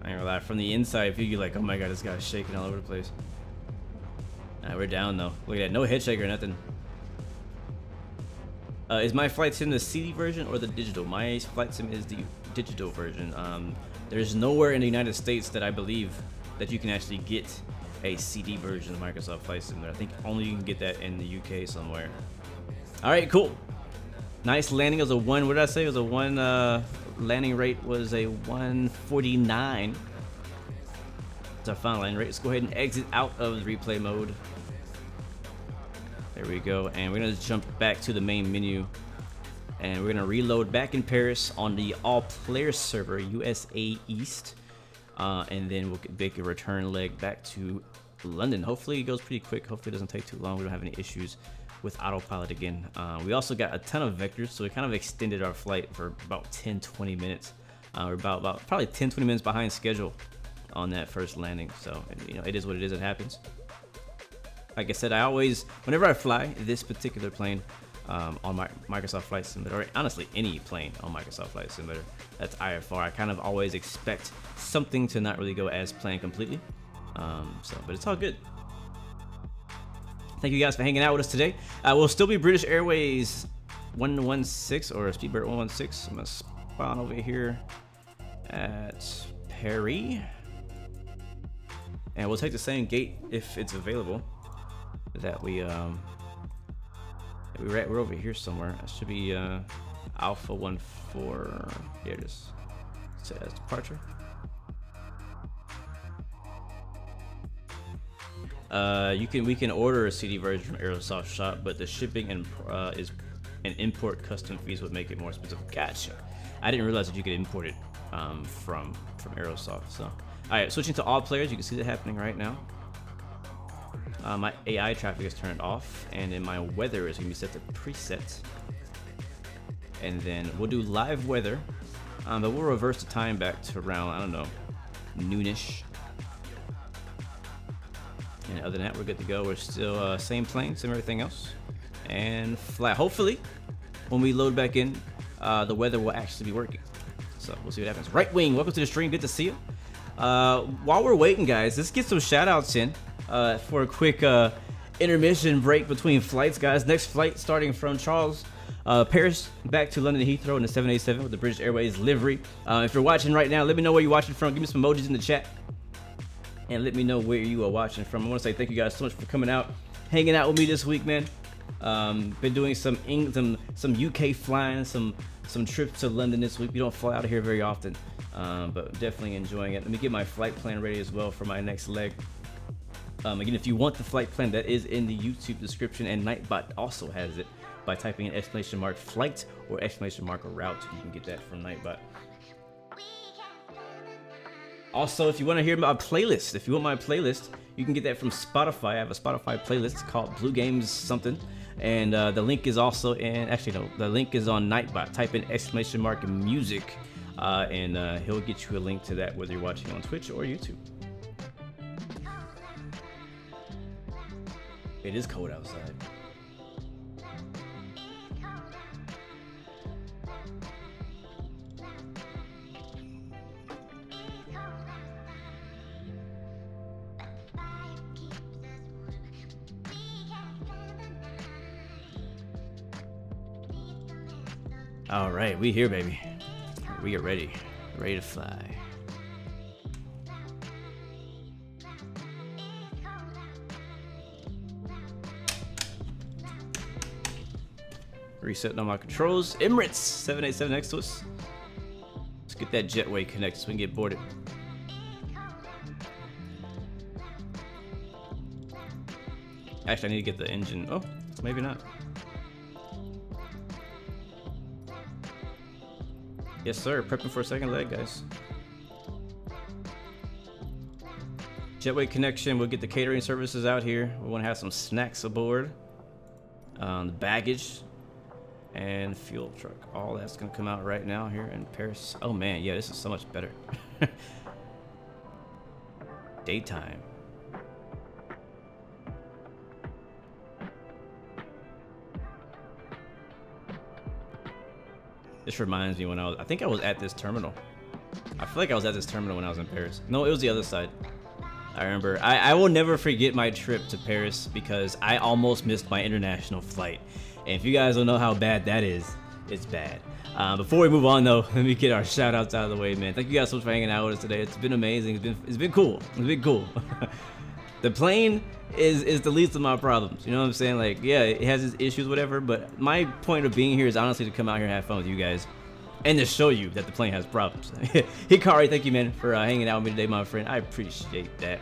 I ain't gonna lie. From the inside view, you're like, oh my god, this guy's shaking all over the place. Alright, we're down though. Look at that. No head shake or nothing. Is my flight sim the CD version or the digital? My flight sim is the digital version. There's nowhere in the United States that I believe that you can actually get a CD version of Microsoft Flight Simulator. I think only you can get that in the UK somewhere. Alright, cool. Nice landing. It was a one. What did I say? It was a one. Landing rate was a 149. That's our final landing rate. Let's go ahead and exit out of the replay mode. There we go, and we're gonna jump back to the main menu, and we're gonna reload back in Paris on the all-player server, USA East, and then we'll make a return leg back to London. Hopefully it goes pretty quick. Hopefully it doesn't take too long. We don't have any issues with autopilot again. We also got a ton of vectors, so we kind of extended our flight for about 10-20 minutes. We're about probably 10-20 minutes behind schedule on that first landing, so you know, it is what it is. It happens. Like I said, I always, whenever I fly this particular plane on my Microsoft Flight Simulator, or honestly any plane on Microsoft Flight Simulator that's IFR, I kind of always expect something to not really go as planned completely. But it's all good. Thank you guys for hanging out with us today. We'll still be British Airways 116 or Speedbird 116. I'm gonna spawn over here at Paris, and we'll take the same gate if it's available. That we're over here somewhere. It should be Alpha 14. Here it is. It says departure. We can order a CD version from Aerosoft Shop, but the shipping and import custom fees would make it more expensive. Gotcha. I didn't realize that you could import it from Aerosoft. So, all right, switching to all players. You can see that happening right now. My AI traffic is turned off, and then my weather is going to be set to preset. And then we'll do live weather, but we'll reverse the time back to around, I don't know, noonish. And other than that, we're good to go. We're still same plane, same everything else, and fly. Hopefully, when we load back in, the weather will actually be working. So we'll see what happens. Right wing, welcome to the stream. Good to see you. While we're waiting, guys, let's get some shout outs in. For a quick intermission break between flights, guys. Next flight starting from Charles Paris back to London Heathrow in the 787 with the British Airways livery. If you're watching right now, let me know where you're watching from. Give me some emojis in the chat and let me know where you are watching from. I want to say thank you guys so much for coming out, hanging out with me this week, man. Been doing some UK flying, some trips to London this week. We don't fly out of here very often, but definitely enjoying it. Let me get my flight plan ready as well for my next leg. Again, if you want the flight plan, that is in the YouTube description, and Nightbot also has it by typing in !flight or !route. You can get that from Nightbot. Also, if you want to hear my playlist, if you want my playlist, you can get that from Spotify. I have a Spotify playlist called Blue Games something, and the link is also in, actually no, the link is on Nightbot. Type in !music, and he'll get you a link to that whether you're watching on Twitch or YouTube. It is cold outside. All right, we here, baby. We are ready to fly. Resetting on my controls. Emirates 787 next to us. Let's get that jetway connected so we can get boarded. Actually, I need to get the engine. Oh, maybe not. Yes, sir. Prepping for a second leg, guys. Jetway connection. We'll get the catering services out here. We want to have some snacks aboard. The baggage. And fuel truck. All that's gonna come out right now here in Paris. Oh man, yeah, this is so much better. Daytime. This reminds me when I think I was at this terminal. I feel like I was at this terminal when I was in Paris. No, it was the other side. I remember. I will never forget my trip to Paris because I almost missed my international flight. And if you guys don't know how bad that is, it's bad. Before we move on though, let me get our shout outs out of the way, man. Thank you guys so much for hanging out with us today. It's been amazing. It's been cool. It's been cool. The plane is the least of my problems. You know what I'm saying? Like, yeah, it has its issues, whatever, but my point of being here is honestly to come out here and have fun with you guys and to show you that the plane has problems. Hikari, thank you, man, for hanging out with me today, my friend. I appreciate that.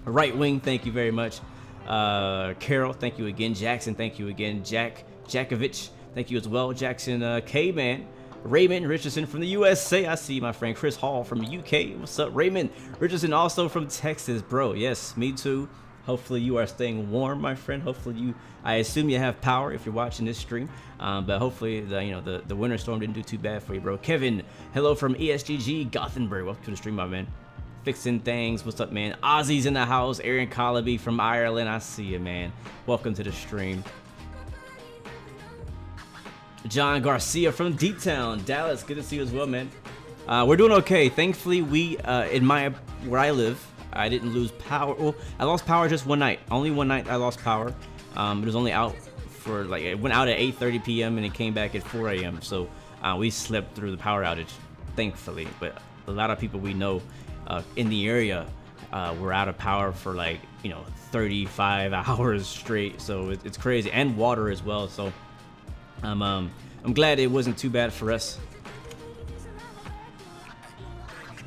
Right Wing, thank you very much. Carol, thank you again. Jackson, thank you again. Jackovich, thank you as well. Jackson K-Man. Raymond Richardson from the USA. I see my friend Chris Hall from the UK. What's up, Raymond Richardson, also from Texas, bro? Yes, me too. Hopefully you are staying warm, my friend. Hopefully I assume you have power if you're watching this stream. But hopefully the winter storm didn't do too bad for you, bro. Kevin, hello from ESGG Gothenburg. Welcome to the stream, my man. Fixing things. What's up, man? Ozzy's in the house. Aaron Collaby from Ireland. I see you, man. Welcome to the stream. John Garcia from D-Town, Dallas. Good to see you as well, man. We're doing okay. Thankfully, where I live, I didn't lose power. Well, I lost power just one night. Only one night I lost power. It was only out for like, it went out at 8:30 p.m. and it came back at 4 a.m. So we slept through the power outage, thankfully. But a lot of people we know in the area were out of power for like 35 hours straight. So it's crazy, and water as well. So I'm glad it wasn't too bad for us.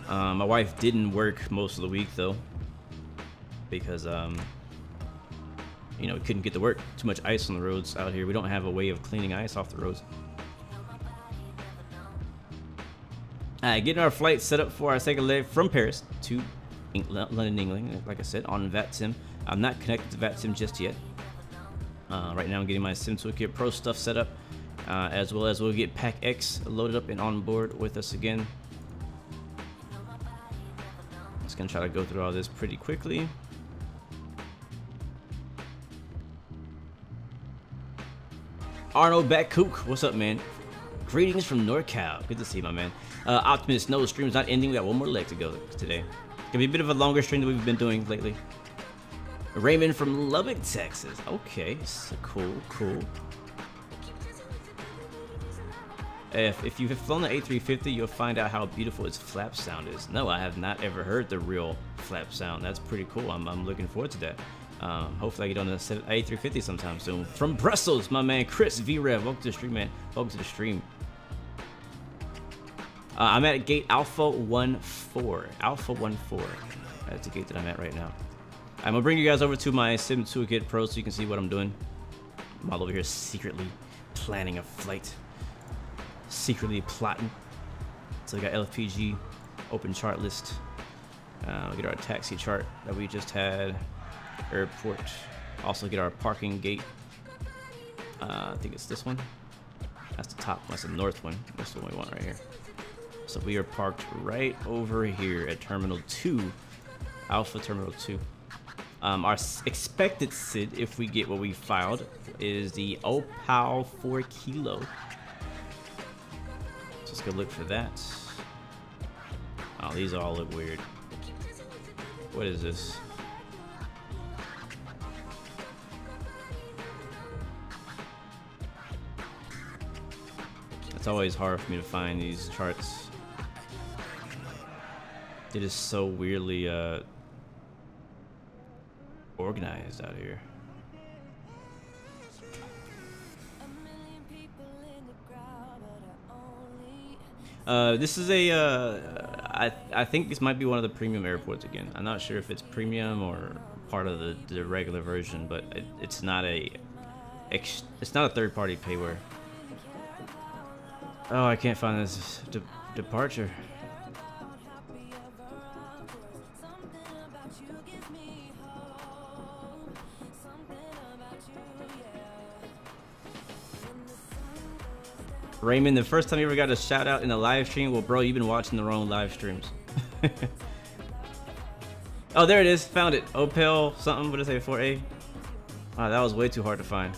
My wife didn't work most of the week though, because we couldn't get to work. Too much ice on the roads out here. We don't have a way of cleaning ice off the roads. Alright, getting our flight set up for our second leg from Paris to London, England. Like I said, on VATSIM. I'm not connected to VATSIM just yet. Right now I'm getting my Sim Toolkit Pro stuff set up, as well as we'll get Pack X loaded up and on board with us again. Just gonna try to go through all this pretty quickly. Arnold Backcook, what's up, man? Greetings from NorCal. Good to see you, my man. Optimus, no, the stream's not ending. We got one more leg to go today. Gonna be a bit of a longer stream than we've been doing lately. Raymond from Lubbock, Texas. Okay, so cool. if you've flown the A350, you'll find out how beautiful its flap sound is. No, I have not ever heard the real flap sound. That's pretty cool. I'm looking forward to that. Hopefully I get on the A350 sometime soon. From Brussels, my man Chris V-Rev. Welcome to the stream, man. Welcome to the stream. I'm at gate Alpha 14. Alpha 14. That's the gate that I'm at right now. I'm gonna bring you guys over to my Sim Toolkit Pro so you can see what I'm doing. I'm all over here secretly planning a flight. Secretly plotting. So we got LFPG, open chart list. We get our taxi chart that we just had. Airport. Also get our parking gate. I think it's this one. That's the top. That's the north one. That's the one we want right here. So we are parked right over here at Terminal 2. Alpha Terminal 2. Our expected SID, if we get what we filed, is the OPALE 4 kilo. So let's go look for that. Oh, these all look weird. What is this? It's always hard for me to find these charts. It is so weirdly organized out here. This is a I think this might be one of the premium airports again. I'm not sure if it's premium or part of the regular version, but it's not a third-party payware. Oh, I can't find this departure. Raymond, the first time you ever got a shout out in a live stream? Well, bro, you've been watching the wrong live streams. Oh, there it is. Found it. OPALE something. What did I say? 4A? Wow, that was way too hard to find.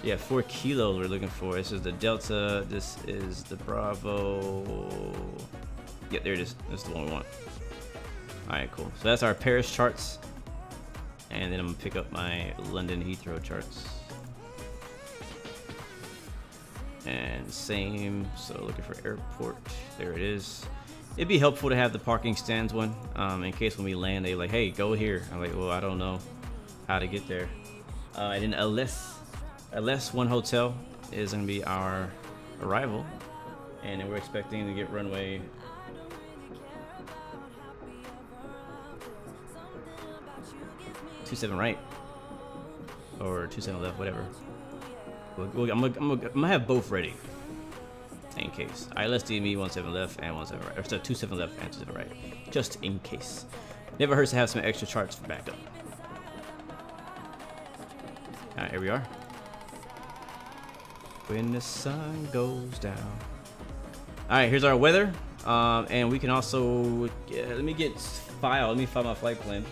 Yeah, 4 kilos we're looking for. This is the Delta. This is the Bravo. Yeah, there it is. That's the one we want. Alright, cool. So that's our Paris charts. And then I'm going to pick up my London Heathrow charts. And same. So looking for airport. There it is. It'd be helpful to have the parking stands one. In case when we land, they like, hey, go here. I'm like, well, I don't know how to get there. And then ALESO 1 Hotel is going to be our arrival, and then we're expecting to get runway 27 right or 27 left, whatever. I'm gonna have both ready in case. Alright, let's do me 17 left and 17 right, or so 27 left and 27 right, just in case. Never hurts to have some extra charts for backup. Alright, here we are. When the sun goes down. Alright, here's our weather. And we can also let me file my flight plan.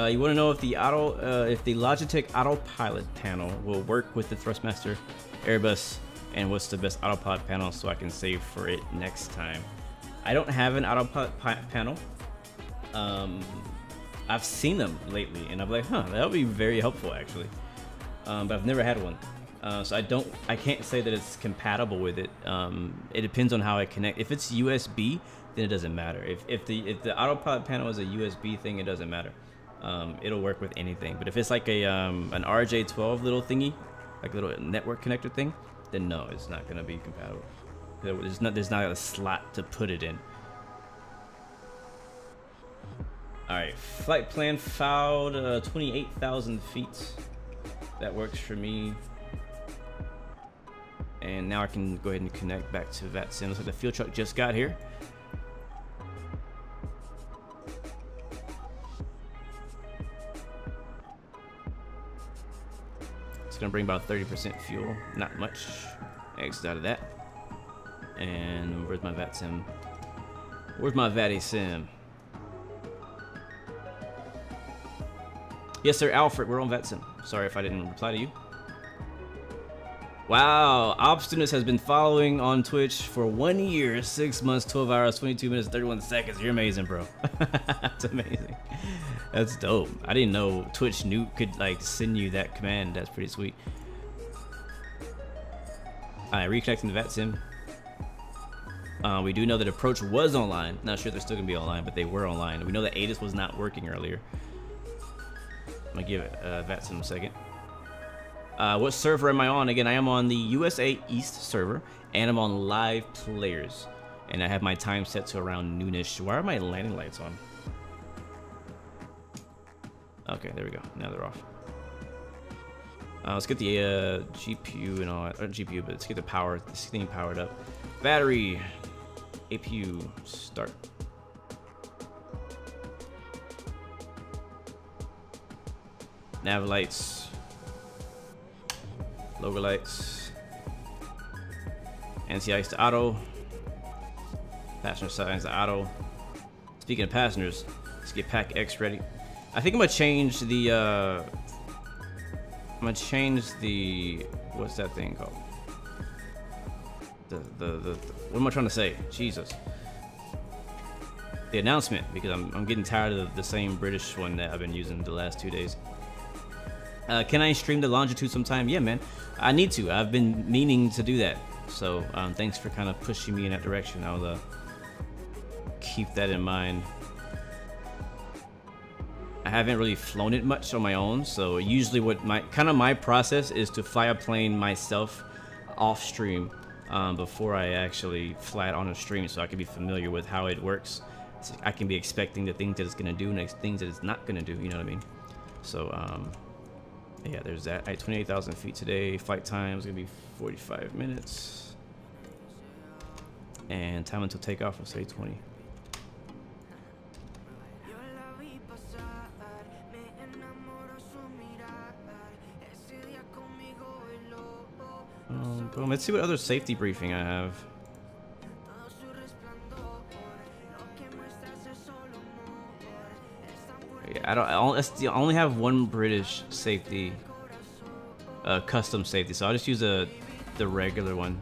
You want to know if the Logitech Autopilot panel will work with the Thrustmaster Airbus, and what's the best Autopilot panel so I can save for it next time. I don't have an Autopilot panel. I've seen them lately, and I'm like, huh, that would be very helpful actually. But I've never had one, so I can't say that it's compatible with it. It depends on how I connect. If it's USB, then it doesn't matter. If the Autopilot panel is a USB thing, it doesn't matter. It'll work with anything. But if it's like a an RJ12 little thingy, like a little network connector thing, then no, it's not gonna be compatible. There's not a slot to put it in. All right, flight plan filed 28,000 feet. That works for me. And now I can go ahead and connect back to VATSIM. Looks like the fuel truck just got here. It's gonna bring about 30% fuel, not much. Exit out of that. And where's my VATSIM? Where's my VATSIM? Yes, sir, Alfred, we're on VATSIM. Sorry if I didn't reply to you. Wow, Obstinus has been following on Twitch for 1 year, 6 months, 12 hours, 22 minutes, 31 seconds. You're amazing, bro. That's amazing. That's dope. I didn't know Twitch could like send you that command. That's pretty sweet. Alright, reconnecting the VATSIM. We do know that Approach was online. Not sure if they're still gonna be online, but they were online. We know that ATIS was not working earlier. I'm gonna give VATSIM a second. What server am I on? Again, I am on the USA East server, and I'm on live players. And I have my time set to around noonish. Why are my landing lights on? Okay, there we go. Now they're off. Let's get the GPU and all that. Or GPU, but let's get the power, this thing powered up. Battery, APU, start. Nav lights. Logo lights. Anti-ice to auto. Passenger signs to auto. Speaking of passengers, let's get Pack X ready. I think I'm gonna change the what's that thing called? What am I trying to say? Jesus. The announcement, because I'm getting tired of the same British one that I've been using the last 2 days. Can I stream the longitude sometime? Yeah, man. I need to. I've been meaning to do that. So thanks for kind of pushing me in that direction. I'll keep that in mind. I haven't really flown it much on my own, so usually what my process is to fly a plane myself off stream before I actually fly it on a stream, so I can be familiar with how it works. So I can be expecting the things that it's gonna do and things that it's not gonna do. You know what I mean? So yeah, there's that. At 28,000 feet today. Flight time is gonna be 45 minutes, and time until takeoff will say 20. Boom. Let's see what other safety briefing I have. Yeah, I only have one British safety, custom safety, so I'll just use the regular one.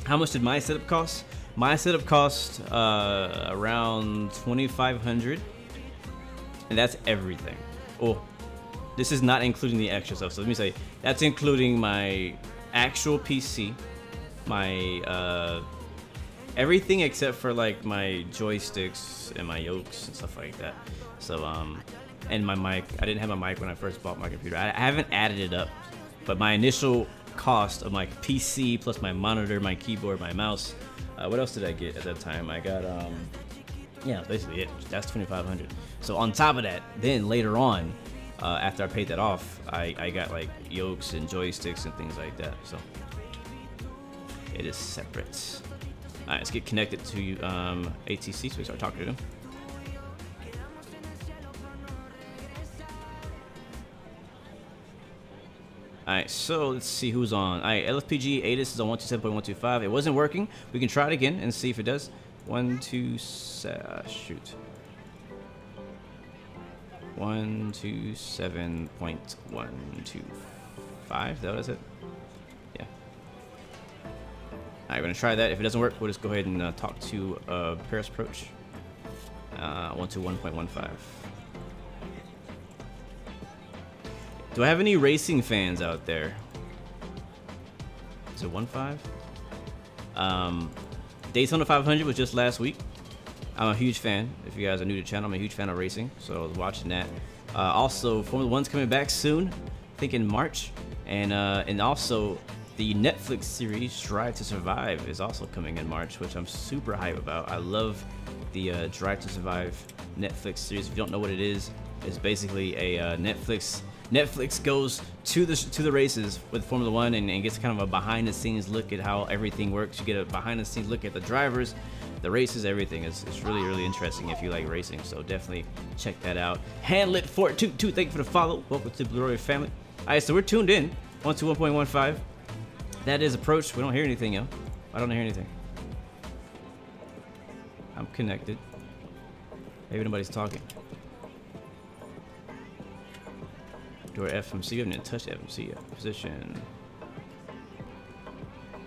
How much did my setup cost? My setup cost around 2,500, and that's everything. Oh. This is not including the extra stuff. So let me say, that's including my actual PC, my everything except for like my joysticks and my yokes and stuff like that. So and my mic. I didn't have my mic when I first bought my computer. I haven't added it up, but my initial cost of my PC plus my monitor, my keyboard, my mouse. What else did I get at that time? I got yeah, basically it. That's 2,500. So on top of that, then later on, after I paid that off, I got like yokes and joysticks and things like that. So it is separate. All right, let's get connected to ATC so we start talking to them. All right, so let's see who's on. All right, LFPG ATIS is on 127.125. It wasn't working. We can try it again and see if it does. 127, shoot. 127.125. Is that what is it? Yeah. Alright, we're gonna try that. If it doesn't work, we'll just go ahead and talk to Paris approach. 121.15. Do I have any racing fans out there? Is it 1.5? Daytona 500 was just last week. I'm a huge fan. If you guys are new to the channel, I'm a huge fan of racing, so I was watching that. Also, Formula 1's coming back soon, I think in March, and also the Netflix series Drive to Survive is also coming in March, which I'm super hype about. I love the Drive to Survive Netflix series. If you don't know what it is, it's basically a Netflix goes to the races with Formula 1 and gets kind of a behind-the-scenes look at how everything works. You get a behind-the-scenes look at the drivers, the races, everything. It's really interesting if you like racing, so definitely check that out. Handlit422, thank you for the follow. Welcome to the Blue Royal family. Alright, so we're tuned in 121.15. That is approach. We don't hear anything, yo. I don't hear anything. I'm connected. Maybe nobody's talking. Door FMC. We haven't even touched FMC yet. Position.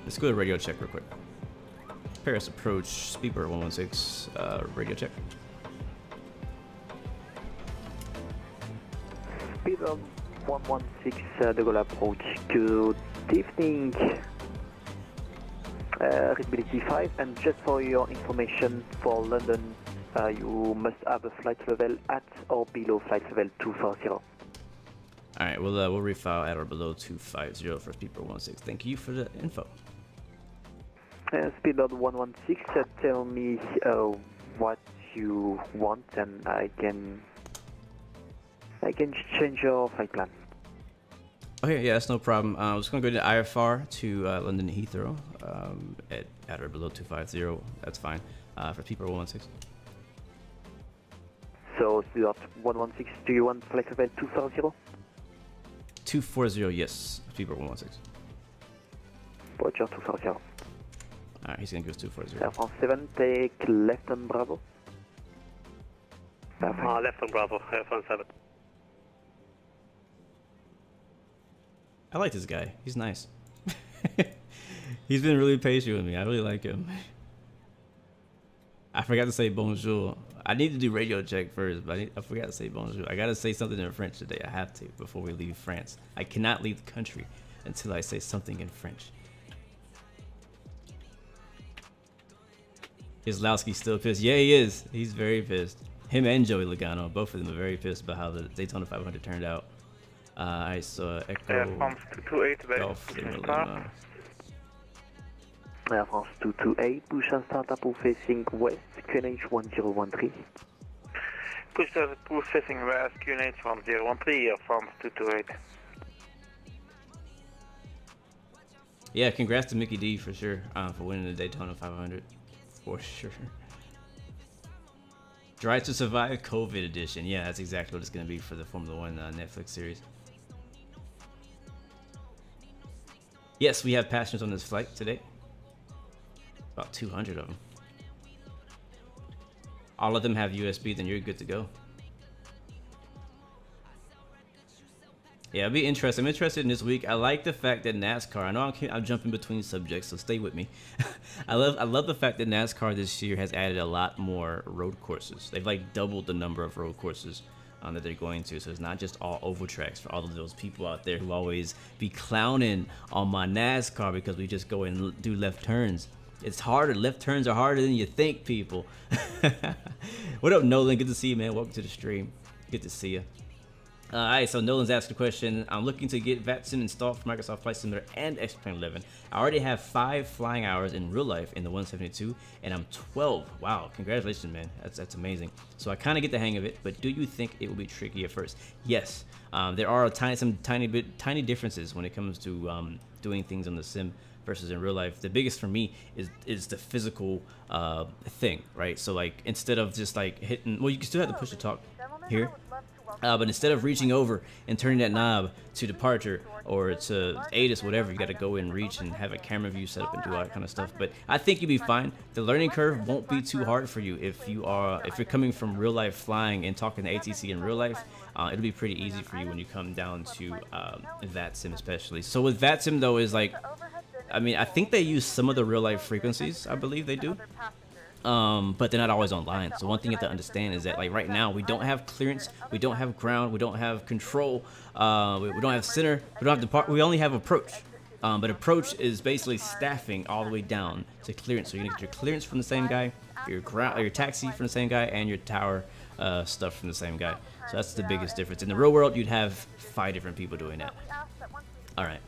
Let's go to radio check real quick. Paris approach, Speedbird 116, radio check.
Speedbird 116, de Gaulle approach. Good evening. Readability 5, and just for your information, for London, you must have a flight level at or below flight level 240.
Alright, we'll refile at or below 250 for Speedbird 116. Thank you for the info.
Speedbird 116, tell me what you want, and I can change your flight plan.
Okay, yeah, that's no problem. I'm just gonna go to IFR to London Heathrow at or below 250. That's fine for Speedbird 116.
So Speedbird 116, do you want flight level 240?
240, yes. Speedbird 116.
Roger, 240.
Alright, he's gonna give us 240.
Air France 7, take left on Bravo. Perfect.
Left on Bravo, Air France 7.
I like this guy. He's nice. He's been really patient with me. I really like him. I forgot to say bonjour. I need to do radio check first, but I forgot to say bonjour. I gotta say something in French today. I have to before we leave France. I cannot leave the country until I say something in French. Islowski's still pissed. Yeah, he is. He's very pissed. Him and Joey Logano, both of them are very pissed about how the Daytona 500 turned out. I saw Echo
Air France 228,
Golf
Air France 228, push and start up facing west, QNH 1013.
Push facing west, QNH 1013, Air France 228.
Yeah, congrats to Mickey D for sure for winning the Daytona 500. For sure. Drive to Survive COVID edition. Yeah, that's exactly what it's going to be for the Formula 1 Netflix series. Yes, we have passengers on this flight today. About 200 of them. All of them have USB, then you're good to go. Yeah, it'll be interesting. I'm interested in this week. I like the fact that NASCAR, I know I'm jumping between subjects, so stay with me. I love the fact that NASCAR this year has added a lot more road courses. They've like doubled the number of road courses that they're going to, so it's not just all oval tracks for all of those people out there who always be clowning on my NASCAR because we just go and do left turns. It's harder. Left turns are harder than you think, people. What up, Nolan? Good to see you, man. Welcome to the stream. Good to see you. Alright, so Nolan's asking a question. I'm looking to get VATSIM installed for Microsoft Flight Simulator and XPlane 11. I already have 5 flying hours in real life in the 172, and I'm 12. Wow, congratulations, man. That's amazing. So I kind of get the hang of it, but do you think it will be tricky at first? Yes. There are some tiny differences when it comes to doing things on the sim versus in real life. The biggest for me is the physical thing, right? So like instead of just like hitting, well, you can still have to push the talk here. But instead of reaching over and turning that knob to departure or to ATIS, whatever, you got to go and reach and have a camera view set up and do all that kind of stuff. But I think you'll be fine. The learning curve won't be too hard for you if you're coming from real life flying and talking to ATC in real life. It'll be pretty easy for you when you come down to VATSIM especially. So with VATSIM though is like, I mean, I think they use some of the real life frequencies. I believe they do. But they're not always online. So one thing you have to understand is that like right now we don't have clearance, we don't have ground, we don't have control, we don't have center, we don't have depart, we only have approach. But approach is basically staffing all the way down to clearance. So you're gonna get your clearance from the same guy, your ground, or your taxi from the same guy, and your tower stuff from the same guy. So that's the biggest difference. In the real world, you'd have 5 different people doing that. All right.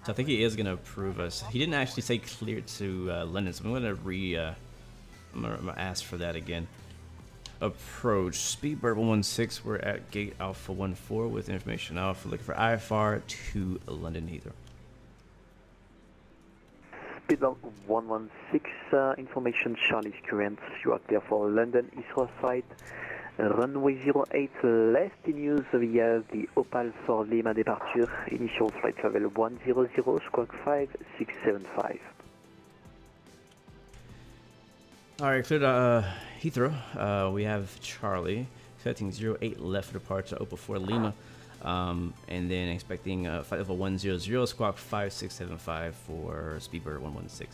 So I think he is gonna approve us. He didn't actually say clear to London, so I'm gonna ask for that again. Approach Speedbird 116. We're at gate Alpha 14 with information Alpha, looking for IFR to London Heathrow.
Speedbird 116, information Charlie's current. You are clear for London Heathrow site. Runway 08 left in use via the OPALE for Lima departure. Initial flight level 100, squawk 5675.
Alright, cleared Heathrow. We have Charlie. Expecting 08 left for departure, OPA 4 Lima. And then expecting flight level 100, squawk 5675 for Speedbird 116.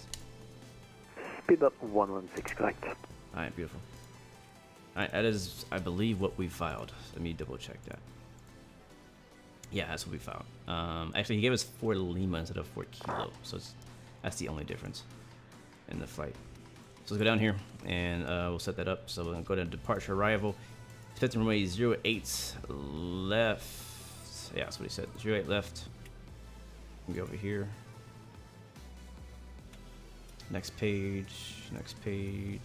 Speedbird 116, correct.
Alright, beautiful. Alright, that is, I believe, what we filed. Let me double check that. Yeah, that's what we filed. Actually, he gave us 4 Lima instead of 4 Kilo, so that's the only difference in the flight. So let's go down here, and we'll set that up. So we're going to go to departure arrival. Expecting runway 08 left. Yeah, that's what he said. 08 left. Go over here. Next page. Next page.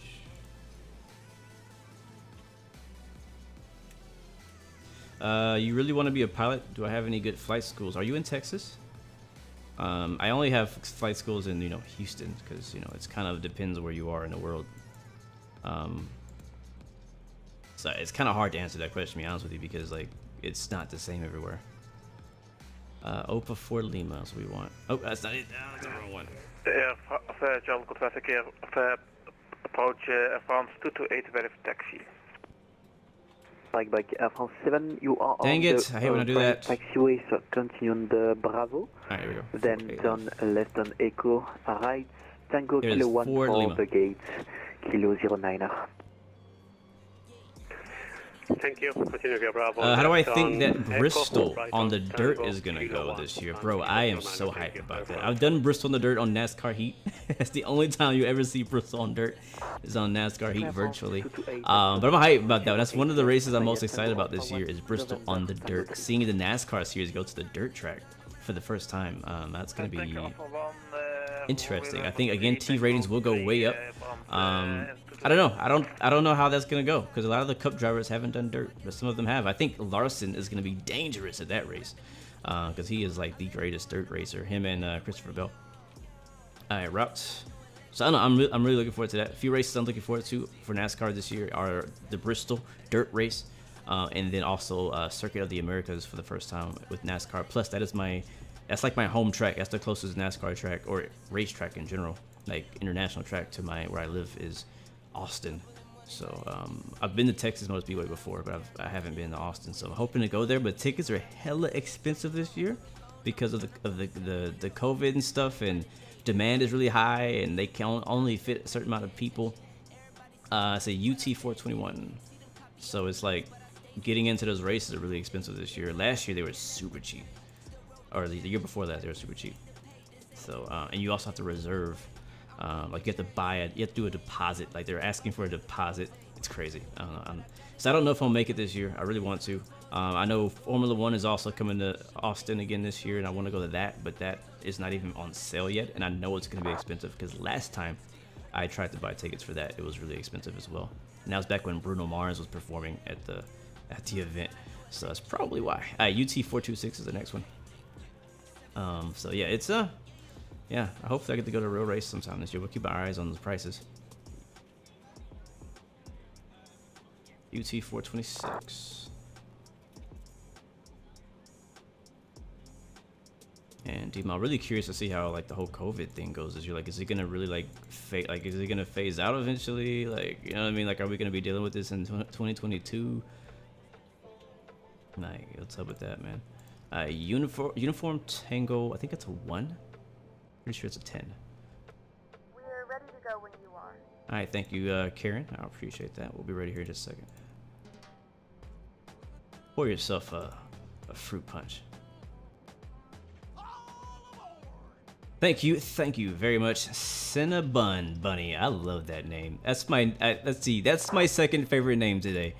You really want to be a pilot? Do I have any good flight schools? Are you in Texas? I only have flight schools in, Houston, because, it's kind of depends where you are in the world. So it's kind of hard to answer that question, to be honest with you, because, like, it's not the same everywhere. OPA 4 Lima is what we want. Oh, that's not it. That's the wrong one.
John, good approach Air France 228 ready for taxi.
Back Air France 7, you are
Dang
on
it,
the
I hate when I do that.
taxiway, so continue on the Bravo.
Alright, here we go.
Then turn left on Echo, right, Tango
Here it is,
Kilo 1
4
for
Lima.
the gate, Kilo 09er.
Thank you. Continue via Bravo.
How do I think
on
that
Echo,
Bristol
right
on
on
the dirt
Tango,
is going to
Kilo
go
1
this year?
on
Bro,
Kilo
I am
09,
so
thank
hyped
you.
about that. I've done Bristol on the dirt on NASCAR Heat. That's the only time you ever see Bristol on dirt is on NASCAR Heat virtually. But I'm hyped about that. That's one of the races I'm most excited about this year is Bristol on the dirt. Seeing the NASCAR series go to the dirt track for the first time. That's going to be interesting. I think, again, T ratings will go way up. I don't know. I don't know how that's gonna go because a lot of the Cup drivers haven't done dirt, but some of them have. I think Larson is gonna be dangerous at that race because he is like the greatest dirt racer. Him and Christopher Bell. All right, routes. So I don't know. I'm really looking forward to that. A few races I'm looking forward to for NASCAR this year are the Bristol dirt race, and then also Circuit of the Americas for the first time with NASCAR. Plus, that's like my home track. That's the closest NASCAR track or racetrack in general, like international track to where I live is Austin. So I've been to Texas Motor Speedway before, but I haven't been to Austin. So I'm hoping to go there, but tickets are hella expensive this year because of the COVID and stuff, and demand is really high, and they can only fit a certain amount of people. It's a UT 421, so it's like getting into those races are really expensive this year. Last year they were super cheap, or the year before that they were super cheap. So and you also have to reserve. Like you have to buy it, you have to do a deposit. Like they're asking for a deposit. It's crazy. I don't know. So I don't know if I'll make it this year. I really want to. I know Formula One is also coming to Austin again this year, and I want to go to that, but that is not even on sale yet. And I know it's going to be expensive because last time I tried to buy tickets for that, it was really expensive as well. And that was back when Bruno Mars was performing at the event. So that's probably why. UT 426 is the next one. So yeah, it's yeah, I hope I get to go to a real race sometime this year. We'll keep our eyes on the prices. UT 426. And DIMAL, really curious to see how like the whole COVID thing goes this year. Like, is it gonna really like fade? Like, is it gonna phase out eventually? Like, you know what I mean? Like, are we gonna be dealing with this in 2022? Like, what's up with that, man? Uniform Tango. I think it's a 1. Pretty sure it's a 10.
We're ready to go when you are.
All right, thank you, Karen. I appreciate that. We'll be ready here in just a second. Pour yourself a fruit punch. Thank you very much, Cinnabon Bunny. I love that name. That's my let's see. That's my second favorite name today.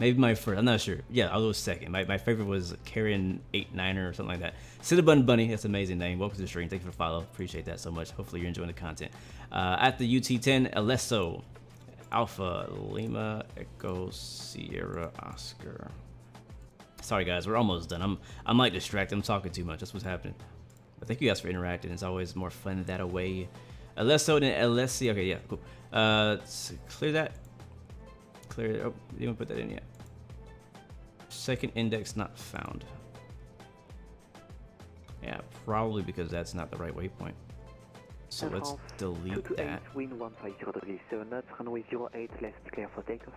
Maybe my first, I'm not sure. Yeah, I'll go second. My favorite was Karen 89er or something like that. Cinnabon Bunny, that's an amazing name. Welcome to the stream. Thank you for the follow. Appreciate that so much. Hopefully you're enjoying the content. At the UT10, ALESO, Alpha, Lima, Echo, Sierra, Oscar. Sorry guys, we're almost done. I'm like distracted. I'm talking too much. That's what's happening. But thank you guys for interacting. It's always more fun that way. ALESO and LSC. Okay, yeah, cool. Clear that. Clear. Oh, you didn't put that in yet. Second index not found. Yeah, probably because that's not the right waypoint. So let's delete that.
Wind 150 degrees 7 knots, runway 08 left, clear for takeoff.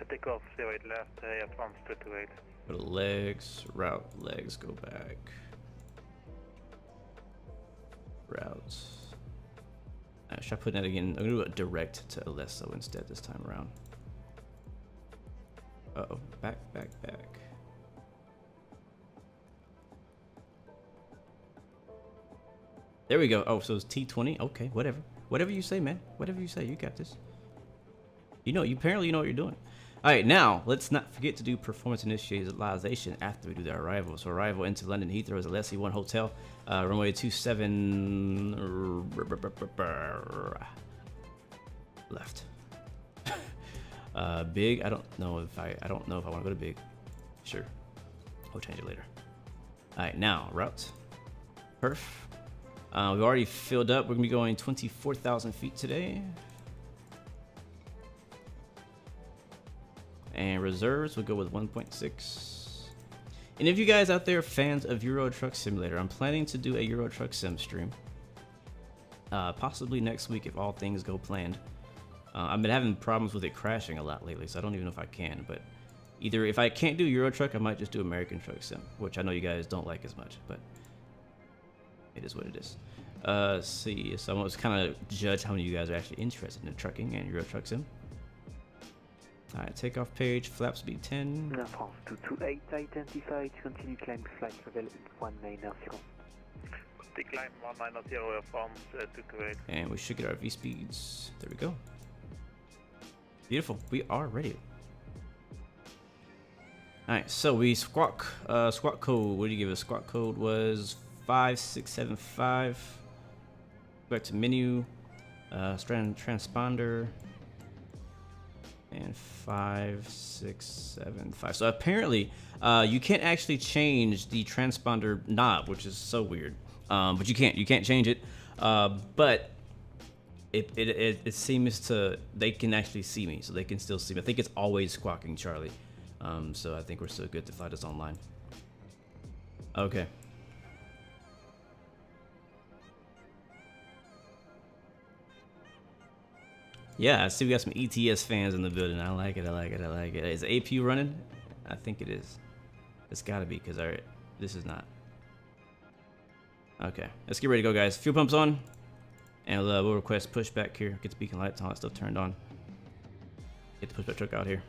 For takeoff, 08 left, advance 228.
Go to legs, route, legs, go back. Routes. Should I put that again? I'm gonna do it direct to ALESO instead this time around. Uh-oh, back. There we go. Oh, so it's T20. Okay, whatever. Whatever you say, man. Whatever you say, you got this. You know, apparently you know what you're doing. All right, now let's not forget to do performance initialization after we do the arrival. So arrival into London Heathrow is a Leslie 1 hotel, runway 27 left. Big. I don't know if I want to go to big. Sure, we'll change it later. All right, now route. Perf. We've already filled up. We're gonna be going 24,000 feet today. And reserves, we'll go with 1.6. And if you guys out there are fans of Euro Truck Simulator, I'm planning to do a Euro Truck Sim stream. Possibly next week if all things go planned. I've been having problems with it crashing a lot lately, so I don't even know if I can. But either if I can't do Euro Truck, I might just do American Truck Sim, which I know you guys don't like as much, but it is what it is. Let's see, so I was kind of judge how many of you guys are actually interested in trucking and Euro Truck Sim. Alright, takeoff page, flap speed 10.
Air France 228 identified, continue climb flight level 190.
Decline 190 Air France 228.
And we should get our V speeds. There we go. Beautiful, we are ready. Alright, so we squawk code, what do you give us? Squawk code was 5675. Back to menu, strand transponder, and 5675. So apparently, you can't actually change the transponder knob, which is so weird. But you can't change it. But it seems to, they can actually see me, so they can still see me. I think it's always squawking Charlie. So I think we're still good to fly this online. Okay. Yeah, I see we got some ETS fans in the building. I like it. Is APU running? I think it is. It's gotta be, because this is not. Okay, let's get ready to go, guys. Fuel pumps on. And we'll request pushback here. Get the beacon lights, all that stuff turned on. Get the pushback truck out here.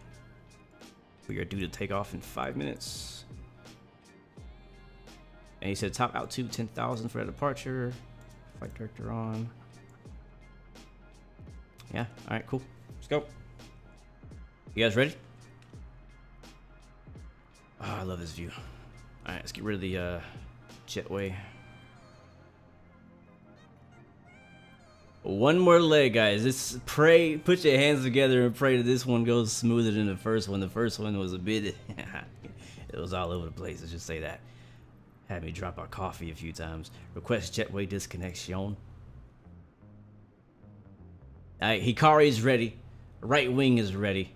We are due to take off in 5 minutes. And he said top altitude 10,000 for a departure. Flight director on. Yeah, alright, cool. Let's go. You guys ready? Oh, I love this view. Alright, let's get rid of the jetway. One more leg, guys. This pray, put your hands together and pray that this one goes smoother than the first one. The first one was a bit it was all over the place, let's just say that. Had me drop our coffee a few times. Request jetway disconnection. Alright, Hikari is ready. Right wing is ready.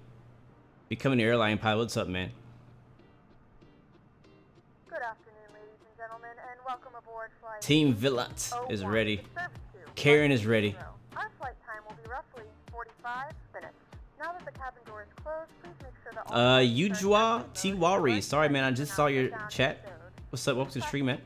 Becoming an airline pilot. What's up, man?
Good afternoon, ladies and gentlemen, and welcome aboard flight.
Team Villat is ready. Karen is ready.
Our flight time will be roughly 45 minutes. Now that the cabin door is closed, please make sure that all
Yujwa Tiwari. Sorry, man, I just saw your chat. What's up? Welcome to the stream, man.
And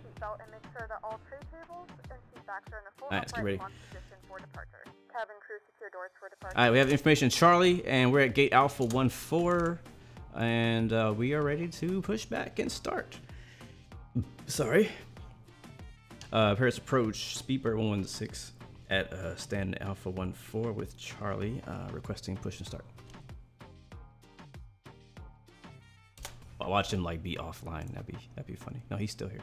make sure that all tray tables and seat backs are in a full
Alright, let's get ready.
position for departure. Cabin crew secure doors for departure.
Alright, we have information Charlie, and we're at gate Alpha 14, and we are ready to push back and start. Sorry. Paris approach, Speedbird 116 at stand Alpha 14 with Charlie, requesting push and start. I watched him like be offline. That'd be funny. No, he's still here.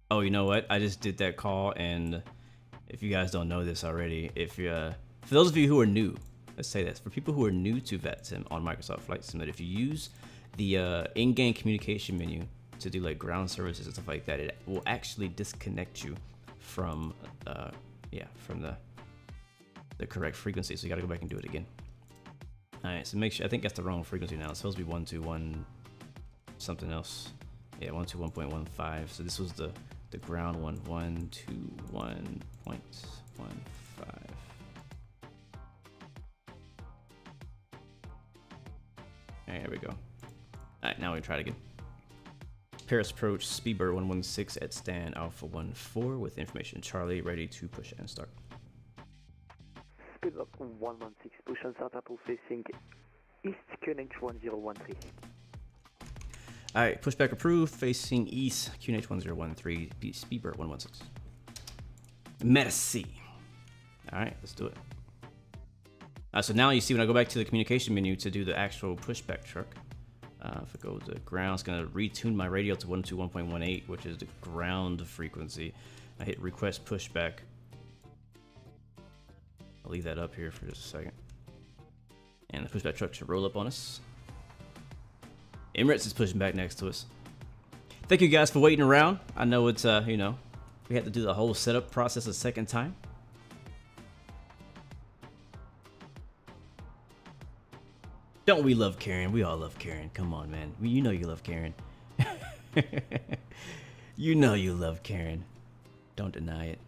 Oh, you know what? I just did that call, and if you guys don't know this already, if you for those of you who are new, let's say this, for people who are new to VATSIM on Microsoft Flight Simulator, if you use the in-game communication menu to do like ground services and stuff like that, it will actually disconnect you from from the correct frequency. So you got to go back and do it again. All right, so make sure, I think that's the wrong frequency now. It's supposed to be 121 something else. Yeah, 121.15. So this was the ground one, 121.15. Alright, there we go. Alright, now we try it again. Paris approach, Speedbird 116 at stand Alpha 14 with information Charlie, ready to push and start.
Speedbird 116, push and start Apple facing east, QNH 1013.
Alright, pushback approved, facing east, QNH 1013, Speedbird 116. Merci. Alright, let's do it. So now you see when I go back to the communication menu to do the actual pushback truck. If I go to ground, it's going to retune my radio to 121.18, which is the ground frequency. I hit request pushback. I'll leave that up here for just a second. And the pushback truck should roll up on us. Emirates is pushing back next to us. Thank you guys for waiting around. I know it's, you know, we had to do the whole setup process a second time. Don't we love Karen? We all love Karen. Come on, man. You know you love Karen. You know you love Karen. Don't deny it.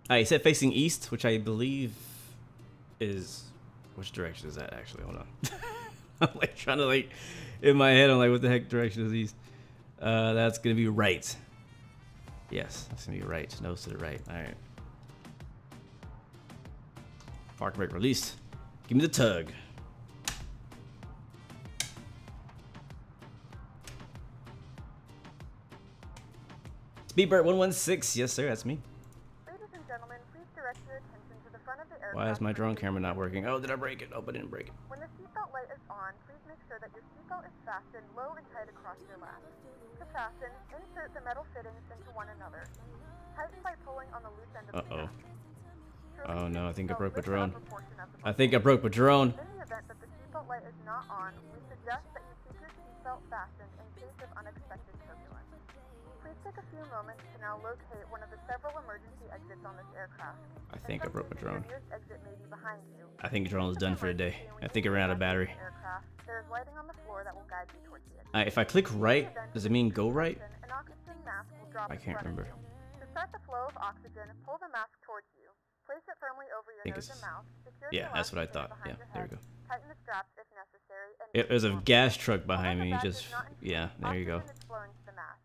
Alright, he said facing east, which I believe is... Which direction is that, actually? Hold on. I'm like trying to, like, in my head, I'm like, what the heck direction is east? That's gonna be right. Yes, that's gonna be right. Nose to the right. Alright. Park brake released. Give me the tug. Speedbird 116, yes sir, that's me.
Ladies and gentlemen, please direct your attention to the front of the aircraft.
Why is my drone camera not working? Oh, did I break it? Oh, I didn't break it.
When the seatbelt light is on, please make sure that your seatbelt is fastened low and tight across your lap. To fasten, insert the metal fittings into one another. Tighten by pulling on the loose end of the
Uh-oh.
strap.
Oh no, I think I broke my drone. I think I broke my drone.
In the event that the seatbelt light is not on, we suggest that you keep your seatbelt fastened in case of unexpected turbulence. Please take a few moments to now locate one of the several emergency exits on this aircraft.
I think I broke my drone.
The nearest exit may be behind you.
I think the drone is done for the day. I think I ran out of battery.
There is lighting on the floor that will guide you towards the exit.
Alright, if I click right, does it mean go right?
An oxygen mask will drop
I can't remember.
To start the flow of oxygen, pull the mask towards you. Place it firmly over your nose and mouth.
Yeah, that's what I thought. Yeah, there we go.
Tighten the straps if necessary.
There's a gas truck behind me. Just, yeah, there you go.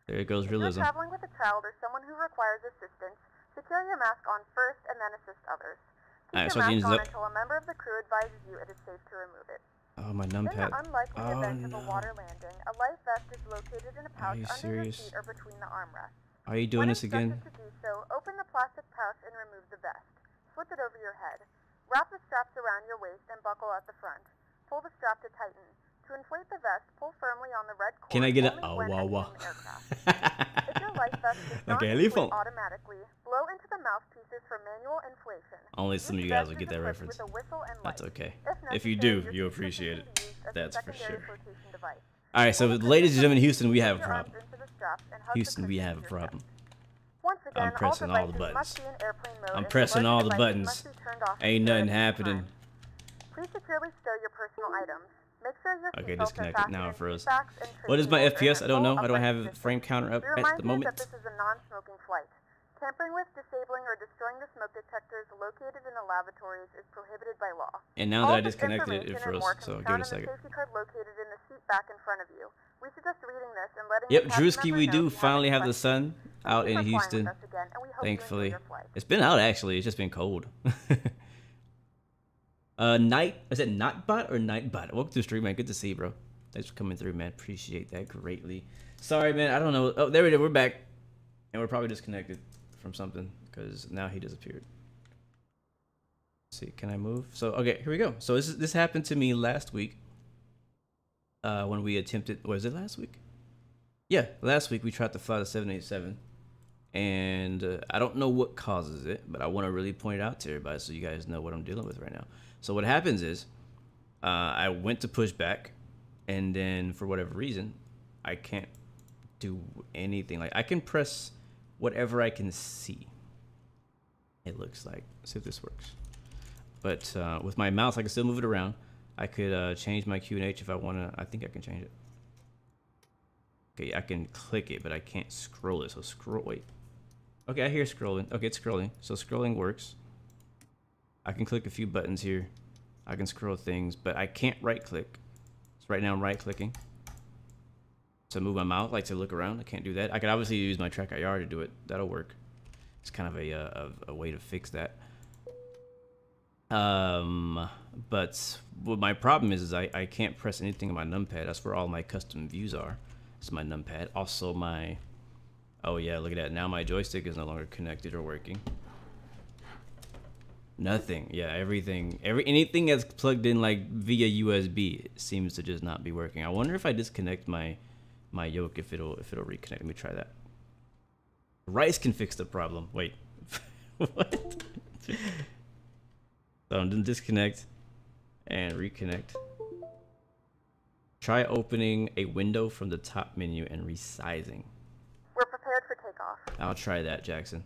There goes realism.
If you're traveling with a child or someone who requires assistance, secure your mask on first and then assist others. Keep your mask on until a member of the crew advises you it is safe to remove it.
Oh, my numpad.
In the unlikely event of a water landing, a life vest is located in a pouch under your seat or between the armrests.
Are you doing this again?
To do so, open the plastic pouch and remove the vest. Slip it over your head. Wrap the straps around your waist and buckle at the front. Pull the strap to tighten. To inflate the vest, pull firmly on the red cord.
Can I get a wah?
If your life vest does not inflate automatically, blow into the mouthpieces for manual inflation.
Only some of you guys will get that reference. That's okay. If you do, you'll appreciate it. That's for sure. Alright, so ladies and gentlemen, Houston, we have a problem. Houston, we have a problem.
Again,
I'm pressing all the buttons. I'm pressing all the buttons. Ain't nothing happening.
Please securely stow your personal items. Make sure your
okay, disconnected. Now it froze. What is my FPS? I don't know. I don't have a frame counter up at the moment.
That this is a non-smoking flight. Tampering with, disabling, or destroying the smoke detectors located in the lavatories is prohibited by law.
And now that I disconnected it, it froze. So give it a second.
Safety card located in the seat back in front of you. We suggest reading this and letting
yep, Drewski, we do finally have the sun out in Houston. Thankfully. It's been out actually, it's just been cold. Night, is it Nightbot or Nightbot? Welcome to the stream, man. Good to see you, bro. Thanks for coming through, man. Appreciate that greatly. Sorry, man. I don't know. Oh, there we go. We're back. And we're probably disconnected from something because now he disappeared. Let's see, can I move? So, okay, here we go. So this happened to me last week. When we attempted, was it last week? Yeah, last week we tried to fly the 787, and I don't know what causes it, but I want to really point it out to everybody so you guys know what I'm dealing with right now. So what happens is, I went to push back, and then for whatever reason, I can't do anything. Like I can press whatever I can see. It looks like. Let's see if this works. But with my mouse, I can still move it around. I could change my QNH if I want to. I think I can change it. Okay, I can click it, but I can't scroll it. So scroll, wait. Okay, I hear scrolling. Okay, it's scrolling. So scrolling works. I can click a few buttons here. I can scroll things, but I can't right click. So right now I'm right clicking. To move my mouse, like to look around, I can't do that. I could obviously use my track IR to do it. That'll work. It's kind of a way to fix that. But what my problem is I can't press anything on my numpad. That's where all my custom views are. It's my numpad. Also my, oh yeah, look at that. Now my joystick is no longer connected or working. Nothing. Yeah, everything. Anything that's plugged in like via USB seems to just not be working. I wonder if I disconnect my yoke if it'll reconnect. Let me try that. Rice can fix the problem. Wait. What? So I'm gonna disconnect and reconnect. Try opening a window from the top menu and resizing.
We're prepared for takeoff.
I'll try that, Jackson.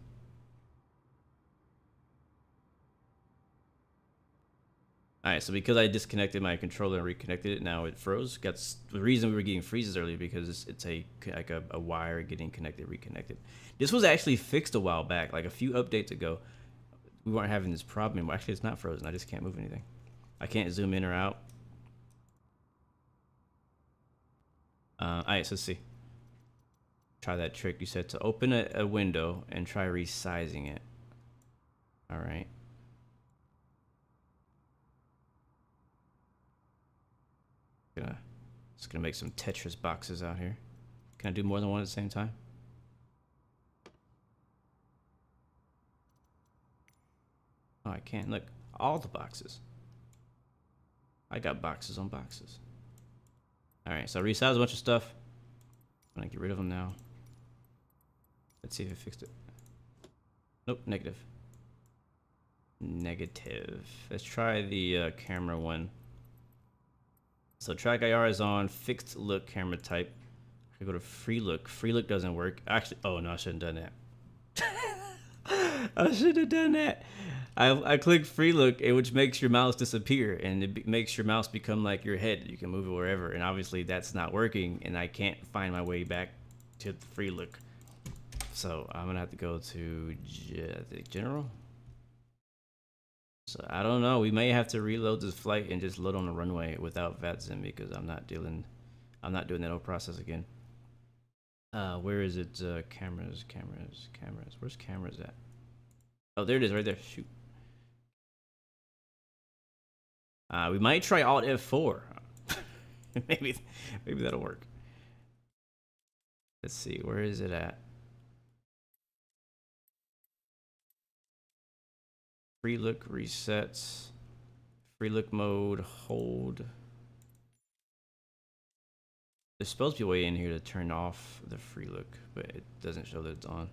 Alright, so because I disconnected my controller and reconnected it, now it froze. That's the reason we were getting freezes earlier, because it's like a wire getting connected, reconnected. This was actually fixed a while back, like a few updates ago. We weren't having this problem anymore. Actually, it's not frozen. I just can't move anything. I can't zoom in or out. Alright, so let's see. Try that trick. You said to open a window and try resizing it. Alright. Just gonna make some Tetris boxes out here. Can I do more than one at the same time? Oh, I can't. Look, all the boxes. I got boxes on boxes. Alright, so I resized a bunch of stuff. I'm gonna get rid of them now. Let's see if it fixed it. Nope, negative. Negative. Let's try the camera one. So track IR is on, fixed look camera type. I could go to free look. Free look doesn't work. Actually, oh no, I shouldn't have done that. I should have done that. I clicked free look, which makes your mouse disappear, and it makes your mouse become like your head. You can move it wherever, and obviously that's not working, and I can't find my way back to the free look. So I'm gonna have to go to general. So I don't know. We may have to reload this flight and just load on the runway without VATSIM, because I'm not doing that whole process again. Where is it? Cameras. Where's cameras at? Oh, there it is, right there. Shoot. We might try Alt F4. maybe that'll work. Let's see. Where is it at? Free look resets. Free look mode. Hold. There's supposed to be a way in here to turn off the free look, but it doesn't show that it's on.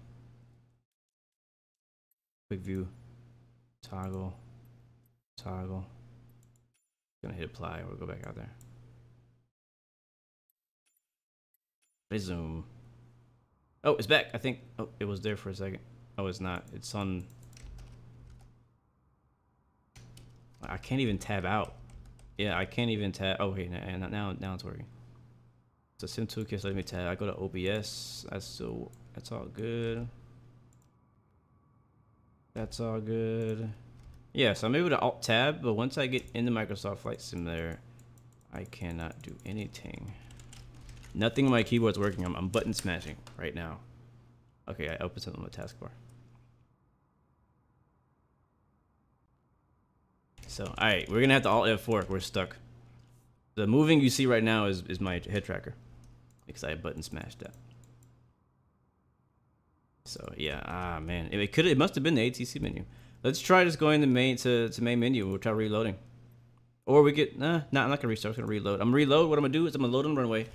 Quick view. Toggle. Toggle. Gonna hit apply. We'll go back out there. Resume. Oh, it's back. I think. Oh, it was there for a second. Oh, it's not. It's on. I can't even tab out. Yeah, I can't even tab. Oh, wait, now it's working. So sim toolkit, so let me tab. I go to OBS. That's all good. That's all good. Yeah, so I'm able to alt tab, but once I get into Microsoft Flight Simulator, I cannot do anything. Nothing on my keyboard's working. I'm button smashing right now. Okay, I opened something on the taskbar. So, alright, we're gonna have to Alt F4 if we're stuck. The moving you see right now is my head tracker, because I button smashed that. So yeah, man, it must have been the ATC menu. Let's try just going to main menu. We'll try reloading, or we could I'm not gonna restart. I'm gonna reload. I'm gonna reload. What I'm gonna do is I'm gonna load on the runway,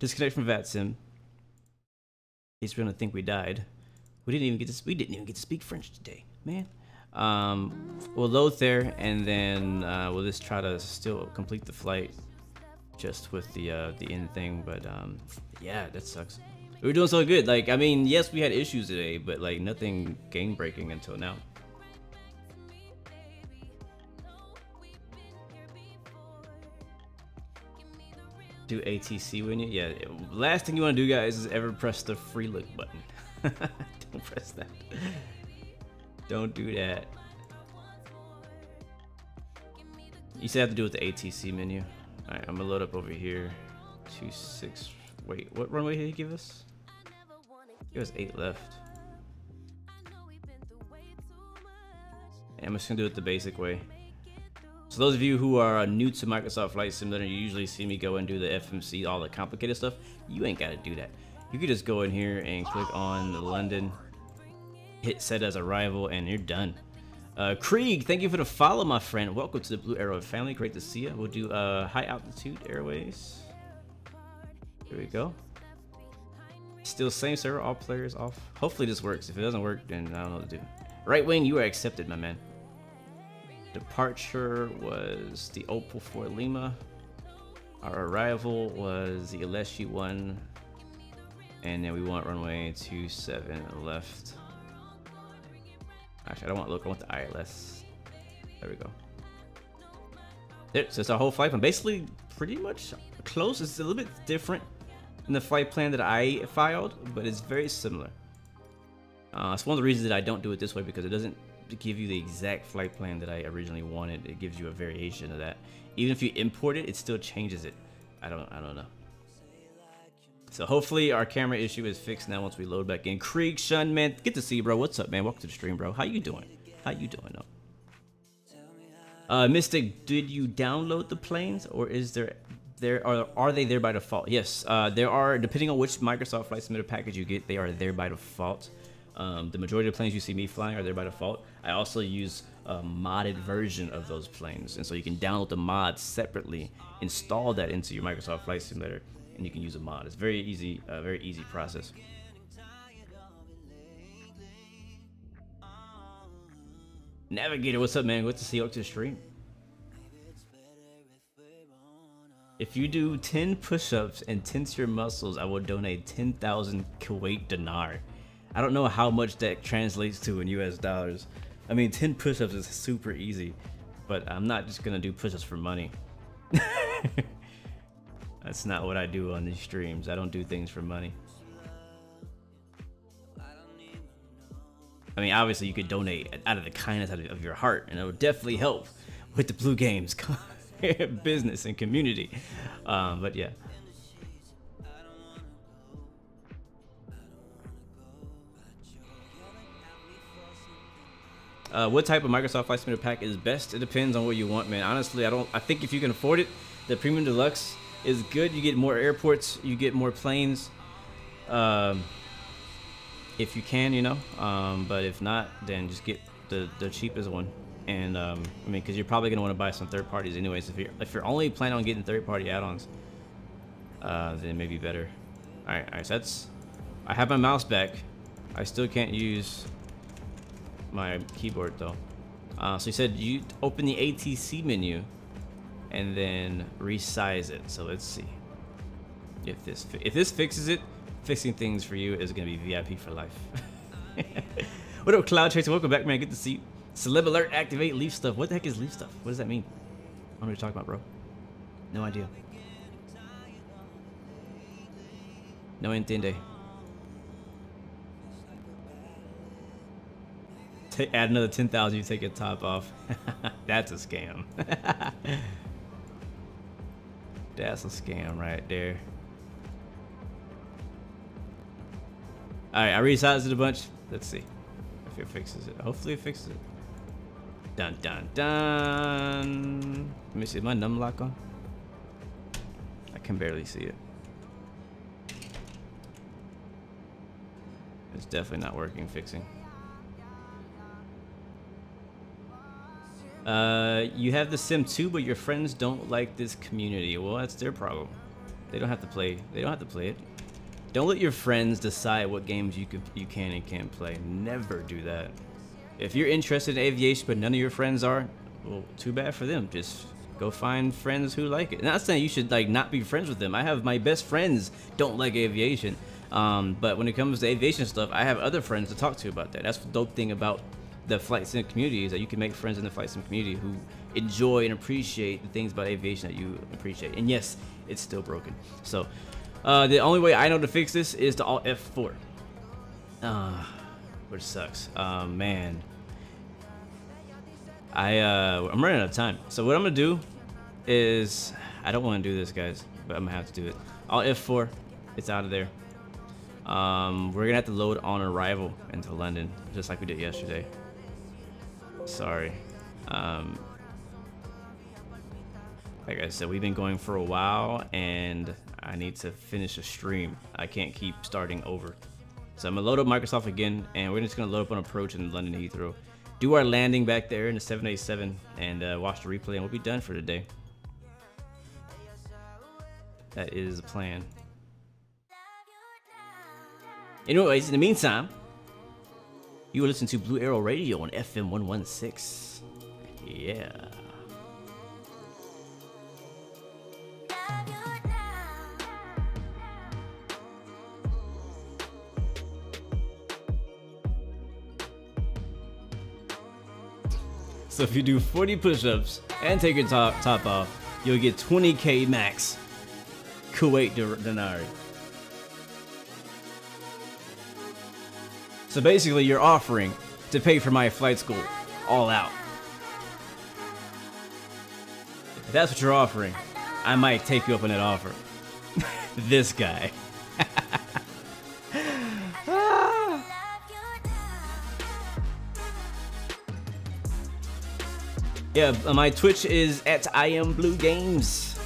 disconnect from VATSIM. In case we're gonna think we died. We didn't even get to speak French today, man. We'll load there, and then we'll just try to still complete the flight just with the end thing. But yeah, that sucks. We were doing so good. Like, I mean, yes, we had issues today, but like nothing game breaking until now. Do ATC when you? Yeah. Last thing you want to do, guys, is ever press the free look button. Don't press that. Don't do that. You said have to do with the ATC menu. All right, I'm gonna load up over here. 26. Wait, what runway did he give us? It was 8 left. And I'm just gonna do it the basic way. So those of you who are new to Microsoft Flight Simulator, you usually see me go and do the FMC, all the complicated stuff. You ain't gotta do that. You could just go in here and click on London, hit set as arrival, and you're done. Krieg, thank you for the follow, my friend. Welcome to the Blue Arrow family. Great to see you. We'll do high altitude airways. Here we go. Still same server, all players off. Hopefully this works. If it doesn't work, then I don't know what to do. Right wing, you are accepted, my man. Departure was the Opal for Lima. Our arrival was the ALESO 1. And then we want runway 27 left. Actually, I don't want look, I want the ILS. There we go. There, so it's our whole flight plan. Basically, pretty much close. It's a little bit different than the flight plan that I filed, but it's very similar. It's one of the reasons that I don't do it this way, because it doesn't give you the exact flight plan that I originally wanted. It gives you a variation of that. Even if you import it, it still changes it. I don't know. So hopefully our camera issue is fixed now once we load back in. Krieg, Shun, man, good to see you, bro. What's up, man? Welcome to the stream, bro. How you doing? How you doing? Mystic, did you download the planes, or is are they there by default? Yes, there are, depending on which Microsoft Flight Simulator package you get, they are there by default. The majority of the planes you see me flying are there by default. I also use a modded version of those planes, and so you can download the mods separately, install that into your Microsoft Flight Simulator, and you can use a mod. It's very easy process. Navigator, what's up, man? Good to see you. Up to the stream. If you do 10 push-ups and tense your muscles, I will donate 10,000 Kuwait dinar. I don't know how much that translates to in US dollars. I mean, 10 push-ups is super easy, but I'm not just gonna do push-ups for money. That's not what I do on these streams. I don't do things for money. I mean, obviously you could donate out of the kindness of your heart, and it would definitely help with the Blue Games business and community. But yeah. What type of Microsoft Flight Simulator pack is best? It depends on what you want, man. Honestly, I think if you can afford it, the Premium Deluxe is good. You get more airports, you get more planes, if you can, you know. But if not, then just get the cheapest one. And I mean, because you're probably gonna want to buy some third parties anyways. If you're only planning on getting third-party add-ons, then it may be better. All right. So I have my mouse back. I still can't use my keyboard though. So you said you open the ATC menu and then resize it. So let's see if this fixes it. Fixing things for you is gonna be VIP for life. What up, Cloud Tracer? Welcome back, man. Good to see you. Celeb alert, activate leaf stuff. What the heck is leaf stuff? What does that mean? I don't know what you're talking about, bro. No idea. No entiende. Add another 10,000, you take your top off. That's a scam. That's a scam right there. Alright, I resized it a bunch. Let's see if it fixes it. Hopefully it fixes it. Dun dun dun. Let me see, is my num lock on? I can barely see it. It's definitely not working fixing. You have the sim too, but your friends don't like this community. Well, that's their problem. They don't have to play. They don't have to play it. Don't let your friends decide what games you can and can't play. Never do that. If you're interested in aviation, but none of your friends are, well, too bad for them. Just go find friends who like it. Not saying you should like not be friends with them. I have my best friends don't like aviation, but when it comes to aviation stuff, I have other friends to talk to about that. That's the dope thing about the flight sim community, is that you can make friends in the flight sim community who enjoy and appreciate the things about aviation that you appreciate. And yes, it's still broken. So the only way I know to fix this is to Alt F4, which sucks. Man, I'm running out of time. So what I'm gonna do is, I don't want to do this, guys, but I'm gonna have to do it. I'll F4. It's out of there. We're gonna have to load on arrival into London, just like we did yesterday. Sorry. Like I said, we've been going for a while, and I need to finish a stream. I can't keep starting over. So I'm gonna load up Microsoft again, and we're just gonna load up on approach in London Heathrow, do our landing back there in the 787, and watch the replay, and we'll be done for today. That is the plan. Anyways, in the meantime, you will listen to Blue Arrow Radio on FM 116. Yeah. So if you do 40 push-ups and take your top off, you'll get 20k max Kuwait Dinari. So basically, you're offering to pay for my flight school all out. If that's what you're offering, I might take you up on that offer. This guy. Yeah, my Twitch is at IamBlueGames.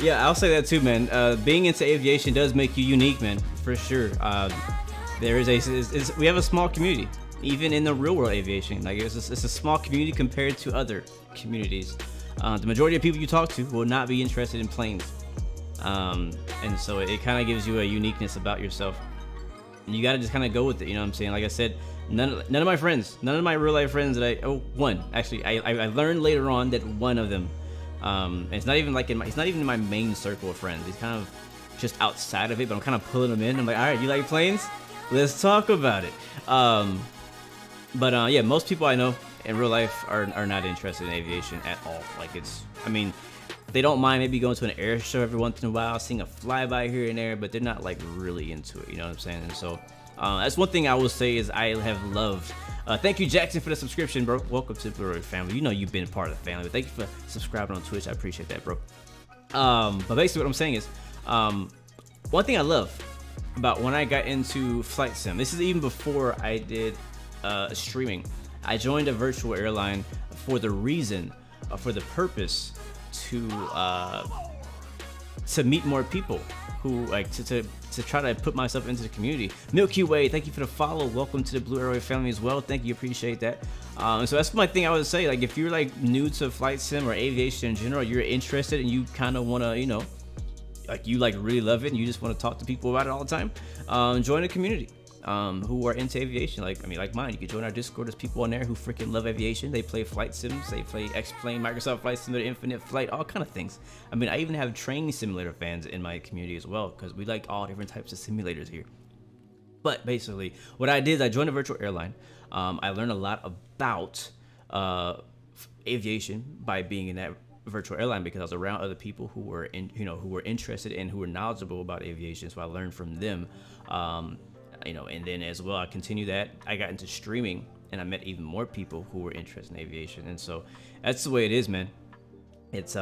Yeah, I'll say that too, man. Being into aviation does make you unique, man, for sure. There is we have a small community, even in the real world aviation. Like it's a small community compared to other communities. The majority of people you talk to will not be interested in planes. And so it kind of gives you a uniqueness about yourself. And you got to just kind of go with it, you know what I'm saying? Like I said, none of my friends, none of my real life friends that one, actually, I learned later on that one of them, and it's not even like it's not even in my main circle of friends. He's kind of just outside of it, but I'm kind of pulling him in. I'm like, all right, you like planes? Let's talk about it. Yeah, most people I know in real life are not interested in aviation at all. Like I mean, they don't mind maybe going to an air show every once in a while, seeing a flyby here and there, but they're not like really into it, you know what I'm saying? And so that's one thing I will say is I have loved. Thank you, Jackson, for the subscription, bro. Welcome to the Blue Arrow family. You know you've been a part of the family, but thank you for subscribing on Twitch. I appreciate that, bro. But basically what I'm saying is, one thing I love about when I got into flight sim, this is even before I did streaming. I joined a virtual airline for the reason, for the purpose to meet more people who like to try to put myself into the community. Milky Way, thank you for the follow. Welcome to the Blue Arrow family as well. Thank you, appreciate that. So that's my thing I would say. Like if you're like new to flight sim or aviation in general, you're interested and you kind of want to, you know, like you like really love it and you just want to talk to people about it all the time, join a community who are into aviation. Like, I mean, like mine, you can join our Discord. There's people on there who freaking love aviation. They play flight sims, they play X-Plane, Microsoft Flight Simulator, Infinite Flight, all kind of things. I mean, I even have training simulator fans in my community as well, because we like all different types of simulators here. But basically, what I did is I joined a virtual airline. I learned a lot about aviation by being in that virtual airline because I was around other people who were who were interested and who were knowledgeable about aviation. So I learned from them. And then as well, I continued that. I got into streaming and I met even more people who were interested in aviation. And so that's the way it is, man. It's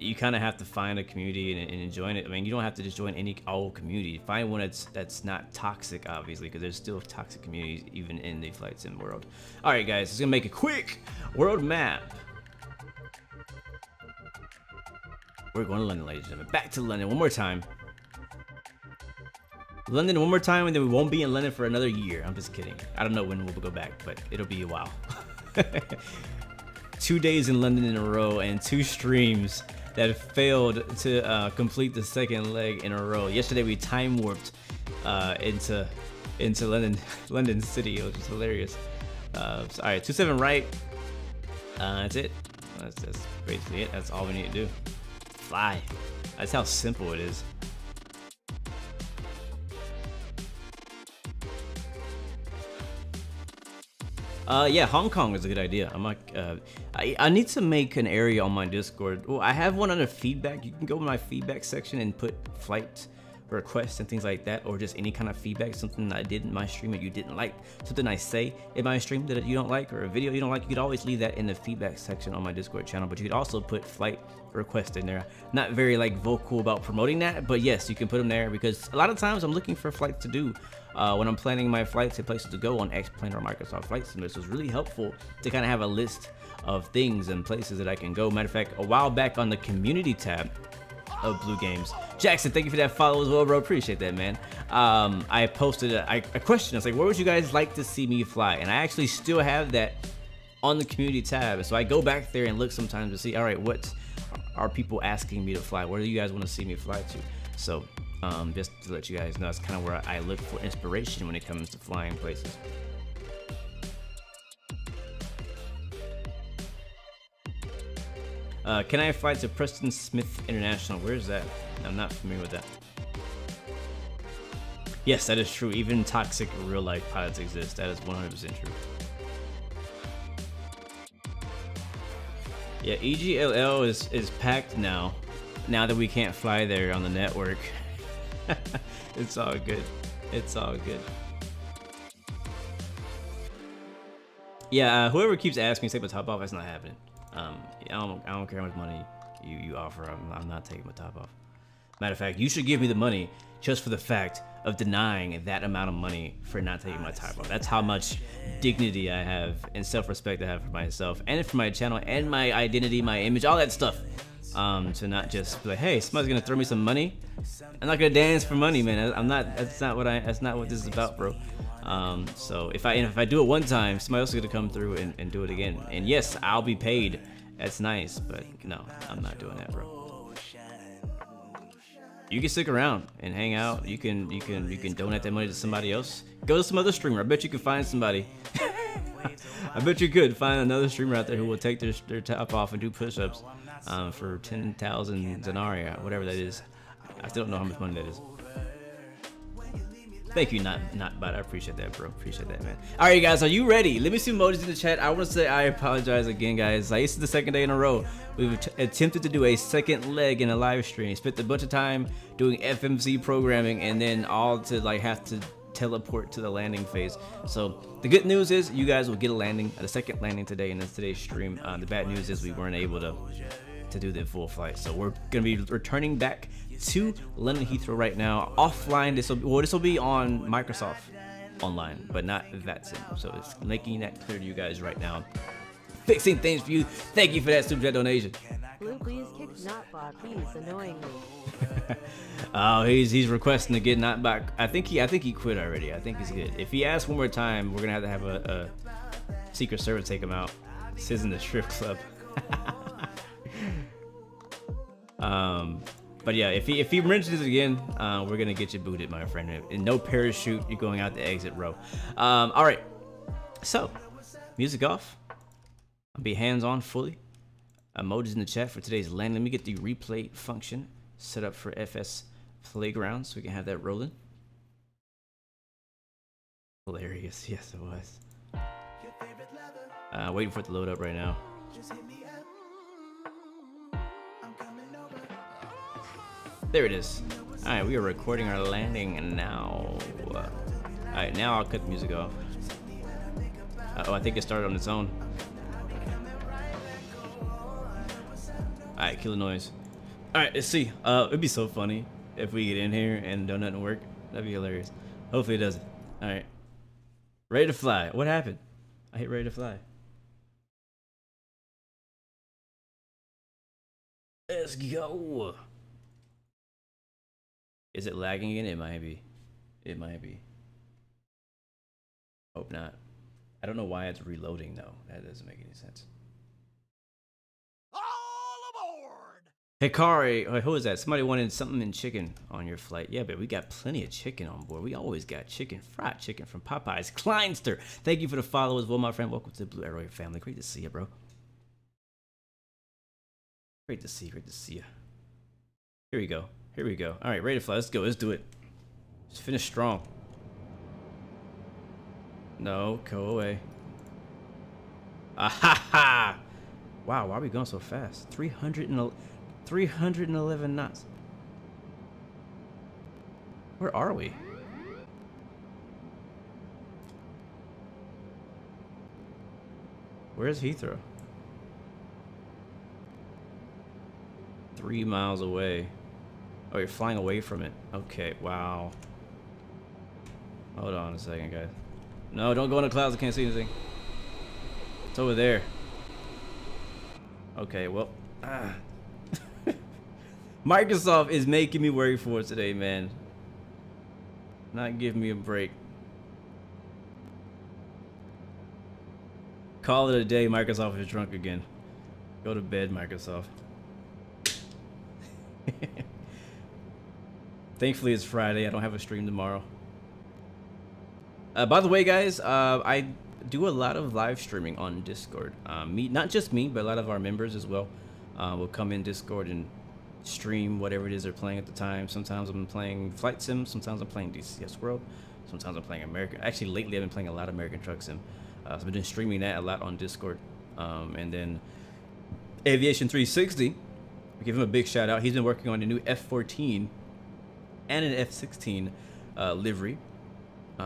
you kind of have to find a community and join it. I mean, you don't have to just join any old community. Find one that's not toxic, obviously, because there's still toxic communities even in the flight sim world. All right, guys, it's gonna make a quick world map. We're going to London, ladies and gentlemen. Back to London one more time. London one more time, and then we won't be in London for another year. I'm just kidding. I don't know when we'll go back, but it'll be a while. 2 days in London in a row and 2 streams that failed to complete the second leg in a row. Yesterday we time warped into London City, which is hilarious. All right, 27 right. That's it. That's basically it. That's all we need to do. Fly. That's how simple it is. Yeah, Hong Kong is a good idea. I'm like, I need to make an area on my Discord. Well, I have one under feedback. You can go in my feedback section and put flight requests and things like that, or just any kind of feedback, something I did in my stream that you didn't like, something I say in my stream that you don't like, or a video you don't like. You could always leave that in the feedback section on my Discord channel, but you could also put flight request in there. Not very like vocal about promoting that, but yes, you can put them there, because a lot of times I'm looking for flights to do when I'm planning my flights and places to go on X-Plane or Microsoft Flight Simulator. So it's really helpful to kind of have a list of things and places that I can go. Matter of fact, a while back on the community tab of Blue Games, Jackson, thank you for that follow as well, bro. Appreciate that, man. I posted a question. I was like, where would you guys like to see me fly? And I actually still have that on the community tab. So I go back there and look sometimes to see, all right, what are people asking me to fly? Where do you guys want to see me fly to? So just to let you guys know, that's kind of where I look for inspiration when it comes to flying places. Can I fly to Preston Smith International? Where is that? I'm not familiar with that. Yes, that is true. Even toxic real-life pilots exist. That is 100% true. Yeah, EGLL is packed now. Now that we can't fly there on the network. It's all good. It's all good. Yeah, whoever keeps asking me to take my top off, that's not happening. I don't care how much money you offer. I'm not taking my top off. Matter of fact, you should give me the money just for the fact of denying that amount of money for not taking my top off. That's how much dignity I have and self-respect I have for myself and for my channel and my identity, my image, all that stuff. To not just be like, hey, somebody's gonna throw me some money. I'm not gonna dance for money, man. That's not what this is about, bro. So if I do it one time, somebody else is gonna come through and do it again. And yes, I'll be paid. That's nice, but no, I'm not doing that, bro. You can stick around and hang out. You can donate that money to somebody else. Go to some other streamer. I bet you can find somebody. I bet you could find another streamer out there who will take their top off and do push-ups for 10,000 denarii, whatever that is. I still don't know how much money that is. Thank you, not bad. I appreciate that, bro. Appreciate that, man. All right, guys, are you ready? Let me see emojis in the chat. I want to say I apologize again, guys. This is the second day in a row we've attempted to do a second leg in a live stream. Spent a bunch of time doing FMC programming, and then all to like have to teleport to the landing phase. So the good news is you guys will get a second landing today in today's stream. The bad news is we weren't able to do the full flight. So we're gonna be returning back to London Heathrow right now, offline. This will be on Microsoft Online, but not VATSIM. So it's making that clear to you guys right now. Fixing things for you. Thank you for that super chat donation.
Blue, please kick Notbot. He's annoying me.
Oh, he's requesting to get Notbot. I think he quit already. I think he's good. If he asks one more time, we're gonna have a Secret Service take him out. This isn't the strip club. But yeah, if he mentions it again, we're gonna get you booted, my friend. And no parachute, you're going out the exit row. All right, so music off. I'll be hands-on fully. Emojis in the chat for today's land. Let me get the replay function set up for FS Playground so we can have that rolling. Hilarious, yes it was. Waiting for it to load up right now. There it is. All right, we are recording our landing now. All right, now I'll cut the music off. Oh, I think it started on its own. All right, kill the noise. All right, let's see. It'd be so funny if we get in here and don't nothing work. That'd be hilarious. Hopefully it doesn't. All right, ready to fly. What happened? I hit ready to fly. Let's go. Is it lagging again? It might be. It might be. Hope not. I don't know why it's reloading though. That doesn't make any sense. All aboard! Hikari, who is that? Somebody wanted something in chicken on your flight. Yeah, but we got plenty of chicken on board. We always got chicken, fried chicken from Popeyes. Kleinster, thank you for the follow as well, my friend. Welcome to the Blue Arrow family. Great to see you, bro. Great to see you. Great to see you. Here we go. Here we go. All right, ready to fly. Let's go. Let's do it. Just finish strong. No, go away. Ah ha ha! Wow, why are we going so fast? 311 knots. Where are we? Where's Heathrow? 3 miles away. Oh, you're flying away from it. Okay, wow. Hold on a second, guys. No, don't go in the clouds. I can't see anything. It's over there. Okay, well. Microsoft is making me worry for it today, man. Not giving me a break. Call it a day. Microsoft is drunk again. Go to bed, Microsoft. Thankfully, it's Friday. I don't have a stream tomorrow. By the way, guys, I do a lot of live streaming on Discord. Not just me, but a lot of our members as well will come in Discord and stream whatever it is they're playing at the time. Sometimes I'm playing Flight Sim. Sometimes I'm playing DCS World. Sometimes I'm playing American. Actually, lately I've been playing a lot of American Truck Sim. So I've been streaming that a lot on Discord. And then Aviation 360. I give him a big shout out. He's been working on a new F-14 and an F-16 livery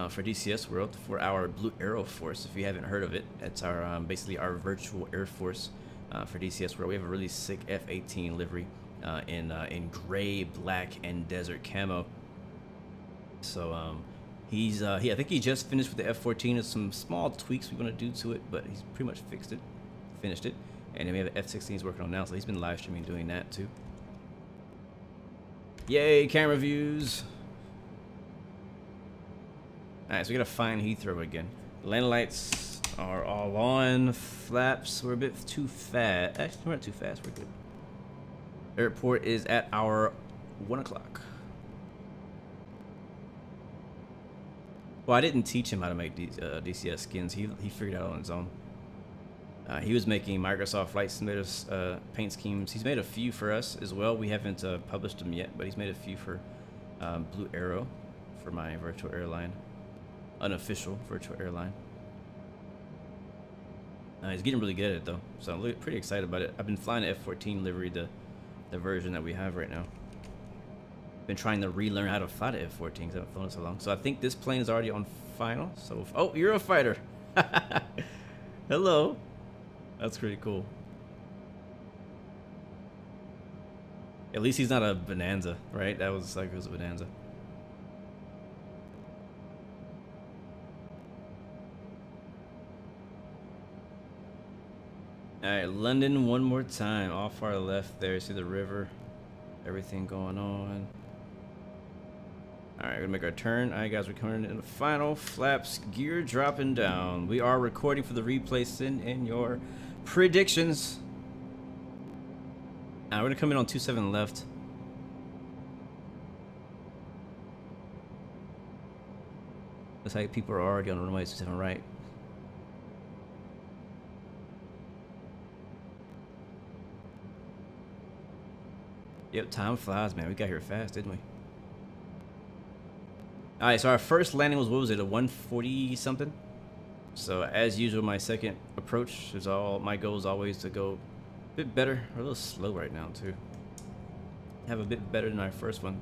for DCS World for our Blue Aero Force. If you haven't heard of it, it's our basically our virtual Air Force for DCS World. We have a really sick F-18 livery in gray, black, and desert camo. So he's I think he just finished with the F-14. There's some small tweaks we want to do to it, but he's pretty much finished it. And then we have an F-16 he's working on now, so he's been live streaming doing that too. Yay, camera views. Alright, so we gotta find Heathrow again. Landing lights are all on. Flaps, we're a bit too fast. Actually, we're not too fast, we're good. Airport is at our 1 o'clock. Well, I didn't teach him how to make DCS skins. He figured it out on his own. He was making Microsoft Flight Simulator paint schemes. He's made a few for us as well. We haven't published them yet, but he's made a few for Blue Aero for my virtual airline. Unofficial virtual airline. He's getting really good at it though, so I'm pretty excited about it. I've been flying the F-14 livery, the version that we have right now. Been trying to relearn how to fly the F-14 because I haven't flown it so long. So I think this plane is already on final. So oh, Eurofighter. Hello. That's pretty cool. At least he's not a Bonanza, right? That was like it was a Bonanza. Alright, London one more time. Off our left there. See the river. Everything going on. Alright, we're gonna make our turn. Alright guys, we're coming in the final. Flaps, gear dropping down. We are recording for the replay. Send in your predictions. We're gonna come in on 27 left. Looks like people are already on the runway 27 right. Yep, time flies, man. We got here fast, didn't we? Alright, so our first landing was, what was it, a 140 something? So as usual, my second approach is my goal is always to go a bit better. We're a little slow right now too. Have a bit better than our first one.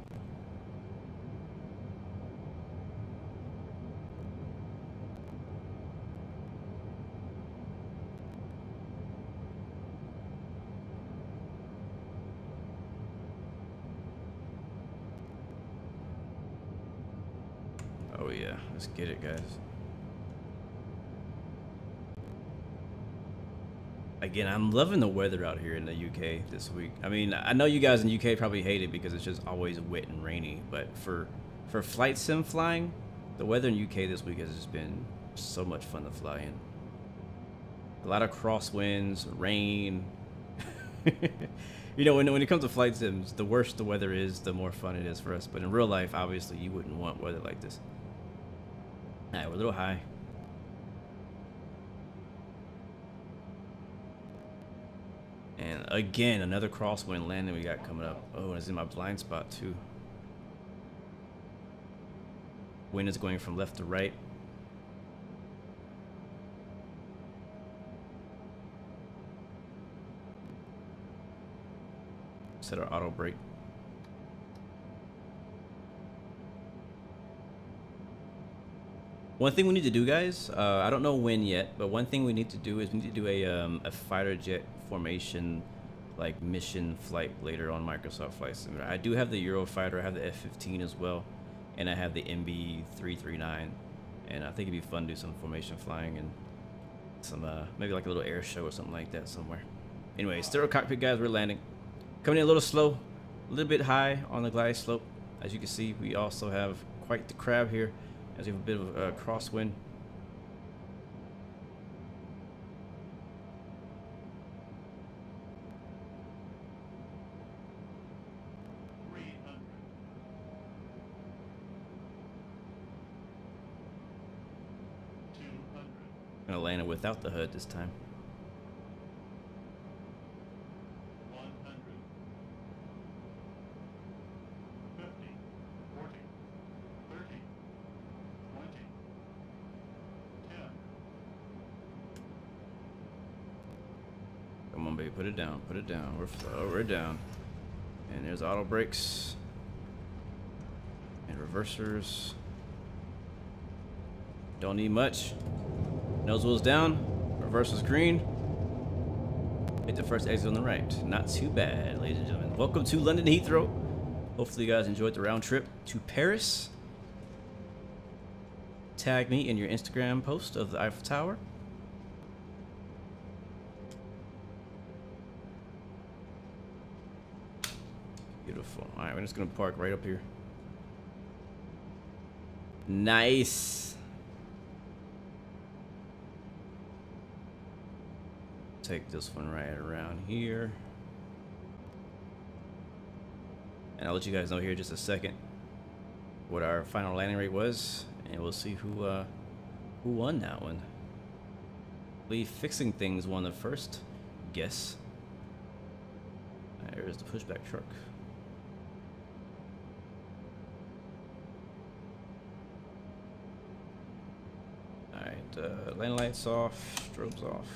Oh yeah, let's get it, guys. Again, I'm loving the weather out here in the UK this week. I mean, I know you guys in the UK probably hate it because it's just always wet and rainy, but for flight sim flying, the weather in the UK this week has just been so much fun to fly in. A lot of crosswinds, rain. You know, when it comes to flight sims, the worse the weather is, the more fun it is for us. But in real life, obviously, you wouldn't want weather like this. Alright, we're a little high. And again, another crosswind landing we got coming up. Oh, and it's in my blind spot too. Wind is going from left to right. Set our auto brake. One thing we need to do, guys, I don't know when yet, but one thing we need to do is we need to do a fighter jet formation, like mission flight later on Microsoft Flight Simulator. I do have the Eurofighter, I have the F-15 as well, and I have the MB-339, and I think it'd be fun to do some formation flying and some maybe like a little air show or something like that somewhere. Anyway, stereo cockpit, guys. We're landing, coming in a little slow, a little bit high on the glide slope. As you can see, we also have quite the crab here, as we have a bit of a crosswind. I'm gonna land it without the HUD this time.
100, 50, 40, 30, 20, 10.
Come on, baby, put it down, put it down. We're down. And there's auto brakes and reversers. Don't need much. Nose wheels down, reverse is green. Hit the first exit on the right. Not too bad, ladies and gentlemen. Welcome to London Heathrow. Hopefully you guys enjoyed the round trip to Paris. Tag me in your Instagram post of the Eiffel Tower. Beautiful. All right, we're just gonna park right up here. Nice. Take this one right around here, and I'll let you guys know here in just a second what our final landing rate was, and we'll see who won that one. I believe Fixing Things won the first guess. There's the pushback truck. All right, landing lights off, strobes off.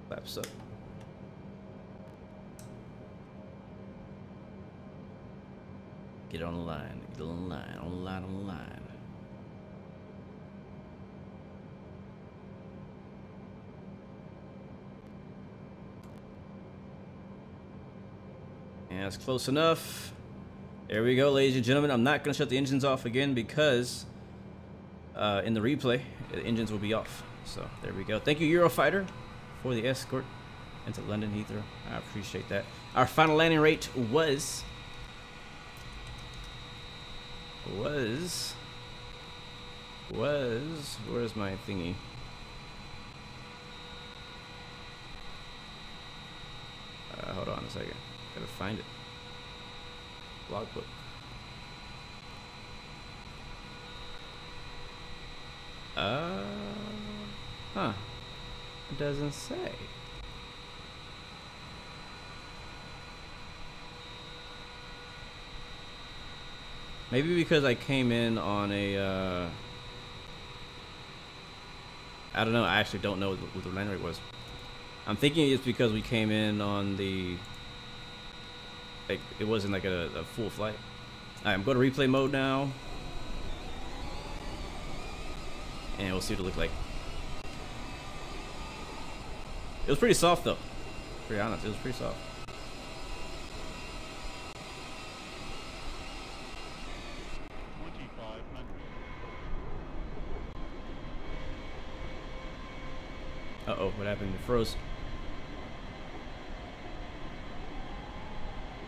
Flaps up. Get on the line, get on the line, on the line, on the line. And that's close enough. There we go, ladies and gentlemen. I'm not gonna shut the engines off again because in the replay, the engines will be off. So there we go. Thank you, Eurofighter, for the escort into London Heathrow. I appreciate that. Our final landing rate was where's my thingy? Hold on a second. Gotta find it. Logbook. Huh. It doesn't say. Maybe because I came in on a I don't know. I actually don't know what the landing rate was. I'm thinking it's because we came in on the, like, it wasn't like a full flight. Alright, I'm going to replay mode now, and we'll see what it looked like. It was pretty soft though. To be honest, it was pretty soft. Uh-oh, what happened? It froze.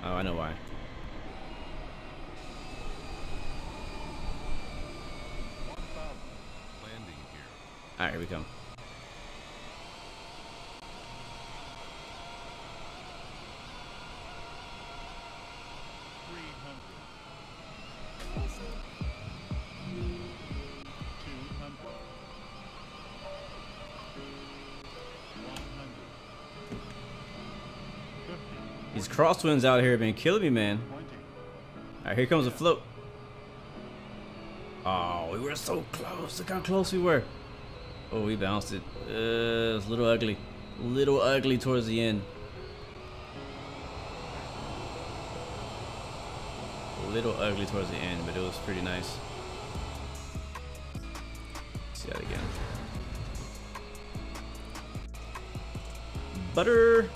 Oh, I know why. Alright, here we come. These crosswinds out here have been killing me, man. Alright, here comes a float. Oh, we were so close. Look how close we were. Oh, we bounced it. It's a little ugly. A little ugly towards the end. a little ugly towards the end, but it was pretty nice. Let's see that again. Butter.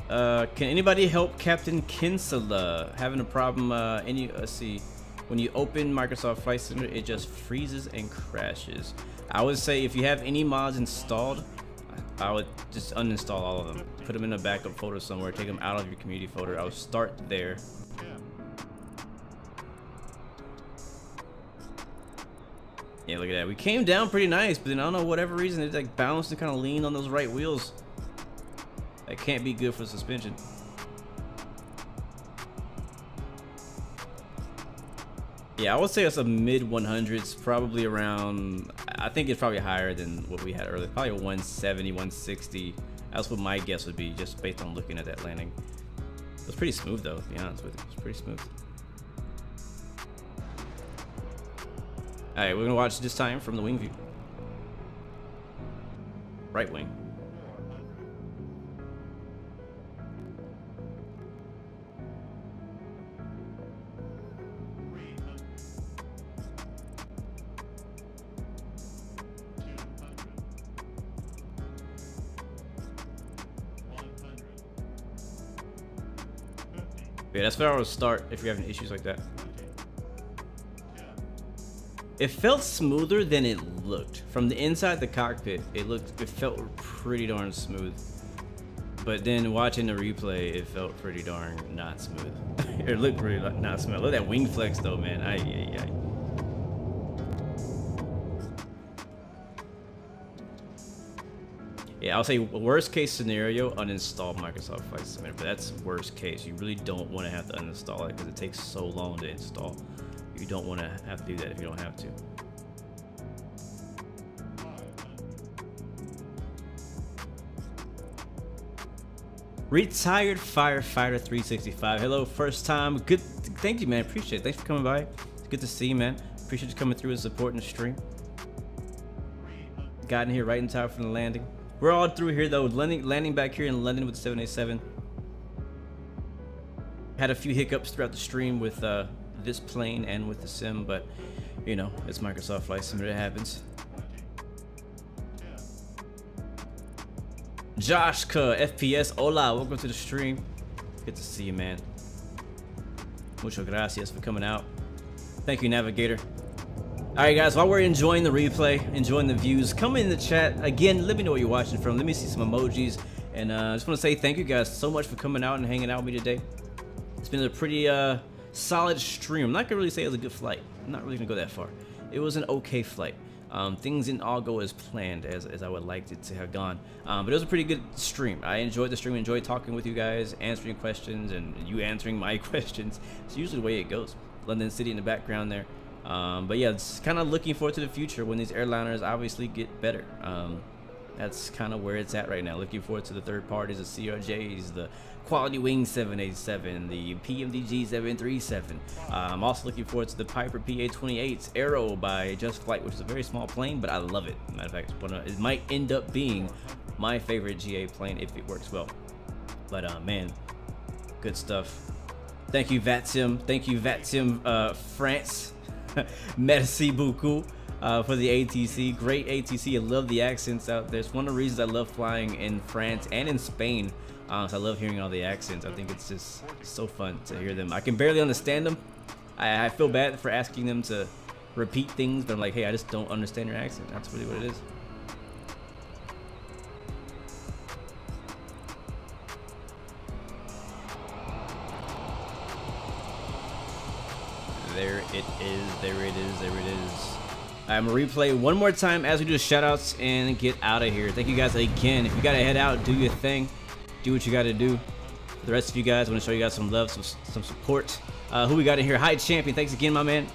Can anybody help Captain Kinsella? Having a problem, let's see. When you open Microsoft Flight Simulator, it just freezes and crashes. I would say if you have any mods installed, I would just uninstall all of them. Put them in a backup folder somewhere, take them out of your community folder. I would start there. Yeah, look at that. We came down pretty nice, but then I don't know, whatever reason, it like bounced and kind of leaned on those right wheels. That can't be good for suspension. Yeah, I would say it's a mid 100s, probably around, I think it's probably higher than what we had earlier. Probably a 170, 160. That's what my guess would be, just based on looking at that landing. It was pretty smooth though, to be honest with you. It was pretty smooth. Alright, we're gonna watch this time from the wing view. Right wing. Yeah, that's where I would start if you're having issues like that. It felt smoother than it looked. From the inside the cockpit, it felt pretty darn smooth. But then watching the replay, it felt pretty darn not smooth. It looked pretty not smooth. Look at that wing flex though, man. Ay. Yeah, I'll say worst case scenario, uninstall Microsoft Flight Simulator, but that's worst case. You really don't want to have to uninstall it because it takes so long to install. You don't want to have to do that if you don't have to. Retired Firefighter 365. Hello, first time. Good. Thank you, man. Appreciate it. Thanks for coming by. It's good to see you, man. Appreciate you coming through and supporting the stream. Got in here right in time for the landing. We're all through here though. Landing back here in London with the 787. Had a few hiccups throughout the stream with this plane and with the sim, but you know, it's Microsoft Flight Simulator. It happens. Joshka FPS, hola, welcome to the stream. Good to see you, man. Muchas gracias for coming out. Thank you, Navigator. Alright guys, while we're enjoying the replay, enjoying the views, come in the chat. Again, let me know where you're watching from. Let me see some emojis. And I just want to say thank you guys so much for coming out and hanging out with me today. It's been a pretty solid stream. I'm not going to really say it was a good flight. I'm not really going to go that far. It was an okay flight. Things didn't all go as planned as I would like it to have gone. But it was a pretty good stream. I enjoyed the stream, enjoyed talking with you guys, answering questions, and you answering my questions. It's usually the way it goes. London City in the background there. But yeah, it's kind of looking forward to the future when these airliners obviously get better. That's kind of where it's at right now. Looking forward to the third parties, the CRJs, the Quality Wing 787, the PMDG 737. I'm also looking forward to the Piper PA-28's Aero by Just Flight, which is a very small plane, but I love it. Matter of fact, it might end up being my favorite GA plane if it works well. But man, good stuff. Thank you, VATSIM. Thank you, VATSIM France. Merci beaucoup for the ATC. Great ATC. I love the accents out there. It's one of the reasons I love flying in France and in Spain. So I love hearing all the accents. I think it's just so fun to hear them. I can barely understand them. I feel bad for asking them to repeat things, but I'm like, hey, I just don't understand your accent. That's really what it is. There it is, there it is, there it is. I'm gonna replay one more time as we do the shoutouts and get out of here. Thank you guys again. If you gotta head out, do your thing. Do what you gotta do. For the rest of you guys, I wanna show you guys some love, some support. Who we got in here? Hi Champion, thanks again, my man.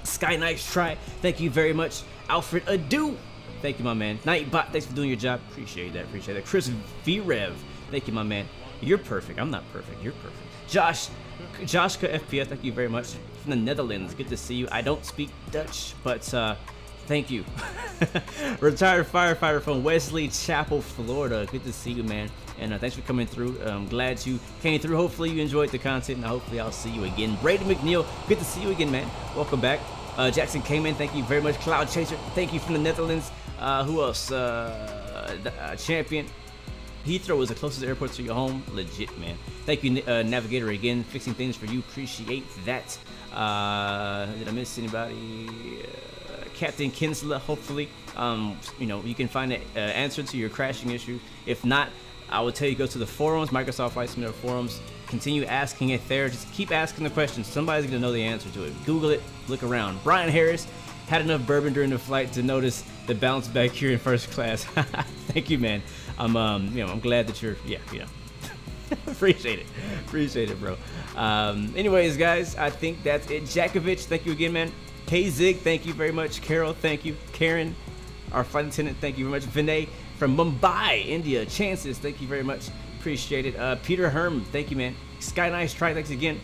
Sky Nice Try, thank you very much. Alfred Adu, thank you, my man. Nightbot, thanks for doing your job. Appreciate that, appreciate that. Chris V-Rev, thank you, my man. You're perfect, I'm not perfect, you're perfect. Joshka FPS, thank you very much. From the Netherlands, good to see you. I don't speak Dutch, but Thank you. Retired firefighter from Wesley Chapel, Florida. Good to see you, man. And thanks for coming through. I'm glad you came through. Hopefully you enjoyed the content, and hopefully I'll see you again. Brady McNeil, good to see you again, man. Welcome back. Jackson Cayman, thank you very much. Cloud Chaser, thank you from the Netherlands. Who else? Champion. Heathrow is the closest airport to your home. Legit, man. Thank you, Navigator, again. Fixing things for you. Appreciate that. Did I miss anybody? Captain Kinsler, hopefully, you know, you can find an answer to your crashing issue. If not, I would tell you go to the forums, Microsoft Flight Simulator forums. Continue asking it there. Just keep asking the questions. Somebody's gonna know the answer to it. Google it. Look around. Brian Harris had enough bourbon during the flight to notice the bounce back here in first class. Thank you, man. You know, I'm glad that you're, yeah, you know. Appreciate it, bro. Anyways, guys, I think that's it. Jakovich, thank you again, man. Hey Zig, thank you very much. Carol, thank you. Karen, our flight attendant, thank you very much. Vinay from Mumbai, India. Chances, thank you very much. Appreciate it. Peter Herm, thank you, man. Sky Nice Try, thanks again.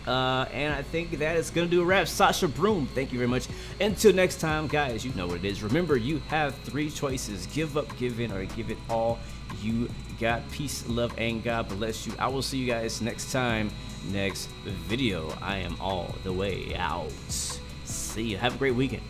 And I think that is gonna do a wrap. Sasha Broom, thank you very much. Until next time, guys, you know what it is. Remember, you have 3 choices: give up, give in, or give it all you got. Peace, love, and God bless you. I will see you guys next time, next video. I am all the way out. See you. Have a great weekend.